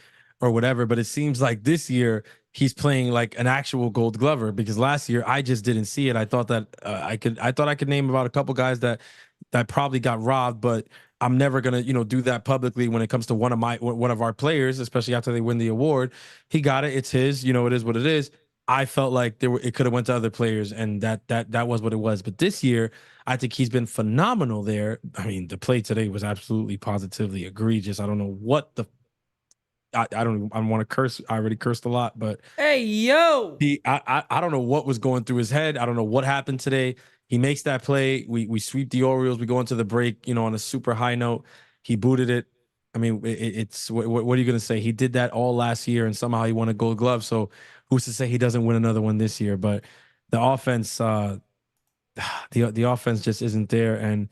or whatever, but it seems like this year he's playing like an actual Gold Glover, because last year I just didn't see it. I thought that I could name about a couple guys that probably got robbed, but I'm never gonna do that publicly when it comes to one of our players, especially after they win the award. He got it. It's his. It is what it is. I felt like it could have went to other players, and that was what it was. But this year, I think he's been phenomenal there. I mean, the play today was absolutely positively egregious. I don't know what the I don't want to curse. I already cursed a lot, but hey, yo, I don't know what was going through his head. I don't know what happened today. He makes that play. We sweep the Orioles. We go into the break, on a super high note. He booted it. I mean, it's what are you going to say? He did that all last year, and somehow he won a Gold Glove. So who's to say he doesn't win another one this year? But the offense, the offense just isn't there. And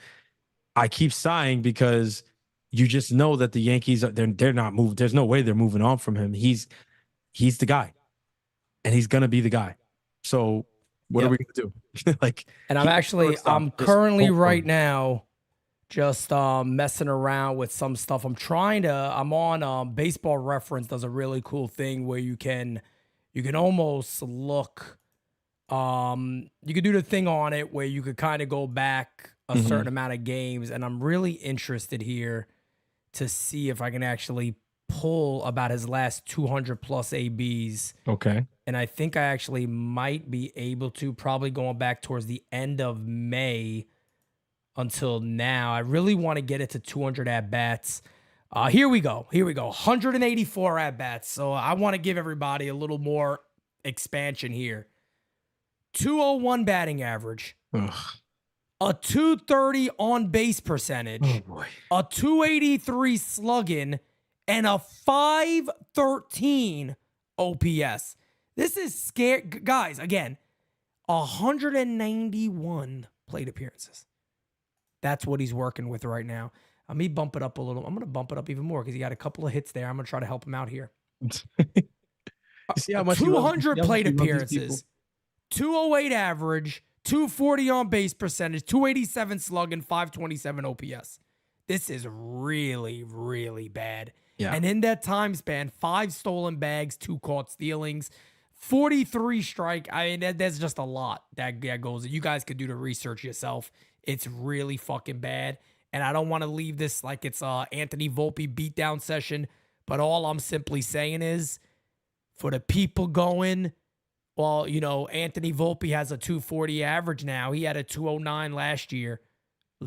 I keep sighing because you just know that the Yankees they're not moving. There's no way they're moving on from him. He's the guy, and he's gonna be the guy. So what are we gonna do? Like, And I'm currently right now just messing around with some stuff. I'm on Baseball Reference does a really cool thing where you can almost look you could do the thing on it where you could kind of go back a certain amount of games, and I'm really interested here to see if I can actually pull about his last 200 plus ABs. Okay. And I think I actually might be able to, probably going back towards the end of May until now. I really want to get it to 200 at-bats. Here we go. 184 at-bats. So I want to give everybody a little more expansion here. 201 batting average. Ugh. A 230 on base percentage. Oh boy. A 283 slugging, and a 513 OPS. This is scary. Guys, again, 191 plate appearances. That's what he's working with right now. Let me bump it up a little. I'm going to bump it up even more because he got a couple of hits there. I'm going to try to help him out here. You see how much 200 plate appearances, 208 average, 240 on base percentage, 287 slugging, 527 OPS. This is really, really bad. Yeah. And in that time span, 5 stolen bags, 2 caught stealings, 43 strike. I mean, that's just a lot that goes. You guys could do the research yourself. It's really fucking bad. And I don't want to leave this like it's a Anthony Volpe beatdown session. But all I'm simply saying is, for the people going, well, you know, Anthony Volpe has a 240 average now. He had a 209 last year.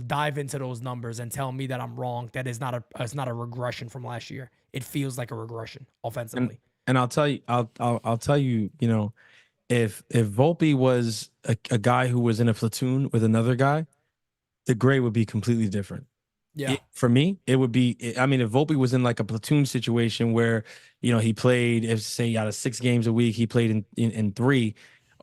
Dive into those numbers and tell me that I'm wrong. That is not a regression from last year. It feels like a regression offensively. And I'll tell you, I'll tell you, you know, if Volpe was a guy who was in a platoon with another guy, the grade would be completely different. Yeah. For me, it would be, I mean, if Volpe was in like a platoon situation where, you know, he played, if say out of 6 games a week, he played in 3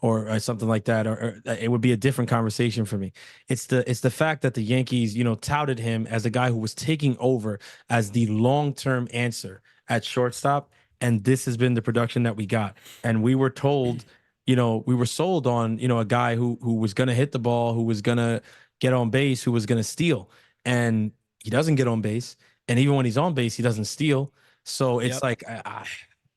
or something like that, or it would be a different conversation for me. It's the fact that the Yankees, you know, touted him as a guy who was taking over as the long-term answer at shortstop. And this has been the production that we got. And we were told, you know, we were sold on, you know, a guy who was going to hit the ball, who was going to get on base, who was going to steal. And he doesn't get on base. And even when he's on base, he doesn't steal. So it's like,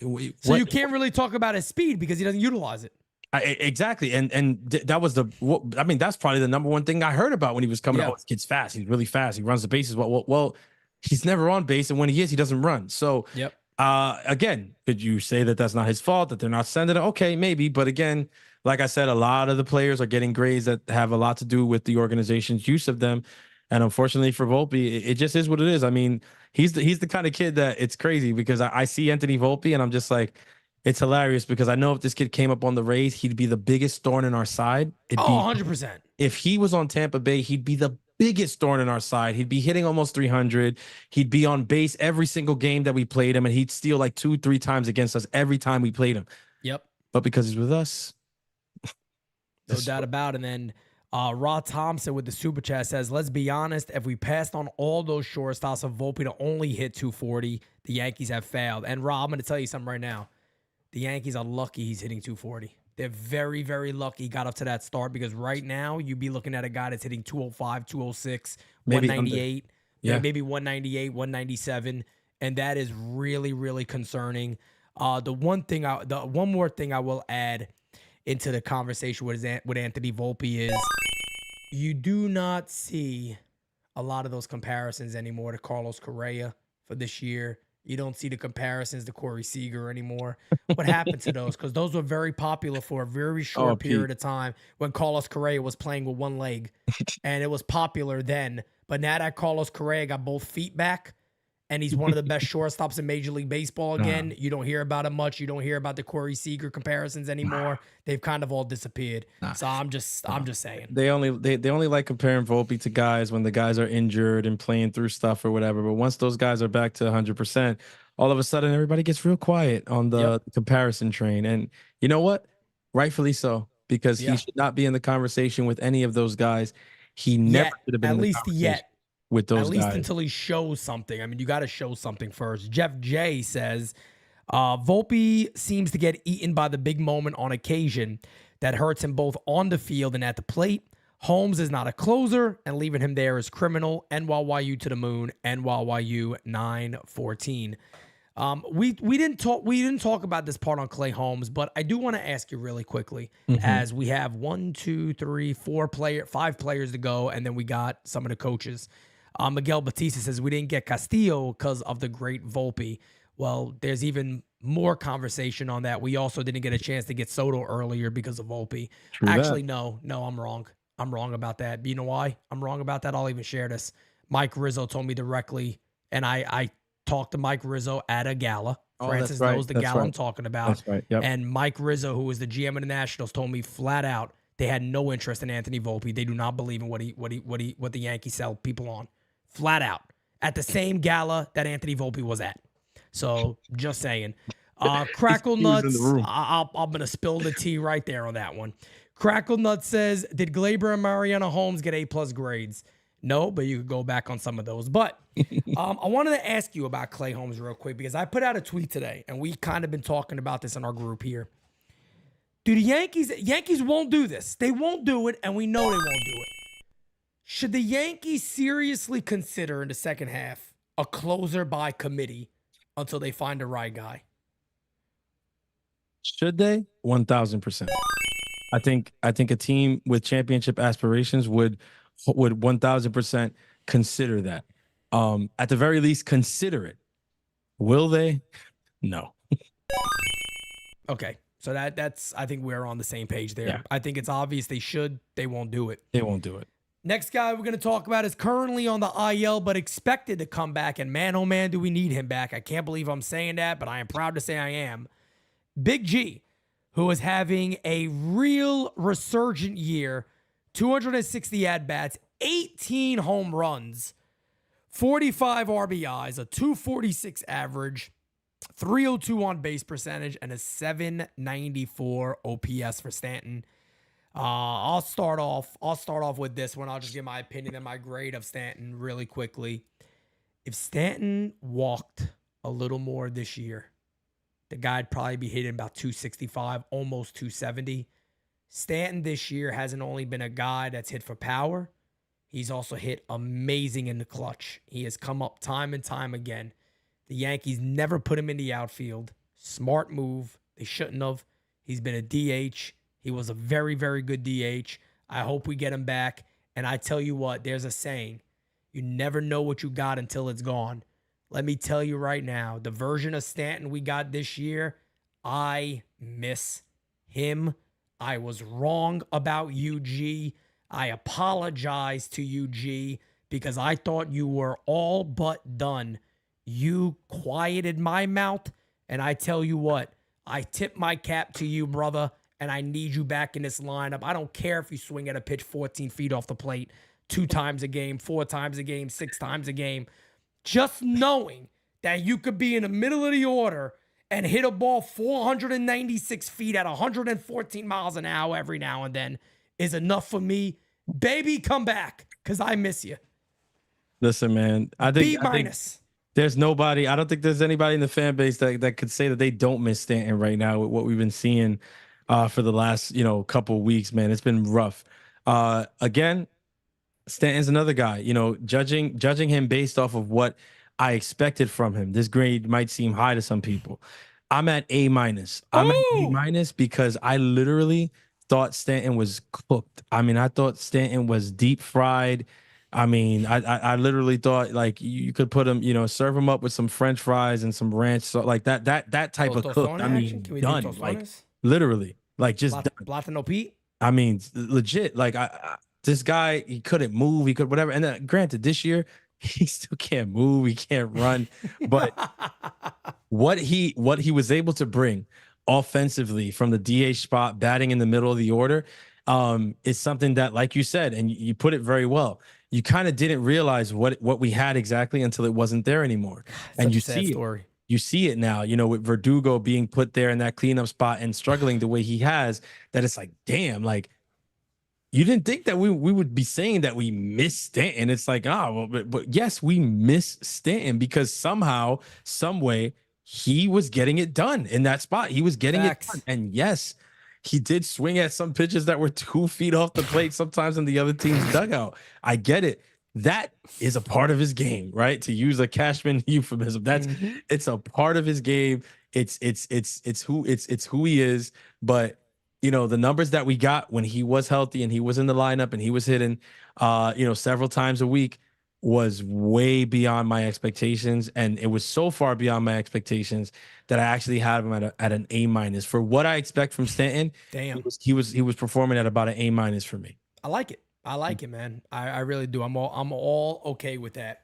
so you can't really talk about his speed because he doesn't utilize it. Exactly. And that was I mean, that's probably the number one thing I heard about when he was coming out. Oh, this kid's fast. He's really fast. He runs the bases. Well, he's never on base. And when he is, he doesn't run. So, again, could you say that that's not his fault, that they're not sending it? Okay, maybe. But again, like I said, a lot of the players are getting grades that have a lot to do with the organization's use of them. And unfortunately for Volpe, it just is what it is. I mean, he's the kind of kid that it's crazy because I see Anthony Volpe and I'm just like, it's hilarious because I know if this kid came up on the Rays, he'd be the biggest thorn in our side. 100%. If he was on Tampa Bay, he'd be the biggest thorn in our side. He'd be hitting almost 300. He'd be on base every single game that we played him, and he'd steal like 2-3 times against us every time we played him. Yep. But because he's with us, no doubt about it. And then Rod Thompson with the super chat says, let's be honest, if we passed on all those shortstops of Volpe to only hit 240, the Yankees have failed. And Rob, I'm going to tell you something right now. The Yankees are lucky he's hitting 240. They're very, very lucky he got up to that start because right now you'd be looking at a guy that's hitting 205, 206, maybe 198, maybe 198, 197, and that is really, really concerning. The one more thing I will add into the conversation with Anthony Volpe is you do not see a lot of those comparisons anymore to Carlos Correa for this year. You don't see the comparisons to Corey Seager anymore. What happened to those? Because those were very popular for a very short period of time when Carlos Correa was playing with one leg. And it was popular then. But now that Carlos Correa got both feet back and he's one of the best shortstops in Major League Baseball again, you don't hear about him much. You don't hear about the Corey Seager comparisons anymore. They've kind of all disappeared. So I'm just saying. They only like comparing Volpe to guys when the guys are injured and playing through stuff or whatever. But once those guys are back to 100%, all of a sudden everybody gets real quiet on the comparison train. And you know what? Rightfully so. because Yeah. he should not be in the conversation with any of those guys. He never Yet, should have been at in the least conversation yet. with those At least guys. until he shows something. I mean, you got to show something first. Jeff J says, Volpe seems to get eaten by the big moment on occasion that hurts him both on the field and at the plate. Holmes is not a closer, and leaving him there is criminal. NYU to the moon. NYU 914. We didn't talk about this part on Clay Holmes, but I do want to ask you really quickly, as we have 5 players to go, and then we got some of the coaches. Miguel Batista says we didn't get Castillo because of the great Volpe. Well, there's even more conversation on that. We also didn't get a chance to get Soto earlier because of Volpe. True Actually, that. no, I'm wrong. I'm wrong about that. But you know why I'm wrong about that? I'll even share this. Mike Rizzo told me directly, and I talked to Mike Rizzo at a gala. Oh, Francis that's right. knows the That's gala right. I'm talking about. That's right. Yep. And Mike Rizzo, who was the GM of the Nationals, told me flat out they had no interest in Anthony Volpe. They do not believe in what the Yankees sell people on. Flat out. At the same gala that Anthony Volpe was at. So just saying. Crackle He was in Nuts. the room. I'm gonna spill the tea right there on that one. Crackle Nuts says, did Glaber and Mariano Holmes get A+ grades? No, but you could go back on some of those. But I wanted to ask you about Clay Holmes real quick because I put out a tweet today, and we kind of been talking about this in our group here. Do the Yankees won't do this. They won't do it, and we know they won't do it. Should the Yankees seriously consider in the second half a closer by committee until they find the right guy? Should they? 1,000%. I think a team with championship aspirations would 1,000% consider that. At the very least, consider it. Will they? No. Okay. So that's I think we're on the same page there. Yeah. I think it's obvious they should. They won't do it. They won't do it. Next guy we're going to talk about is currently on the IL, but expected to come back. And man, oh man, do we need him back. I can't believe I'm saying that, but I am proud to say I am. Big G, who is having a real resurgent year, 260 at-bats, 18 home runs, 45 RBIs, a 246 average, 302 on base percentage, and a 794 OPS for Stanton. I'll start off with this one. I'll just give my opinion and my grade of Stanton really quickly. If Stanton walked a little more this year, the guy'd probably be hitting about 265, almost 270. Stanton this year hasn't only been a guy that's hit for power. He's also hit amazing in the clutch. He has come up time and time again. The Yankees never put him in the outfield. Smart move. They shouldn't have. He's been a DH. He was a very, very good DH. I hope we get him back. And I tell you what, there's a saying. You never know what you got until it's gone. Let me tell you right now, the version of Stanton we got this year, I miss him. I was wrong about UG. I apologize to UG because I thought you were all but done. You quieted my mouth, and I tell you what, I tip my cap to you, brother, and I need you back in this lineup. I don't care if you swing at a pitch 14 feet off the plate 2 times a game, 4 times a game, 6 times a game. Just knowing that you could be in the middle of the order and hit a ball 496 feet at 114 miles an hour every now and then is enough for me. Baby, come back, because I miss you. Listen, man, I think there's nobody. I don't think there's anybody in the fan base that could say that they don't miss Stanton right now with what we've been seeing for the last couple of weeks. Man, it's been rough. Again, Stanton's another guy. Judging him based off of what I expected from him. This grade might seem high to some people. I'm at A-. I'm at A- because I literally thought Stanton was cooked. I mean, I thought Stanton was deep fried. I mean, I literally thought like you could put him, serve him up with some French fries and some ranch, so like that type of cook. I mean, done, like literally, like just Blatano Pete. I mean, legit. Like this guy, he couldn't move, he could whatever. And then, granted, this year he still can't move, he can't run, but what he was able to bring offensively from the DH spot, batting in the middle of the order, is something that, like you said, and you put it very well. You kind of didn't realize what we had exactly until it wasn't there anymore. And you see it. you see it now, with Verdugo being put there in that cleanup spot and struggling the way he has, that it's like, damn, like, you didn't think that we would be saying that we miss Stanton. It's like, but yes, we miss Stanton because somehow, some way, he was getting it done in that spot. He was getting it done. And yes, he did swing at some pitches that were 2 feet off the plate sometimes in the other team's dugout. I get it. That is a part of his game, right? To use a Cashman euphemism, it's a part of his game. It's who he is. But the numbers that we got when he was healthy and he was in the lineup and he was hitting, several times a week was way beyond my expectations. And it was so far beyond my expectations that I actually had him at an A- for what I expect from Stanton. Damn, he was performing at about an A- for me. I like it. I like it, man. I really do. I'm all okay with that.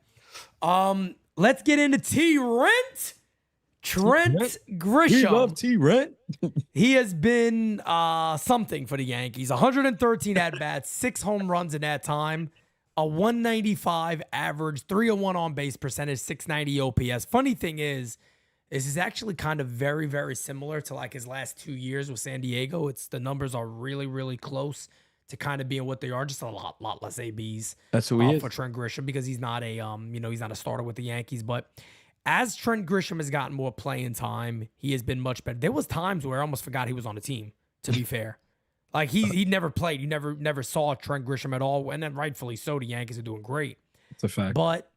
Let's get into Trent Grisham. We love Trent. He has been something for the Yankees. 113 at-bats, 6 home runs in that time, a 195 average, 301 on-base percentage, 690 OPS. Funny thing is actually kind of very, very similar to like his last 2 years with San Diego. The numbers are really, really close to kind of being what they are, just a lot less ABs. That's who he is for Trent Grisham, because he's not a he's not a starter with the Yankees. But as Trent Grisham has gotten more playing time, he has been much better. There was times where I almost forgot he was on the team, to be fair. Like he never played. You never saw Trent Grisham at all. And then rightfully so, the Yankees are doing great. It's a fact. But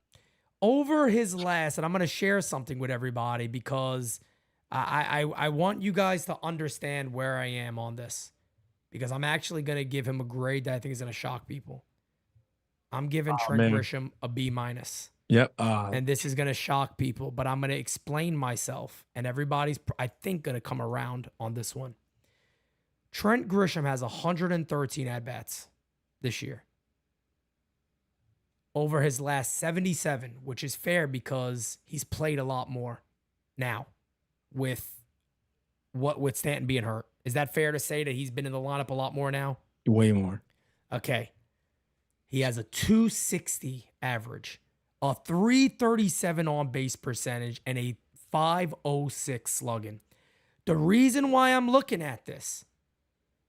over his last, and I'm going to share something with everybody because I want you guys to understand where I am on this. Because I'm actually going to give him a grade that I think is going to shock people. I'm giving Trent Grisham a B-. Yep. And this is going to shock people, but I'm going to explain myself. And everybody's, I think, going to come around on this one. Trent Grisham has 113 at-bats this year. Over his last 77, which is fair because he's played a lot more now with Stanton being hurt. Is that fair to say that he's been in the lineup a lot more now? Way more. Okay. He has a 260 average, a 337 on base percentage, and a 506 slugging. The reason why I'm looking at this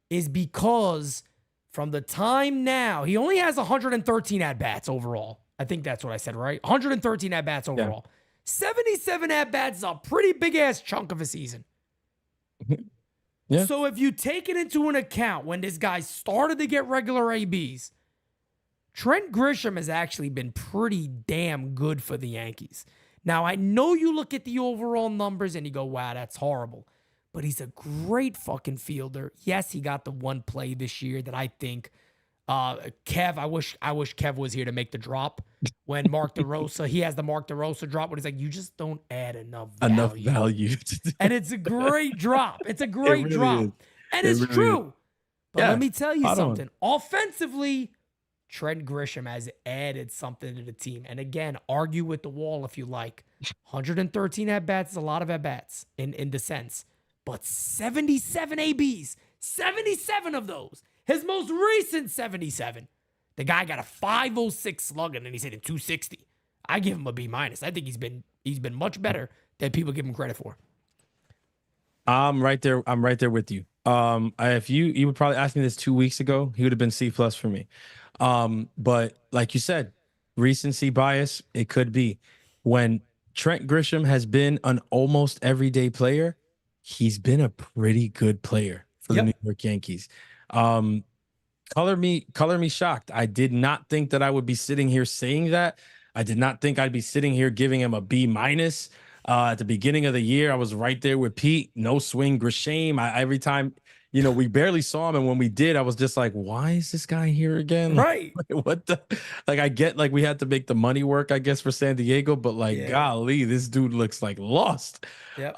is because from the time now, he only has 113 at-bats overall. I think that's what I said, right? 113 at-bats overall. Yeah. 77 at-bats is a pretty big-ass chunk of a season. Yeah. So if you take it into an account when this guy started to get regular ABs, Trent Grisham has actually been pretty damn good for the Yankees. Now, I know you look at the overall numbers and you go, wow, that's horrible. But he's a great fucking fielder. Yes, he got the one play this year that I think Kev, I wish Kev was here to make the drop when Mark DeRosa, he has the Mark DeRosa drop when he's like, you just don't add enough value. And it's a great drop. It's a great really drop. Is. And it's really true. Is. But let me tell you something. Offensively, Trent Grisham has added something to the team. And again, argue with the wall if you like. 113 at-bats is a lot of at-bats in the sense. But 77 ABs, 77 of those. His most recent 77. The guy got a 506 slugging and he's hitting 260. I give him a B-. I think he's been much better than people give him credit for. I'm right there with you. If you would probably ask me this 2 weeks ago, he would have been C+ for me. But like you said, recency bias, it could be. When Trent Grisham has been an almost everyday player, he's been a pretty good player for the New York Yankees. Color me shocked. I did not think that I would be sitting here saying that. I did not think I'd be sitting here giving him a B-. At the beginning of the year, I was right there with Pete. No swing, Grisham. Every time, we barely saw him. And when we did, I was just like, why is this guy here again? Right. What the, I get we had to make the money work, I guess, for San Diego, but golly, this dude looks like lost. Yep.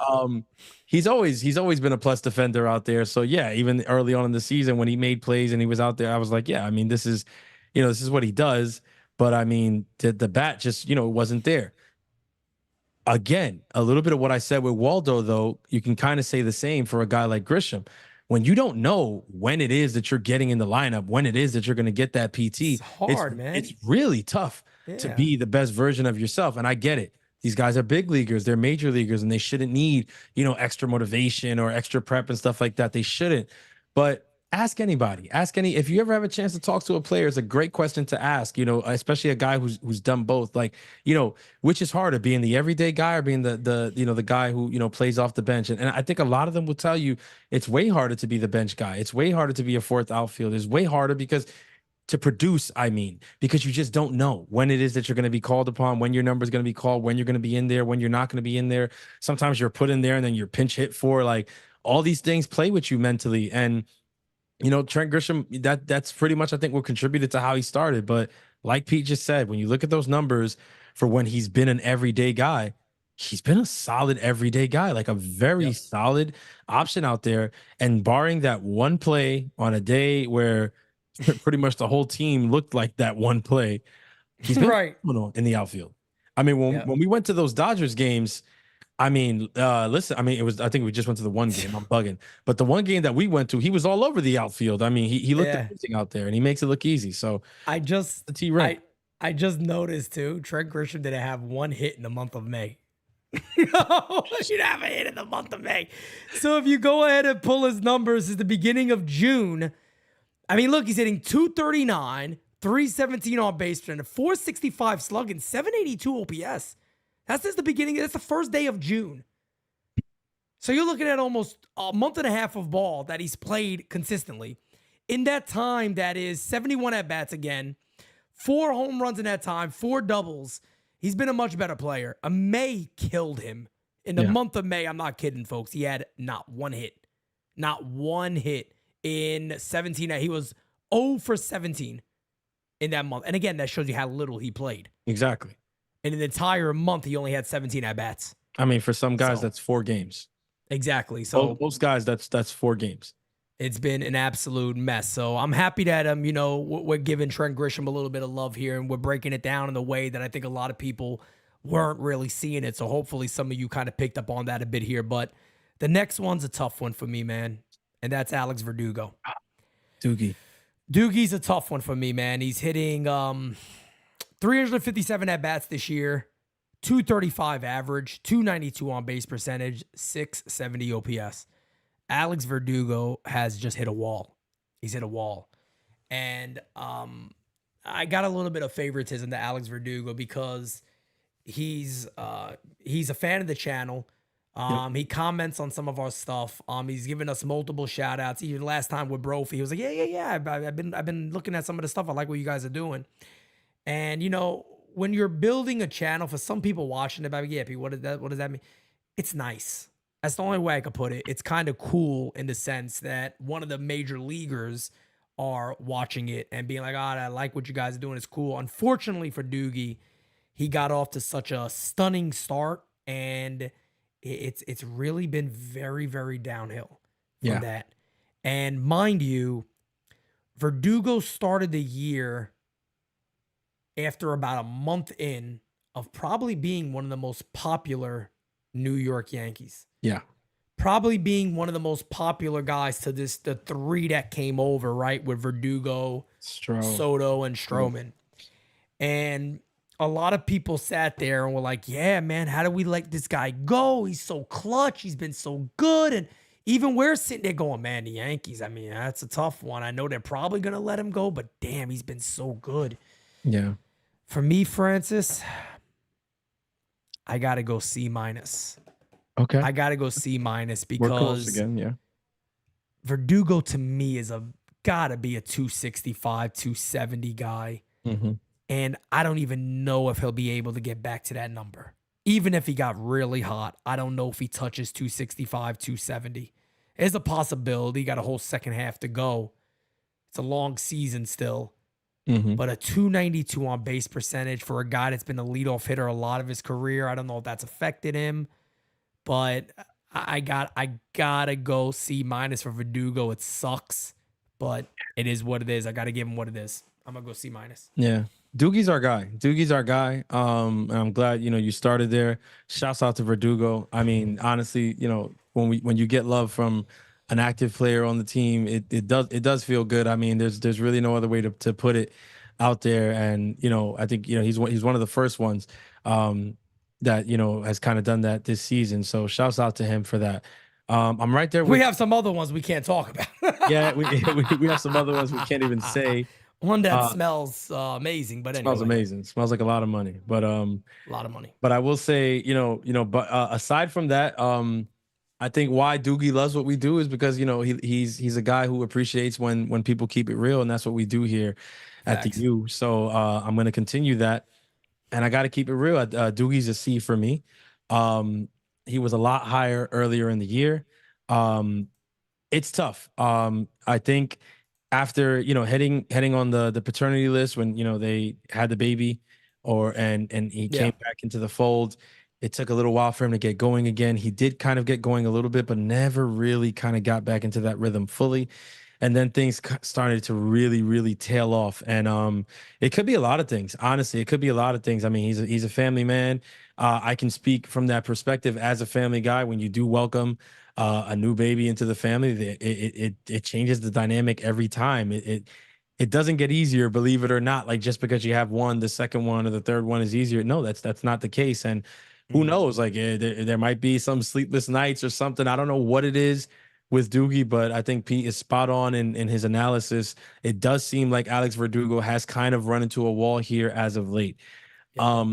He's always been a plus defender out there. So yeah, even early on in the season when he made plays and he was out there, I was like, yeah, I mean, this is what he does. But I mean, the bat just, wasn't there. Again, a little bit of what I said with Waldo, though, you can kind of say the same for a guy like Grisham. When you don't know when it is that you're getting in the lineup, when it is that you're going to get that PT, it's hard, man. It's really tough to be the best version of yourself. And I get it. These guys are big leaguers, they're major leaguers, and they shouldn't need, extra motivation or extra prep and stuff like that. They shouldn't. But ask anybody. If you ever have a chance to talk to a player, it's a great question to ask, especially a guy who's done both. Like, which is harder, being the everyday guy or being the guy who, plays off the bench. And I think a lot of them will tell you it's way harder to be the bench guy. It's way harder to be a fourth outfielder. It's way harder because to produce, because you just don't know when it is that you're going to be called upon, when your number is going to be called, when you're going to be in there, when you're not going to be in there. Sometimes you're put in there and then you're pinch hit for. Like, all these things play with you mentally. And, Trent Grisham, that's pretty much, I think, what contributed to how he started. But like Pete just said, when you look at those numbers for when he's been an everyday guy, he's been a solid everyday guy, like a very solid option out there. And barring that one play on a day where pretty much the whole team looked like that one play, he's been phenomenal in the outfield. When we went to those Dodgers games, listen, I think we just went to the one game. I'm bugging. But the one game that we went to, he was all over the outfield. He looked amazing out there, and he makes it look easy. So I just noticed too, Trent Grisham didn't have one hit in the month of May. Should have a hit in the month of May. So if you go ahead and pull his numbers since the beginning of June, look, he's hitting 239, 317 on base percentage, 465 slugging, 782 OPS. That's just the beginning. That's the first day of June. So you're looking at almost a month and a half of ball that he's played consistently. In that time, that is 71 at-bats again, 4 home runs in that time, 4 doubles. He's been a much better player. May killed him. In the month of May, I'm not kidding, folks. He had not one hit. Not one hit in 17. He was 0 for 17 in that month. And again, that shows you how little he played. Exactly. In an entire month, he only had 17 at-bats. For some guys, that's 4 games. Exactly. So most guys, that's 4 games. It's been an absolute mess. So I'm happy that we're giving Trent Grisham a little bit of love here, and we're breaking it down in a way that I think a lot of people weren't really seeing it. So hopefully some of you kind of picked up on that a bit here. But the next one's a tough one for me, man, and that's Alex Verdugo. Doogie's a tough one for me, man. He's hitting 357 at-bats this year, 235 average, 292 on base percentage, 670 OPS. Alex Verdugo has just hit a wall. He's hit a wall. And I got a little bit of favoritism to Alex Verdugo because he's a fan of the channel. He comments on some of our stuff. He's given us multiple shout outs. Even last time with Brophy, he was like, yeah. I've been looking at some of the stuff. I like what you guys are doing. And when you're building a channel, for some people watching it, what does that mean? It's nice. That's the only way I could put it. It's kind of cool in the sense that one of the major leaguers are watching it and being like, I like what you guys are doing. It's cool. Unfortunately for Doogie, he got off to such a stunning start, and it's really been very, very downhill from that. And mind you, Verdugo started the year after about a month in of probably being one of the most popular New York Yankees. Yeah. Probably being one of the most popular guys to the 3 that came over, right? With Verdugo, Soto, and Strowman. And a lot of people sat there and were like, yeah, man, how do we let this guy go? He's so clutch. He's been so good. And even we're sitting there going, man, the Yankees, that's a tough one. I know they're probably going to let him go, but damn, he's been so good. Yeah. For me, Francis, I got to go C-. Okay. I got to go C- We're close because again, yeah. Verdugo to me is got to be a 265, 270 guy. Mm-hmm. And I don't even know if he'll be able to get back to that number. Even if he got really hot, I don't know if he touches 265, 270. There's a possibility. Got a whole second half to go. It's a long season still. Mm-hmm. But a 292 on base percentage for a guy that's been a leadoff hitter a lot of his career, I don't know if that's affected him. But I gotta go C- for Verdugo. It sucks, but it is what it is. I gotta give him what it is. I'm gonna go C-. Yeah. Doogie's our guy. And I'm glad, you started there. Shouts out to Verdugo. Honestly, when you get love from an active player on the team, it does feel good. There's really no other way to put it out there. And, I think, he's one of the first ones. that has kind of done that this season. So shouts out to him for that. I'm right there We with have some other ones we can't talk about. yeah. We have some other ones we can't even say. One that Uh, smells amazing, but Smells anyway, amazing. Smells like a lot of money. a lot of money. But I will say, but aside from that, I think why Doogie loves what we do is because he's a guy who appreciates when people keep it real, and that's what we do here at the Facts. U. So I'm going to continue that, and I got to keep it real. Doogie's a C for me. He was a lot higher earlier in the year. It's tough. I think after heading on the paternity list when they had the baby, and he Yeah. came back into the fold. It took a little while for him to get going again. He did kind of get going a little bit, but never really kind of got back into that rhythm fully. And then things started to really, really tail off. And it could be a lot of things. Honestly, it could be a lot of things. I mean, he's a family man. I can speak from that perspective as a family guy. When you do welcome a new baby into the family, it changes the dynamic every time. It doesn't get easier, believe it or not. Like just because you have one, the second one or the third one is easier. No, that's not the case. And who knows? Like there might be some sleepless nights or something. I don't know what it is with Doogie, but I think Pete is spot on in his analysis. It does seem like Alex Verdugo has kind of run into a wall here as of late. Yeah.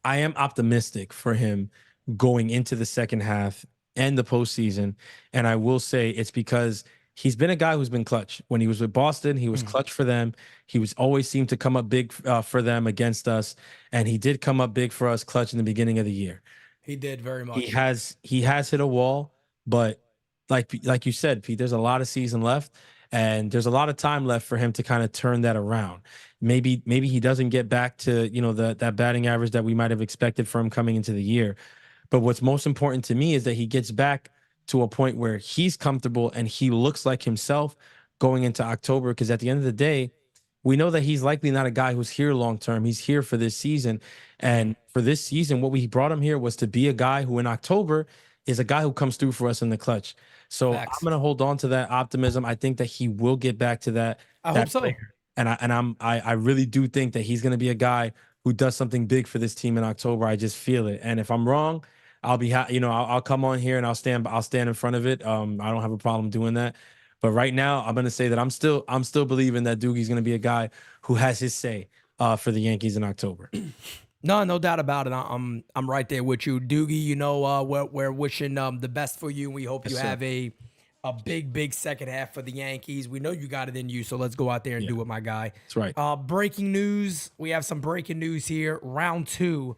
I am optimistic for him going into the second half and the postseason. And I will say it's because he's been a guy who's been clutch. When he was with Boston, he was clutch for them. He was always seemed to come up big for them against us. And he did come up big for us clutch in the beginning of the year. He did very much. He has hit a wall, but like you said, Pete, there's a lot of season left. And there's a lot of time left for him to kind of turn that around. Maybe he doesn't get back to that batting average that we might have expected from him coming into the year. But what's most important to me is that he gets back to a point where he's comfortable and he looks like himself going into October. Because at the end of the day, we know that he's likely not a guy who's here long term. He's here for this season. And for this season, what we brought him here was to be a guy who in October is a guy who comes through for us in the clutch. So Facts. I'm going to hold on to that optimism. I think that he will get back to that. I hope so. Player. And I really do think that he's going to be a guy who does something big for this team in October. I just feel it. And if I'm wrong, I'll be I'll come on here and I'll stand in front of it. I don't have a problem doing that. But right now, I'm going to say that I'm still believing that Doogie's going to be a guy who has his say for the Yankees in October. No doubt about it. I'm right there with you, Doogie. We're wishing the best for you. We hope you have a big second half for the Yankees. We know you got it in you, so let's go out there and do it, my guy. That's right. Breaking news. We have some breaking news here. Round 2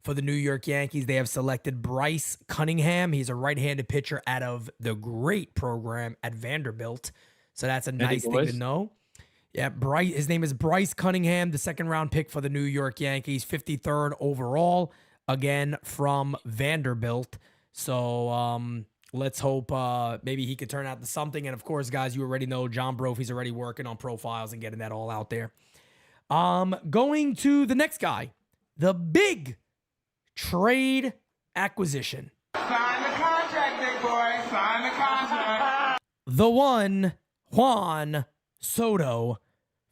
for the New York Yankees. They have selected Bryce Cunningham. He's a right-handed pitcher out of the great program at Vanderbilt. So that's a nice thing to know. Yeah, his name is Bryce Cunningham, the second-round pick for the New York Yankees, 53rd overall, again from Vanderbilt. So let's hope maybe he could turn out to something. And, of course, guys, you already know John Brophy's already working on profiles and getting that all out there. Going to the next guy, the big trade acquisition. Sign the contract, big boy. Sign the contract. The one, Juan Soto,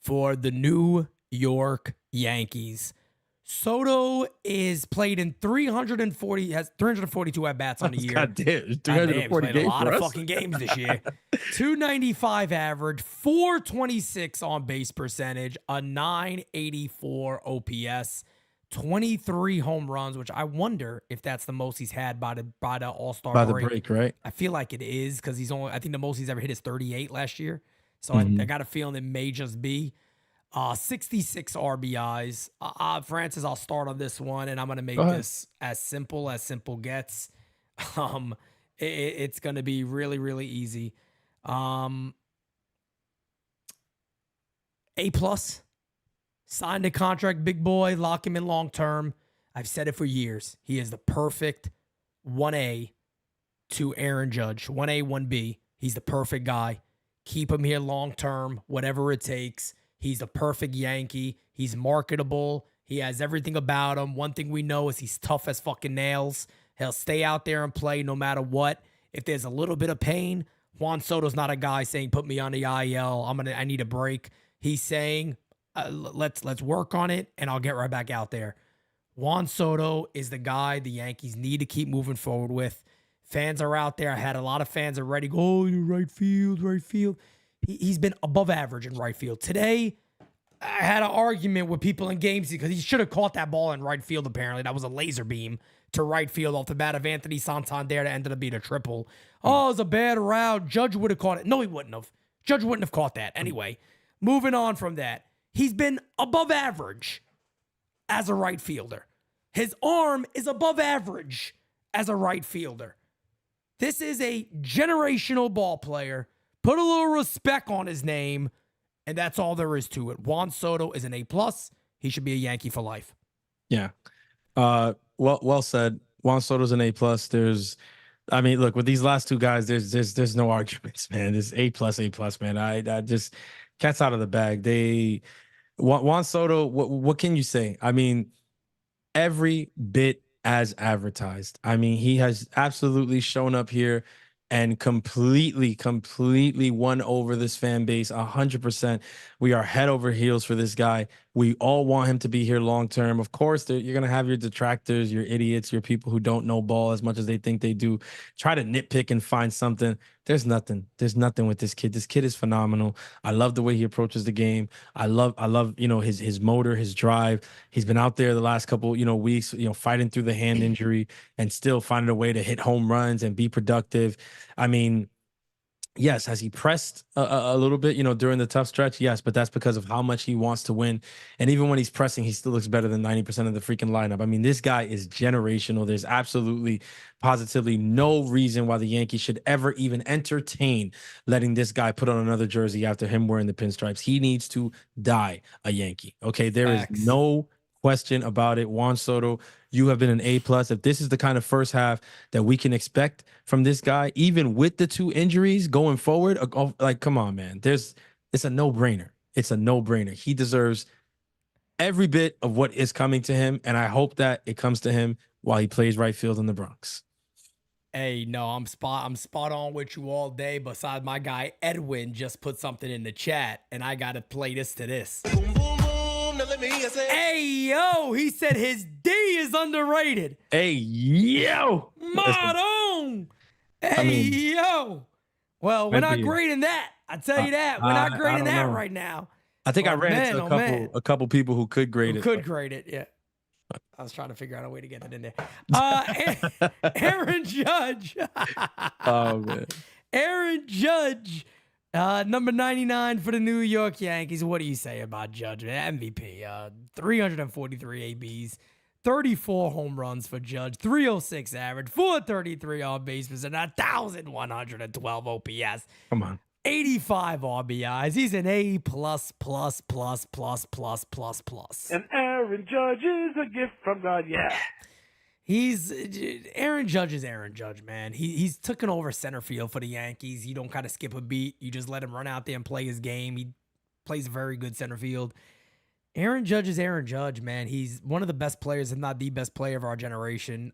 for the New York Yankees. Soto is played in 342 at-bats on the year. God damn, God damn, he's 340 played a games lot for of us. fucking games this year. 295 average, 426 on base percentage, a 984 OPS, 23 home runs, which I wonder if that's the most he's had by the All-Star By the break. break, right? I feel like it is because I think the most he's ever hit is 38 last year. So I got a feeling it may just be 66 RBIs. Francis, I'll start on this one, and I'm going to make this as simple gets. It's going to be really, really easy. A+. Signed a contract, big boy. Lock him in long term. I've said it for years. He is the perfect 1A to Aaron Judge. 1A, 1B. He's the perfect guy. Keep him here long term, whatever it takes. He's the perfect Yankee. He's marketable. He has everything about him. One thing we know is he's tough as fucking nails. He'll stay out there and play no matter what. If there's a little bit of pain, Juan Soto's not a guy saying, put me on the IL. I need a break. He's saying, let's work on it, and I'll get right back out there. Juan Soto is the guy the Yankees need to keep moving forward with. Fans are out there. I had a lot of fans already go, oh, you're right field, right field. He's been above average in right field. Today, I had an argument with people in games because he should have caught that ball in right field, apparently. That was a laser beam to right field off the bat of Anthony Santander that ended up being a triple. Oh, it was a bad route. Judge would have caught it. No, he wouldn't have. Judge wouldn't have caught that. Anyway, moving on from that. He's been above average as a right fielder. His arm is above average as a right fielder. This is a generational ball player. Put a little respect on his name, and that's all there is to it. Juan Soto is an A+. He should be a Yankee for life. Yeah. Well said. Juan Soto's an A+. I mean, look, with these last two guys, there's no arguments, man. There's A+, man. I just cat's out of the bag. Juan Soto, what can you say? I mean, every bit as advertised. I mean, he has absolutely shown up here and completely won over this fan base 100%. We are head over heels for this guy. We all want him to be here long term. Of course, you're going to have your detractors, your idiots, your people who don't know ball as much as they think they do. Try to nitpick and find something. There's nothing with this kid. This kid is phenomenal. I love the way he approaches the game. I love, his motor, his drive. He's been out there the last couple, weeks, fighting through the hand injury and still finding a way to hit home runs and be productive. I mean, yes, has he pressed a little bit, during the tough stretch? Yes, but that's because of how much he wants to win. And even when he's pressing, he still looks better than 90% of the freaking lineup. I mean, this guy is generational. There's absolutely, positively no reason why the Yankees should ever even entertain letting this guy put on another jersey after him wearing the pinstripes. He needs to die a Yankee. Okay, there is no question about it. Juan Soto, you have been an A+. If this is the kind of first half that we can expect from this guy, even with the two injuries going forward, like, come on, man. It's a no-brainer. It's a no-brainer. He deserves every bit of what is coming to him, and I hope that it comes to him while he plays right field in the Bronx. Hey, no, I'm spot on with you all day. Besides, my guy Edwin just put something in the chat, and I gotta play this to this. Hey, yo, he said his D is underrated. Hey, yo. Madon. Hey, yo. Well, we're not grading that. I tell you that. We're not grading that right now. I think I ran into a couple people who could grade it. Could grade it, yeah. I was trying to figure out a way to get it in there. Aaron Judge. Oh, man. Aaron Judge. Number 99 for the New York Yankees. What do you say about Judge? MVP. 343 ABs, 34 home runs for Judge, 306 average, 433 on base percent, 1,112 OPS. Come on. 85 RBIs. He's an A++++++++++. And Aaron Judge is a gift from God. Yeah. Aaron Judge is Aaron Judge, man. He's taken over center field for the Yankees. You don't kind of skip a beat. You just let him run out there and play his game. He plays very good center field. Aaron Judge is Aaron Judge, man. He's one of the best players, if not the best player of our generation.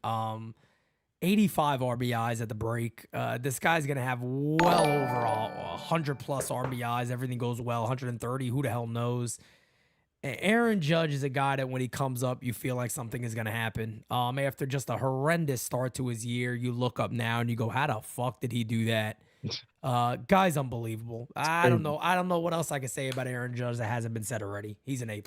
85 RBIs at the break. This guy's going to have well over 100 plus RBIs. Everything goes well. 130. Who the hell knows? Aaron Judge is a guy that when he comes up, you feel like something is going to happen. After just a horrendous start to his year, you look up now and you go, how the fuck did he do that? Guy's unbelievable. I don't know what else I can say about Aaron Judge that hasn't been said already. He's an A+.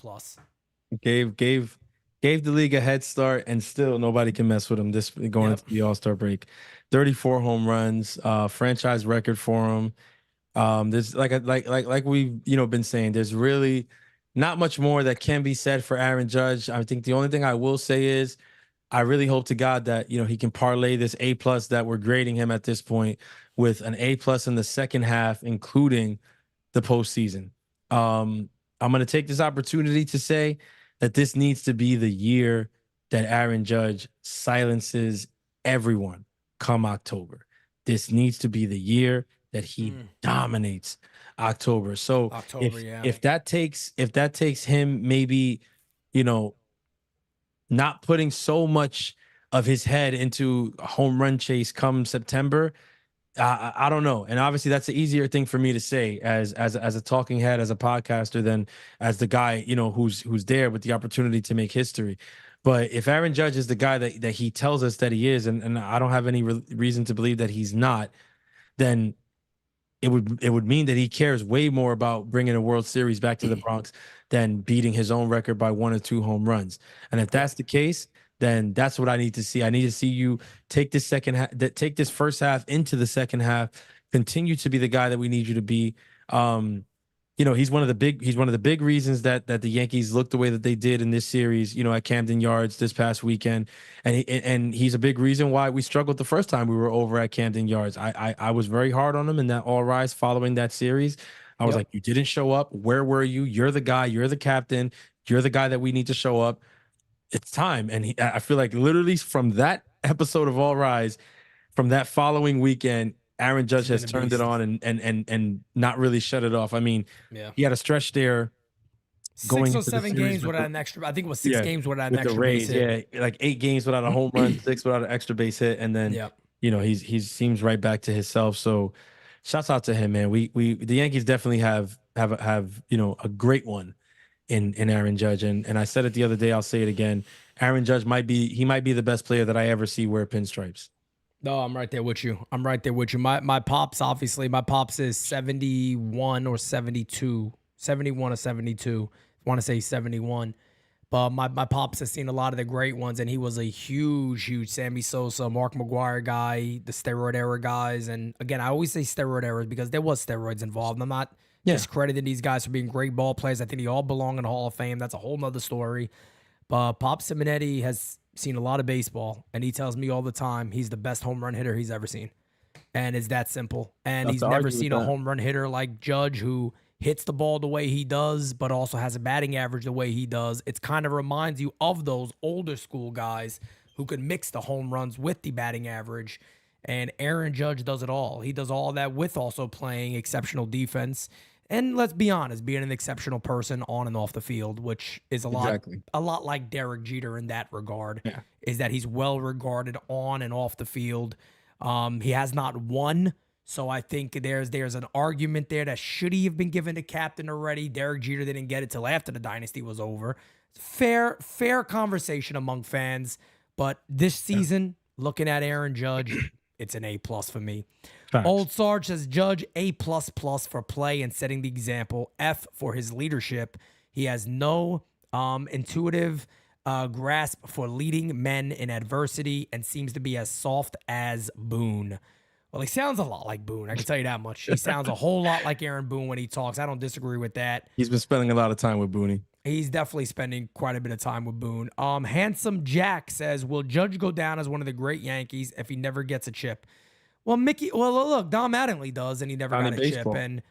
Gave the league a head start, and still nobody can mess with him going into the All-Star break. 34 home runs, franchise record for him. There's like we've been saying, there's really not much more that can be said for Aaron Judge. I think the only thing I will say is I really hope to God that he can parlay this A+ that we're grading him at this point with an A+ in the second half, including the postseason. I'm going to take this opportunity to say that this needs to be the year that Aaron Judge silences everyone come October. This needs to be the year that he dominates October. So if that takes him maybe, not putting so much of his head into a home run chase come September, I don't know. And obviously that's the easier thing for me to say as a talking head, as a podcaster, than as the guy, who's there with the opportunity to make history. But if Aaron Judge is the guy that he tells us that he is, and I don't have any reason to believe that he's not, then it would mean that he cares way more about bringing a World Series back to the Bronx than beating his own record by 1 or 2 home runs. And if that's the case, then that's what I need to see. I need to see you take this take this first half into the second half, continue to be the guy that we need you to be. He's one of the big reasons that the Yankees looked the way that they did in this series, at Camden Yards this past weekend. And he's a big reason why we struggled the first time we were over at Camden Yards. I was very hard on him in that All Rise following that series. I was like, you didn't show up. Where were you? You're the guy. You're the captain. You're the guy that we need to show up. It's time. And I feel like literally from that episode of All Rise, from that following weekend, Aaron Judge has turned it on and not really shut it off. I mean, he had a stretch there. 6 or 7 games without an extra. I think it was 6 games without an extra base hit. Yeah, like 8 games without a home run, 6 without an extra base hit, and then he seems right back to himself. So, shouts out to him, man. We the Yankees definitely have a great one in Aaron Judge, and I said it the other day. I'll say it again. Aaron Judge might be the best player that I ever see wear pinstripes. No, I'm right there with you. My pops, obviously, is 71 or 72. 71 or 72. I want to say 71. But my pops has seen a lot of the great ones, and he was a huge Sammy Sosa, Mark McGwire guy, the steroid era guys. And again, I always say steroid eras because there was steroids involved. I'm not discrediting these guys for being great ball players. I think they all belong in the Hall of Fame. That's a whole nother story. But Pop Simonetti has seen a lot of baseball, and he tells me all the time he's the best home run hitter he's ever seen. And it's that simple. And he's never seen a home run hitter like Judge who hits the ball the way he does, but also has a batting average the way he does. It kind of reminds you of those older school guys who could mix the home runs with the batting average. And Aaron Judge does it all. He does all that with also playing exceptional defense. And let's be honest, being an exceptional person on and off the field, which is a lot like Derek Jeter in that regard, is that he's well regarded on and off the field. He has not won, so I think there's an argument there that should he have been given to captain already. Derek Jeter didn't get it till after the dynasty was over. Fair conversation among fans, but this season, looking at Aaron Judge, it's an A+ for me. Facts. Old Sarge says Judge A++ for play and setting the example. F for his leadership. He has no intuitive grasp for leading men in adversity and seems to be as soft as Boone. Well, he sounds a lot like Boone. I can tell you that much. He sounds a whole lot like Aaron Boone when he talks. I don't disagree with that. He's been spending a lot of time with Booney. He's definitely spending quite a bit of time with Boone. Handsome Jack says, will Judge go down as one of the great Yankees if he never gets a chip? Well, look, Dom Mattingly does, and he never got a chip. And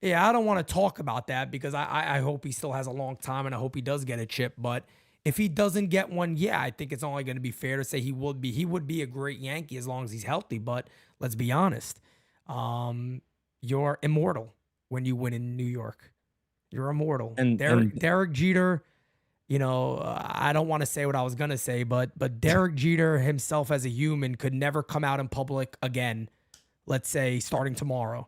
yeah, I don't want to talk about that because I hope he still has a long time, and I hope he does get a chip. But if he doesn't get one, I think it's only going to be fair to say he would be a great Yankee as long as he's healthy. But let's be honest, you're immortal when you win in New York. You're immortal. And Derek Jeter, I don't want to say what I was going to say, but Derek Jeter himself as a human could never come out in public again, let's say starting tomorrow,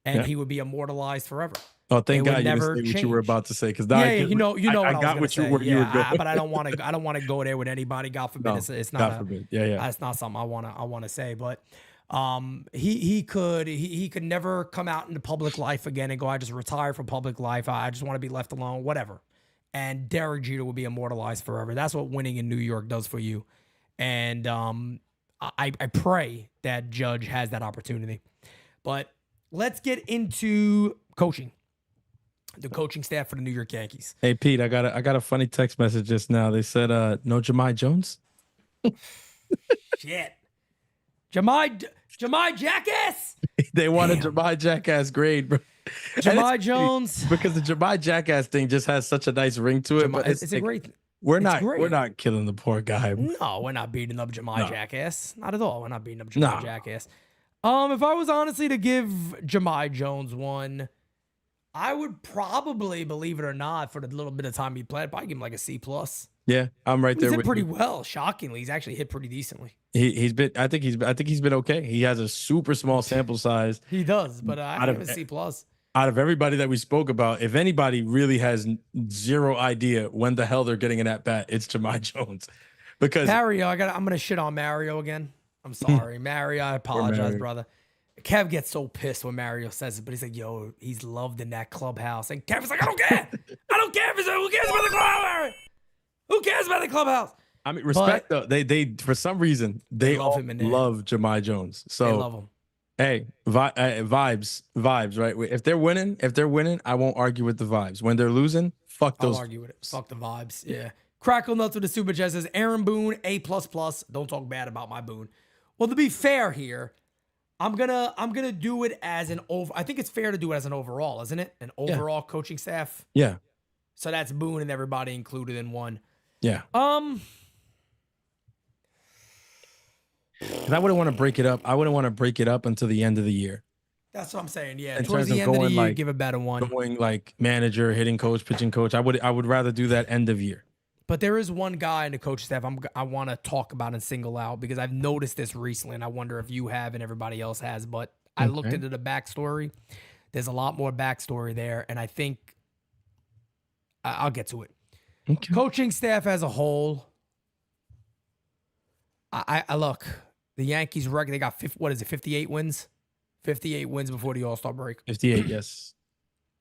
and he would be immorortalized forever. Oh, thank God you didn't say what you were about to say, because I got what you were going. But I don't want to go there with anybody. God forbid. No, it's not. God forbid. Yeah. It's not something I want to say. But he could never come out into public life again and go, I just retire from public life. I just want to be left alone. Whatever. And Derek Jeter will be immortalized forever. That's what winning in New York does for you. And I pray that Judge has that opportunity. But let's get into coaching. The coaching staff for the New York Yankees. Hey Pete, I got a funny text message just now. They said no Jahmai Jones. Shit. Jahmai Jackass. They wanted Jahmai Jackass grade, bro. Jahmai Jones, because the Jahmai Jackass thing just has such a nice ring to it. But it's a great. We're not killing the poor guy. No, we're not beating up Jahmai Jackass. Not at all. We're not beating up Jahmai Jackass. If I was honestly to give Jahmai Jones one, I would probably, believe it or not, for the little bit of time he played, probably give him like a C+. Yeah, I'm right there. He's hit pretty well. Shockingly, he's actually hit pretty decently. He's been. I think he's been okay. He has a super small sample size. He does, but I give him a C+. out of everybody that we spoke about, if anybody really has zero idea when the hell they're getting an at bat, it's Jahmai Jones. Because Mario, I'm gonna shit on Mario again. I'm sorry, Mario. I apologize, Mario. brother. Kev gets so pissed when Mario says it, but he's like, "Yo, he's loved in that clubhouse." And Kev's like, "I don't care. I don't care. Who cares about the clubhouse? Who cares about the clubhouse?" I mean, respect though. They for some reason they love all him in there. love Jahmai Jones. So They love him. hey, vibes, right? If they're winning, I won't argue with the vibes. When they're losing, fuck I'll those. argue with it. Fuck the vibes. Yeah. Crackle Nuts with the super chat says Aaron Boone A++. Don't talk bad about my Boone. Well, to be fair here, I'm gonna do it as an over. I think it's fair to do it as an overall, isn't it? An overall coaching staff. Yeah, So that's Boone and everybody included in one. yeah. 'Cause I wouldn't want to break it up. I wouldn't want to break it up until the end of the year. That's what I'm saying. Yeah. In Towards terms the of end of the going, year, like, give a better one. Going like manager, hitting coach, pitching coach. I would rather do that end of year. But there is one guy in the coaching staff I want to talk about and single out because I've noticed this recently, and I wonder if you have and everybody else has. But I looked into the backstory. There's a lot more backstory there, and I think I'll get to it. Okay. Coaching staff as a whole, I look. The Yankees record, they got 58 wins? 58 wins before the All-Star break. 58, yes.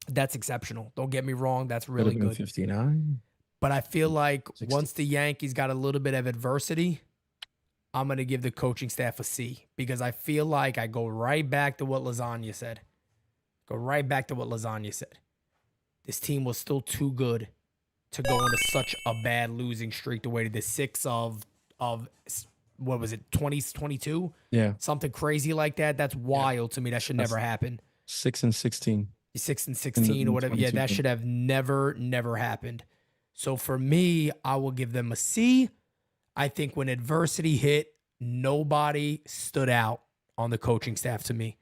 That's exceptional. Don't get me wrong. That's really Could've been good. 59. But I feel like 60. once the Yankees got a little bit of adversity, I'm going to give the coaching staff a C because I feel like I go right back to what Lasagna said. This team was still too good to go into such a bad losing streak the way they did 6 of what was it, 2022? Yeah. Something crazy like that. That's wild to me. That should never happen. 6 and 16. 6 and 16 or whatever. Yeah, that should have never happened. So for me, I will give them a C. I think when adversity hit, nobody stood out on the coaching staff to me.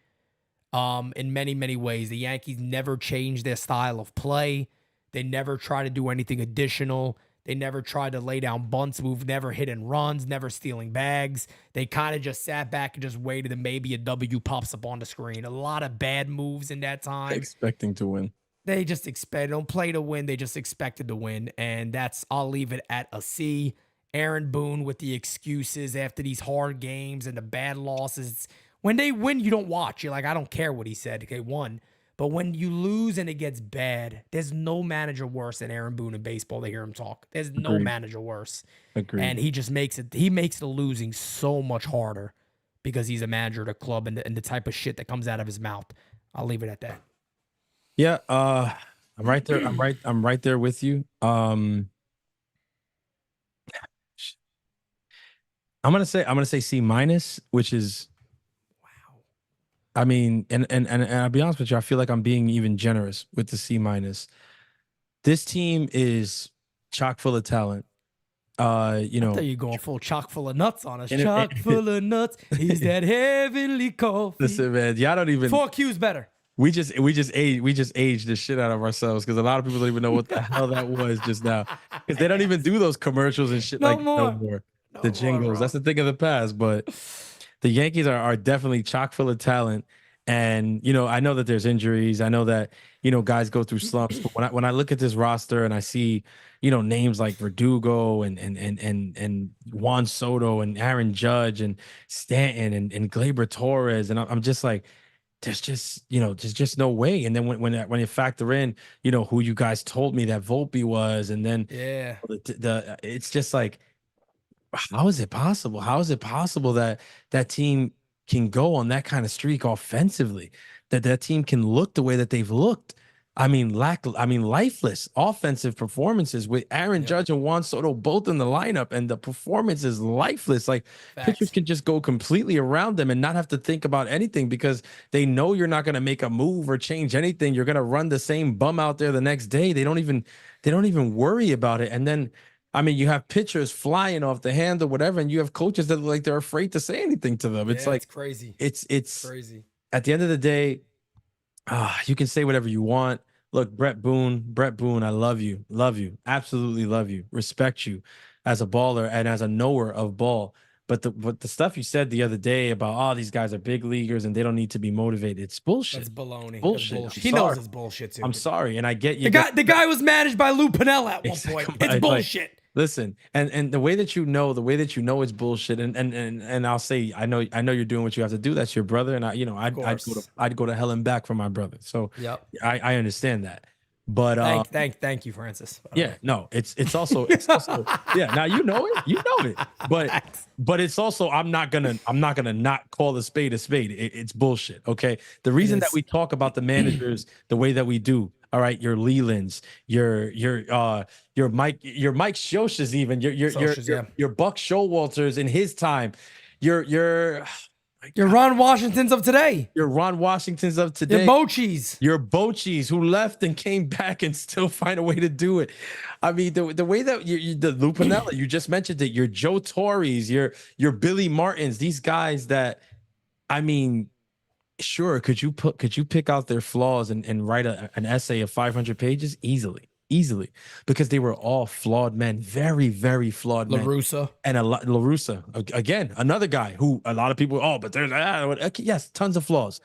In many, many ways. The Yankees never changed their style of play. They never tried to do anything additional. They never tried to lay down bunts, never hitting runs, never stealing bags. They kind of just sat back and just waited and maybe a W pops up on the screen. A lot of bad moves in that time. Expecting to win. They just don't play to win. They just expected to win. And I'll leave it at a C. Aaron Boone with the excuses after these hard games and the bad losses. When they win, you don't watch. You're like, I don't care what he said. They won. But when you lose and it gets bad, there's no manager worse than Aaron Boone in baseball to hear him talk. There's no manager worse. Agreed. And he just makes the losing so much harder because he's a manager of the club and the type of shit that comes out of his mouth. I'll leave it at that. Yeah, I'm right there. I'm right there with you. I'm gonna say C minus, which is Wow. I mean, and I'll be honest with you, I feel like I'm being even generous with the C minus. This team is chock full of talent. You I know, thought you going chock full of nuts on us. Chock full of nuts. He's that heavenly coffee. listen, man, y'all don't even 4 Q's better. we just aged the shit out of ourselves because a lot of people don't even know what the hell that was just now because they don't even do those commercials and shit no more. The jingles, bro. that's the thing of the past. But the Yankees are definitely chock full of talent, and you know I know that there's injuries. I know that guys go through slumps. But when I look at this roster and I see names like Verdugo and Juan Soto and Aaron Judge and Stanton and Gleyber Torres, and I'm just like, there's just no way. And then when you factor in, who you guys told me that Volpe was, and then it's just like, how is it possible? How is it possible that that team can go on that kind of streak offensively? That team can look the way that they've looked. I mean, lifeless offensive performances with Aaron Judge and Juan Soto both in the lineup, and the performance is lifeless. Like pitchers can just go completely around them and not have to think about anything because they know you're not going to make a move or change anything. You're going to run the same bum out there the next day. They don't even worry about it. And then, I mean, you have pitchers flying off the hand or whatever, and you have coaches that look like they're afraid to say anything to them. It's like it's crazy. It's Crazy. At the end of the day, you can say whatever you want. Look, Brett Boone, I love you, absolutely love you, respect you as a baller and as a knower of ball. But the stuff you said the other day about these guys are big leaguers and they don't need to be motivated, it's bullshit. That's baloney. Bullshit. That's bullshit. I'm He sorry. knows it's bullshit too. I'm sorry, and I get you. The guy was managed by Lou Piniella at one Exactly. point. It's Like, bullshit. listen, and the way that you know it's bullshit, and I'll say I know you're doing what you have to do. That's your brother, and I'd go to hell and back for my brother. So Yep. I understand that. But Thank you, Francis. yeah, no, it's also yeah. Now you know it, but it's also I'm not gonna not call a spade a spade. It's bullshit. Okay, the reason that we talk about the managers the way that we do. All right, your Lelands, your Mike Schosch's, even your Buck Showalters in his time, your Ron Washingtons of today. Your Ron Washingtons of today. Your Bochy's who left and came back and still find a way to do it. I mean, the way that the Lou Piniella, you just mentioned it, your Joe Torres, your Billy Martins, these guys that, I mean, sure, could you pick out their flaws and write an essay of 500 pages? Easily, because they were all flawed men, very, very flawed men. LaRussa, again, another guy who a lot of people, but there's yes, tons of flaws.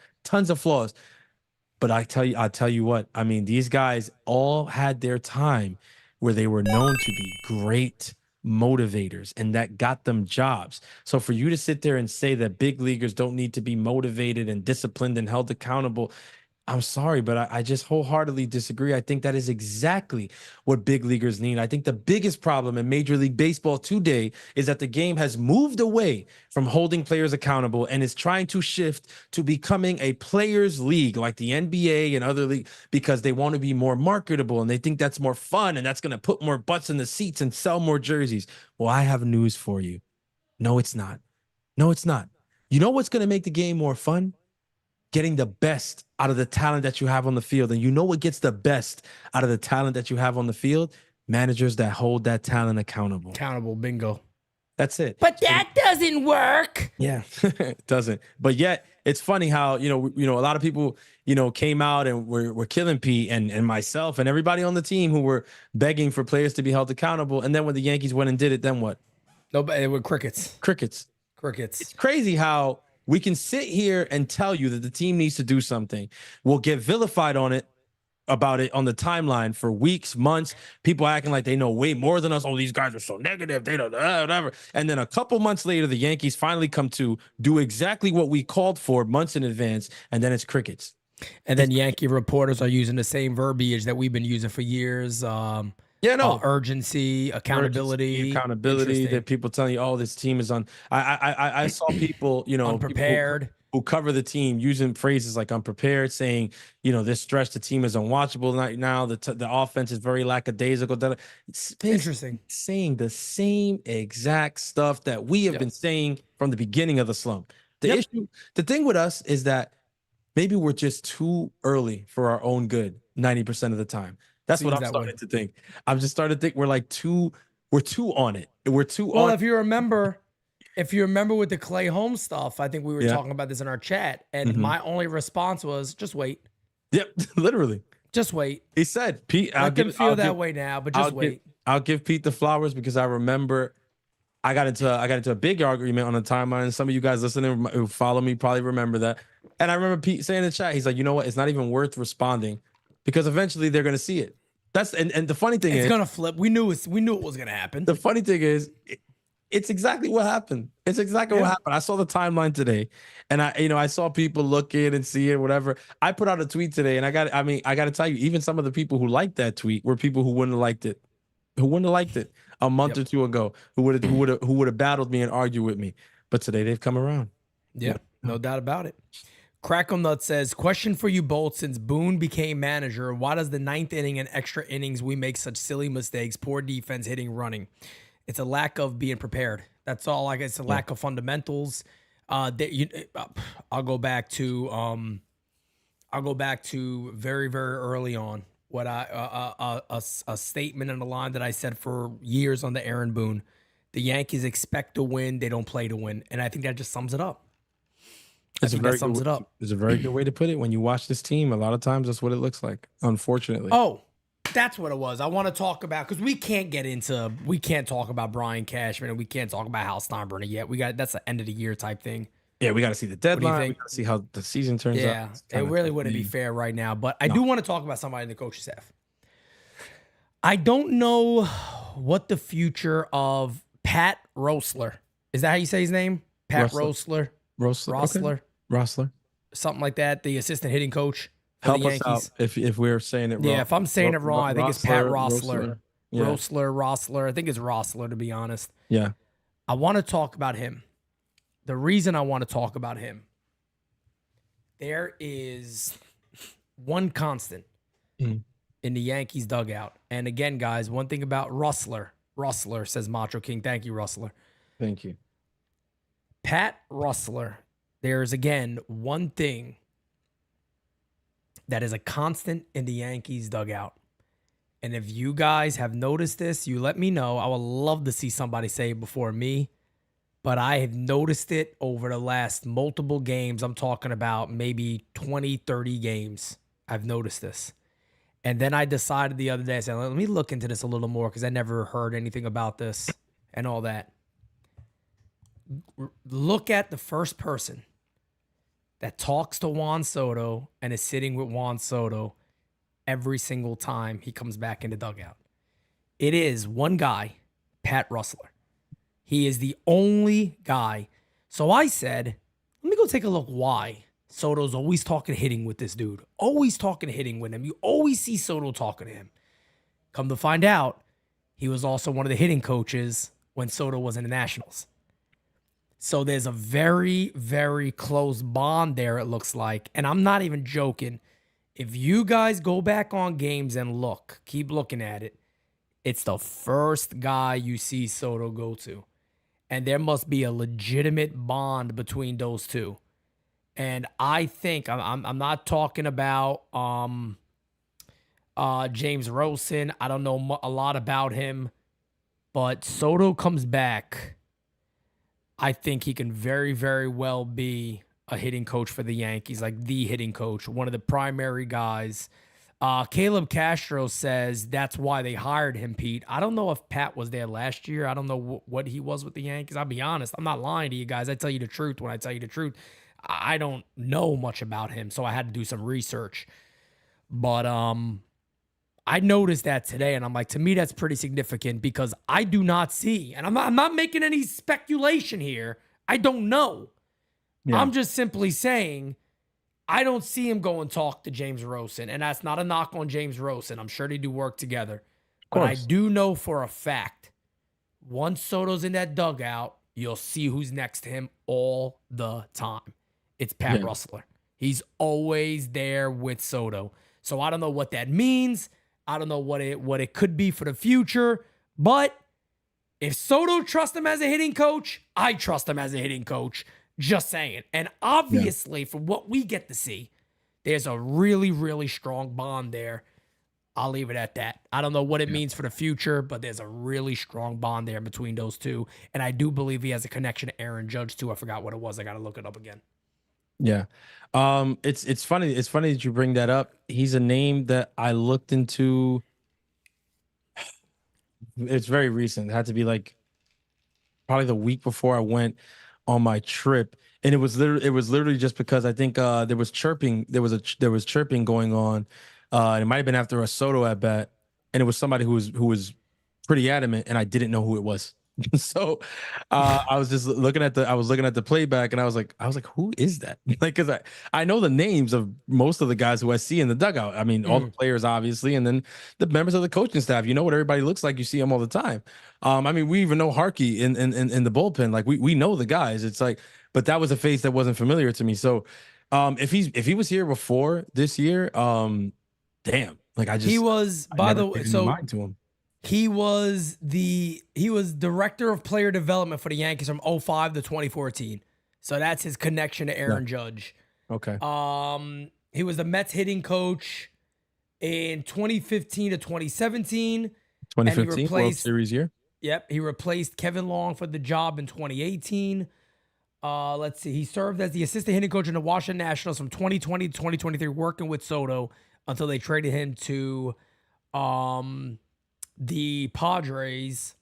But I'll tell you what, I mean, these guys all had their time where they were known to be great motivators, and that got them jobs. So for you to sit there and say that big leaguers don't need to be motivated and disciplined and held accountable, I'm sorry, but I just wholeheartedly disagree. I think that is exactly what big leaguers need. I think the biggest problem in Major League Baseball today is that the game has moved away from holding players accountable and is trying to shift to becoming a players' league like the NBA and other leagues because they want to be more marketable and they think that's more fun and that's going to put more butts in the seats and sell more jerseys. Well, I have news for you. No, it's not. You know what's going to make the game more fun? Getting the best out of the talent that you have on the field. And you know what gets the best out of the talent that you have on the field? Managers that hold that talent accountable. Bingo. That's it. But that doesn't work. Yeah, it doesn't. But yet, it's funny how, a lot of people, came out and were killing Pete and myself and everybody on the team who were begging for players to be held accountable. And then when the Yankees went and did it, then what? Nobody, it were crickets. It's crazy how we can sit here and tell you that the team needs to do something. We'll get vilified about it on the timeline for weeks, months. People acting like they know way more than us. Oh, these guys are so negative. They don't, whatever. And then a couple months later, the Yankees finally come to do exactly what we called for months in advance. And then it's crickets. And then Yankee reporters are using the same verbiage that we've been using for years. Urgency, accountability, that people telling you, this team is on. I saw people, unprepared, people who cover the team using phrases like unprepared, saying, this stretch, the team is unwatchable right now. The offense is very lackadaisical. Interesting. Saying the same exact stuff that we have been saying from the beginning of the slump. The thing with us is that maybe we're just too early for our own good 90% of the time. That's what I'm starting to think. I'm just starting to think we're too on it. We're too on. Well, if you remember with the Clay Holmes stuff, I think we were talking about this in our chat, and my only response was just wait. Yep, literally. Just wait. He said, Pete, I can feel that way now, but just wait. I'll give Pete the flowers because I remember I got into a big argument on the timeline. Some of you guys listening who follow me probably remember that. And I remember Pete saying in the chat, he's like, you know what? It's not even worth responding because eventually they're going to see it. And the funny thing is, it's gonna flip. We knew it was gonna happen. The funny thing is, it's exactly what happened. It's exactly what happened. I saw the timeline today, and I saw people look in and see it, whatever. I put out a tweet today, and I got to tell you, even some of the people who liked that tweet were people who wouldn't have liked it, a month or two ago, who would have battled me and argued with me. But today they've come around. Yeah, no doubt about it. Cracklenut says, question for you both. Since Boone became manager, why does the ninth inning and extra innings we make such silly mistakes, poor defense, hitting, running? It's a lack of being prepared. That's all. It's a lack of fundamentals. I'll go back to very, very early on what a statement and a line that I said for years on the Aaron Boone. The Yankees expect to win. They don't play to win. And I think that just sums it up. It's a very good way to put it. When you watch this team, a lot of times that's what it looks like, unfortunately. Oh, That's what it was. I want to talk about, because we can't talk about Brian Cashman and we can't talk about Hal Steinbrenner yet. That's the end of the year type thing. Yeah, we got to see the deadline. We got to see how the season turns out. Yeah, it really wouldn't be fair right now. But I do want to talk about somebody in the coaching staff. I don't know what the future of Pat Roessler. Is that how you say his name? Pat Roessler. Roessler. Something like that. The assistant hitting coach for Help the us Yankees. out if we're saying it wrong. Yeah, if I'm saying it wrong, I think it's Pat Roessler. Roessler. I think it's Roessler, to be honest. Yeah. I want to talk about him. The reason I want to talk about him, there is one constant in the Yankees dugout. And again, guys, one thing about Roessler, says Macho King. Thank you, Roessler. Thank you. Pat Roessler, there's again one thing that is a constant in the Yankees dugout. And if you guys have noticed this, you let me know. I would love to see somebody say it before me. But I have noticed it over the last multiple games. I'm talking about maybe 20, 30 games. I've noticed this. And then I decided the other day, I said, let me look into this a little more because I never heard anything about this and all that. Look at the first person that talks to Juan Soto and is sitting with Juan Soto every single time he comes back in the dugout. It is one guy, Pat Roessler. He is the only guy. So I said, let me go take a look why Soto's always talking hitting with this dude. Always talking hitting with him. You always see Soto talking to him. Come to find out, he was also one of the hitting coaches when Soto was in the Nationals. So there's a very, very close bond there, it looks like. And I'm not even joking. If you guys go back on games and look, keep looking at it, it's the first guy you see Soto go to. And there must be a legitimate bond between those two. And I think, I'm not talking about James Rosen. I don't know a lot about him. But Soto comes back. I think he can very, very well be a hitting coach for the Yankees, like the hitting coach, one of the primary guys. Caleb Castro says that's why they hired him, Pete. I don't know if Pat was there last year. I don't know what he was with the Yankees. I'll be honest. I'm not lying to you guys. I tell you the truth when I tell you the truth. I don't know much about him, so I had to do some research. But I noticed that today, and I'm like, to me, that's pretty significant because I do not see, and I'm not making any speculation here. I don't know. Yeah. I'm just simply saying I don't see him go and talk to James Rosen, and that's not a knock on James Rosen. I'm sure they do work together. But I do know for a fact, once Soto's in that dugout, you'll see who's next to him all the time. It's Pat Roessler. He's always there with Soto. So I don't know what that means. I don't know what it could be for the future. But if Soto trusts him as a hitting coach, I trust him as a hitting coach. Just saying. And obviously, from what we get to see, there's a really, really strong bond there. I'll leave it at that. I don't know what it means for the future, but there's a really strong bond there between those two. And I do believe he has a connection to Aaron Judge, too. I forgot what it was. I got to look it up again. Yeah. It's funny. It's funny that you bring that up. He's a name that I looked into. It's very recent. It had to be like probably the week before I went on my trip, and it was literally just because I think there was chirping going on, and it might have been after a Soto at bat, and it was somebody who was pretty adamant, and I didn't know who it was. So I was just looking at the playback, and I was like, who is that? Like, because I know the names of most of the guys who I see in the dugout. I mean, all the players obviously, and then the members of the coaching staff. You know what everybody looks like. You see them all the time. I mean, we even know Harkey in the bullpen. Like we know the guys. It's like, but that was a face that wasn't familiar to me. So if he was here before this year, damn. Like he was, by the way, so to him. He was director of player development for the Yankees from 2005 to 2014. So that's his connection to Aaron Judge. Okay. He was the Mets hitting coach in 2015 to 2017. 2015 World Series year. Yep. He replaced Kevin Long for the job in 2018. Let's see. He served as the assistant hitting coach in the Washington Nationals from 2020 to 2023, working with Soto until they traded him to the Padres.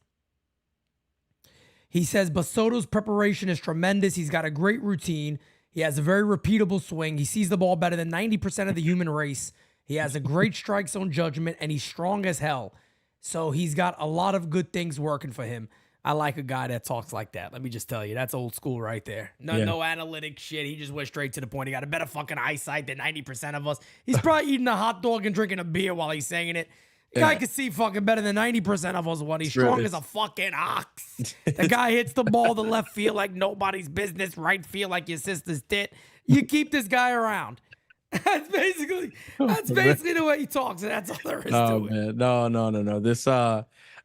He says Basoto's preparation is tremendous. He's got a great routine. He has a very repeatable swing. He sees the ball better than 90% of the human race. He has a great strike zone judgment, and he's strong as hell. So he's got a lot of good things working for him. I like a guy that talks like that. Let me just tell you, that's old school right there. No analytic shit. He just went straight to the point. He got a better fucking eyesight than 90% of us. He's probably eating a hot dog and drinking a beer while he's saying it. The guy can see fucking better than 90% of us when he's strong as a fucking ox. The guy hits the ball to left field like nobody's business, right field like your sister's tit. You keep this guy around. That's basically the way he talks, and that's all there is to it. Man. No. This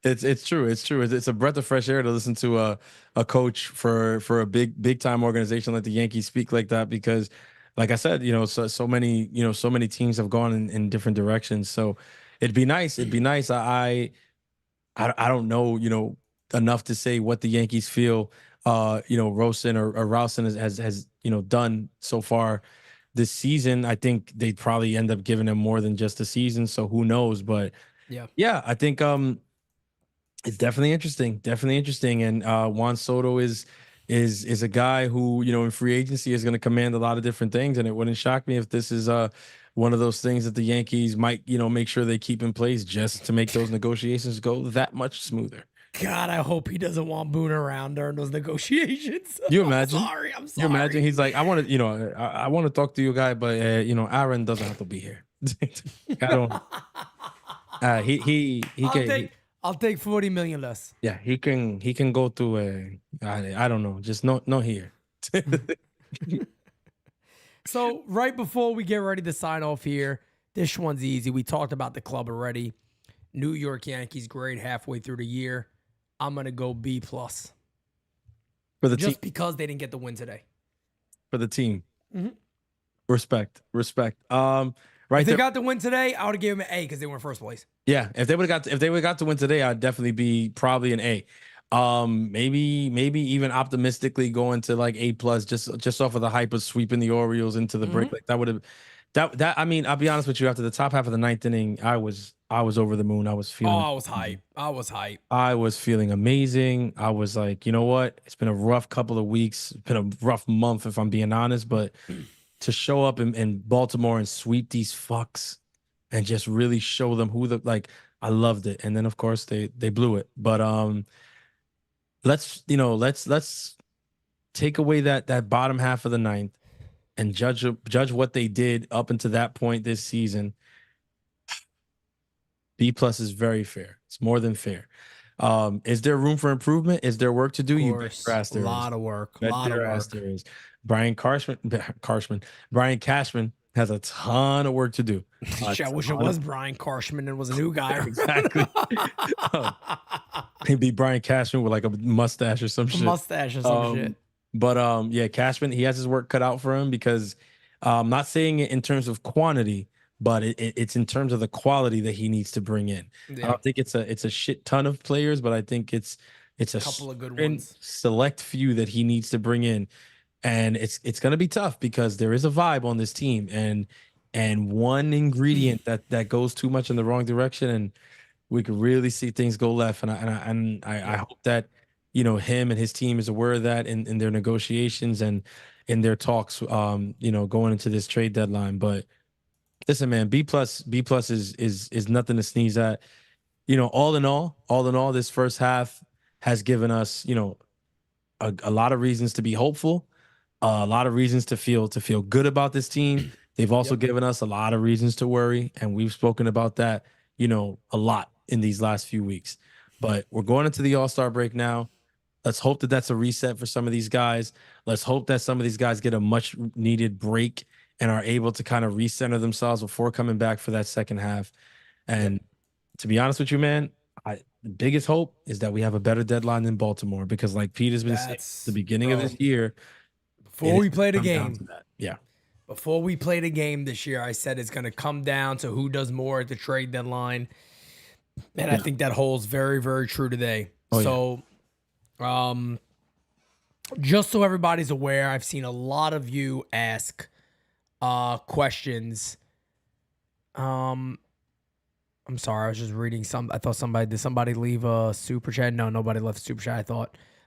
it's true. It's a breath of fresh air to listen to a coach for a big time organization like the Yankees speak like that, because like I said, so many teams have gone in different directions. So it'd be nice. I don't know, enough to say what the Yankees feel Rosen or Rousen has done so far this season. I think they'd probably end up giving him more than just a season. So who knows? But yeah, I think it's definitely interesting. And Juan Soto is a guy who, in free agency is going to command a lot of different things. And it wouldn't shock me if this is one of those things that the Yankees might, make sure they keep in place just to make those negotiations go that much smoother. God, I hope he doesn't want Boone around during those negotiations. You imagine? I'm sorry. You imagine he's like, I want to, I want to talk to you, guy, but Aaron doesn't have to be here. I don't. I'll take 40 million less. Yeah, he can go to I don't know, just no here. So right before we get ready to sign off here, this one's easy. We talked about the club already. New York Yankees grade halfway through the year. I'm gonna go B+ for the just team. because they didn't get the win today. For the team. Mm-hmm. Respect. Right. If they got the win today, I would have given them an A because they were in first place. Yeah, if they would have got the win today, I'd definitely be probably an A. Maybe even optimistically going to like A+ just off of the hype of sweeping the Orioles into the break. Like that would have that I mean, I'll be honest with you, after the top half of the ninth inning, I was over the moon. I was feeling I was hype. I was feeling amazing. I was like, you know what? It's been a rough couple of weeks. It's been a rough month, if I'm being honest, but to show up in Baltimore and sweep these fucks and just really show them I loved it. And then of course they blew it. But let's take away that bottom half of the ninth and judge what they did up until that point this season. B+ is very fair. It's more than fair. Is there room for improvement? Is there work to do? You bet your ass there is. A lot of work. There is. Brian Cashman has a ton of work to do. I wish it was Brian Cashman and was a new guy. Exactly. He'd be Brian Cashman with like a mustache or some shit. Shit. But yeah, Cashman, he has his work cut out for him because I'm not saying it in terms of quantity, but it's in terms of the quality that he needs to bring in. Yeah. I don't think it's a shit ton of players, but I think it's a couple of good ones. Select few that he needs to bring in. And it's going to be tough because there is a vibe on this team, and one ingredient that goes too much in the wrong direction, and we could really see things go left. And I hope that him and his team is aware of that in their negotiations and in their talks, going into this trade deadline. But listen, man, B+ is nothing to sneeze at. All in all, this first half has given us a lot of reasons to be hopeful. A lot of reasons to feel good about this team. They've also given us a lot of reasons to worry, and we've spoken about that, a lot in these last few weeks. But we're going into the All-Star break now. Let's hope that that's a reset for some of these guys. Let's hope that some of these guys get a much-needed break and are able to kind of recenter themselves before coming back for that second half. And to be honest with you, man, the biggest hope is that we have a better deadline than Baltimore, because like Pete has been saying at the beginning of this year, before we played a game. Yeah. Before we played a game this year, I said it's going to come down to who does more at the trade deadline. And I think that holds very, very true today. Just so everybody's aware, I've seen a lot of you ask questions. I'm sorry. I was just reading some. I thought did somebody leave a super chat? No, nobody left a super chat.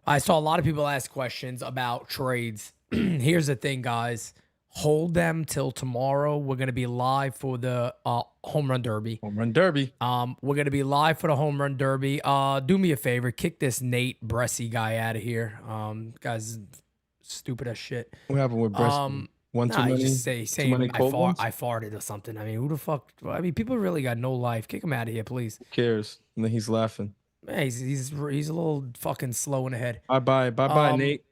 I saw a lot of people ask questions about trades. Here's the thing, guys. Hold them till tomorrow. We're going to be live for the home run derby. Home run derby. We're going to be live for the home run derby. Do me a favor. Kick this Nate Bressy guy out of here. Guy's stupid as shit. What happened with Bressy? One too many? Just saying I farted or something. I mean, who the fuck? I mean, people really got no life. Kick him out of here, please. Who cares? And then he's laughing. Man, he's a little fucking slow in the head. Bye, Nate.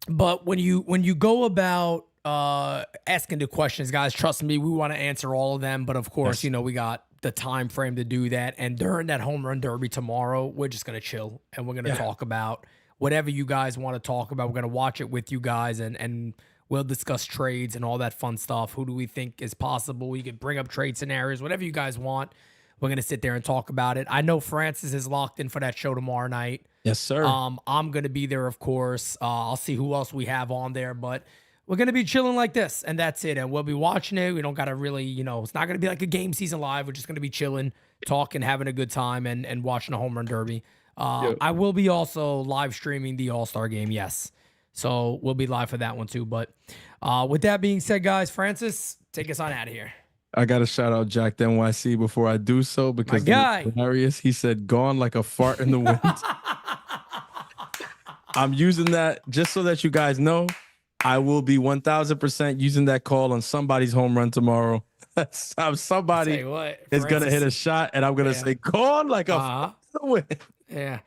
But when you go about asking the questions, guys, trust me, we want to answer all of them. But of course, Yes. we got the time frame to do that. And during that home run derby tomorrow, we're just gonna chill and we're gonna talk about whatever you guys want to talk about. We're gonna watch it with you guys and we'll discuss trades and all that fun stuff. Who do we think is possible? You can bring up trade scenarios, whatever you guys want. We're gonna sit there and talk about it. I know Francis is locked in for that show tomorrow night. Yes, sir. I'm gonna be there, of course. I'll see who else we have on there, but we're gonna be chilling like this, and that's it. And we'll be watching it. We don't gotta really, it's not gonna be like a game season live. We're just gonna be chilling, talking, having a good time, and watching a home run derby. I will be also live streaming the All-Star game, yes. So we'll be live for that one too. But with that being said, guys, Francis, take us on out of here. I got to shout out Jack NYC before I do so because guy. it's hilarious. He said, gone like a fart in the wind. I'm using that just so that you guys know. I will be 1,000% using that call on somebody's home run tomorrow. Somebody is going to hit a shot, and I'm going to say, gone like a fart in the wind. Yeah.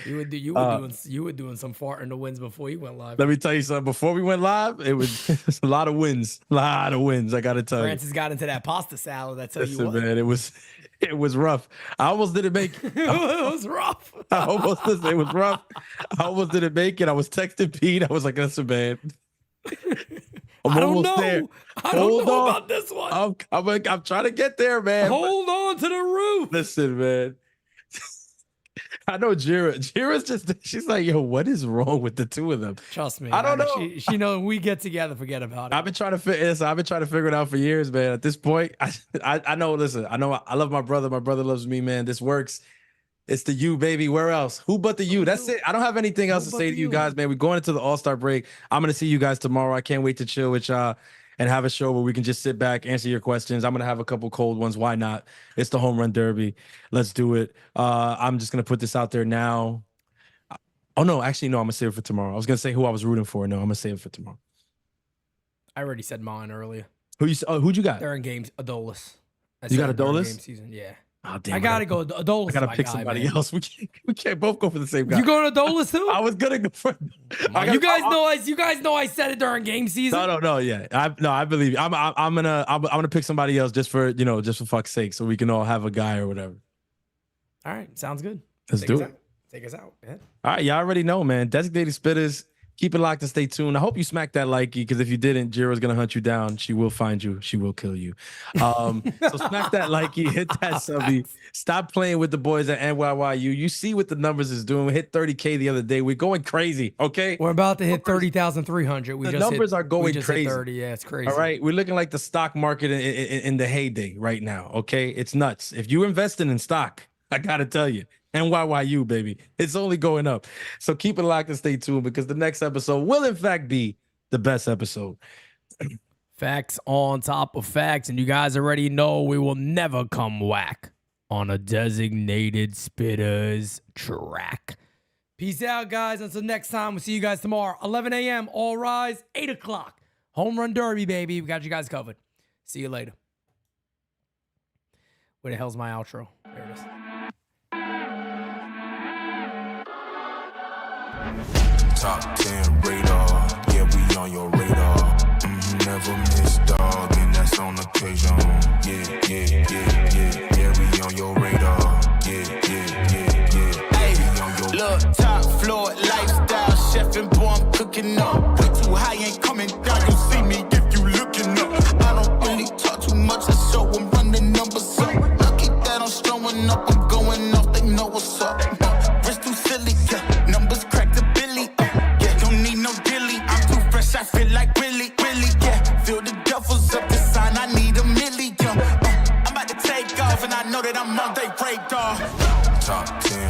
You were doing some fart in the winds before you went live. Let me tell you something. Before we went live, it was a lot of wins. I got to tell you. Francis got into that pasta salad. I tell you what, man, it was rough. I almost didn't make it. It was rough. It was rough. I almost didn't make it. I was texting Pete. I was like, "That's a bad." I don't know about this one. I'm trying to get there, man. Hold on to the roof. Listen, man. I know Jira's just, she's like, yo, what is wrong with the two of them? Trust me. I don't know. She knows we get together, forget about it. I've been trying to figure it out for years, man. At this point, I know, listen, I know I love my brother. My brother loves me, man. This works. It's the you, baby. Where else? Who but the you? That's it. I don't have anything else to say to you guys, man. We're going into the All-Star break. I'm going to see you guys tomorrow. I can't wait to chill with y'all and have a show where we can just sit back, answer your questions. I'm going to have a couple cold ones. Why not? It's the home run derby. Let's do it. I'm just going to put this out there now. Oh, no. Actually, no. I'm going to save it for tomorrow. I was going to say who I was rooting for. No, I'm going to save it for tomorrow. I already said mine earlier. Who'd you got? They're in games. Adolis. You got Adolis? Game season. Yeah. Oh, damn, I got to go. Adolis. I got to pick somebody else. We can't both go for the same guy. You going to Adolis too? I was going to go for You guys know I said it during game season. No. Yeah. I believe you. I'm gonna pick somebody else just for fuck's sake, so we can all have a guy or whatever. All right, sounds good. Let's do it. Take us out. Yeah. All right, y'all already know, man. Designated Spittaz. Keep it locked and stay tuned. I hope you smack that likey, because if you didn't, Jira's gonna hunt you down. She will find you. She will kill you. So smack that likey, hit that subby. Stop playing with the boys at NYYU. You see what the numbers is doing. We hit 30K the other day. We're going crazy. Okay, we're about to hit 30,300. The numbers are going crazy. Hit 30. Yeah, it's crazy. All right, we're looking like the stock market in the heyday right now. Okay, it's nuts. If you investing in stock, I gotta tell you. NYYU, baby. It's only going up. So keep it locked and stay tuned, because the next episode will, in fact, be the best episode. Facts on top of facts. And you guys already know we will never come whack on a designated Spittaz track. Peace out, guys. Until next time, we'll see you guys tomorrow. 11 a.m. All rise. 8 o'clock. Home run derby, baby. We got you guys covered. See you later. Where the hell's my outro? There it is. Top 10 radar, yeah, we on your radar. Never miss, dog, and that's on occasion. Yeah, we on your radar. Yeah. Hey, look, top floor, lifestyle, chef and boy, I'm cooking up. Way too high, ain't coming down, you see me if you looking up. I don't really talk too much, so I'm running numbers up. Lucky that I'm strolling up, I'm going off, they know what's up. Wrist too silly, yeah, numbers crack the billy. Don't need no dilly, I'm too fresh, I feel like really, yeah. Feel the duffels up the sign, I need a million. I'm about to take off and I know that I'm on they radar. Top 10.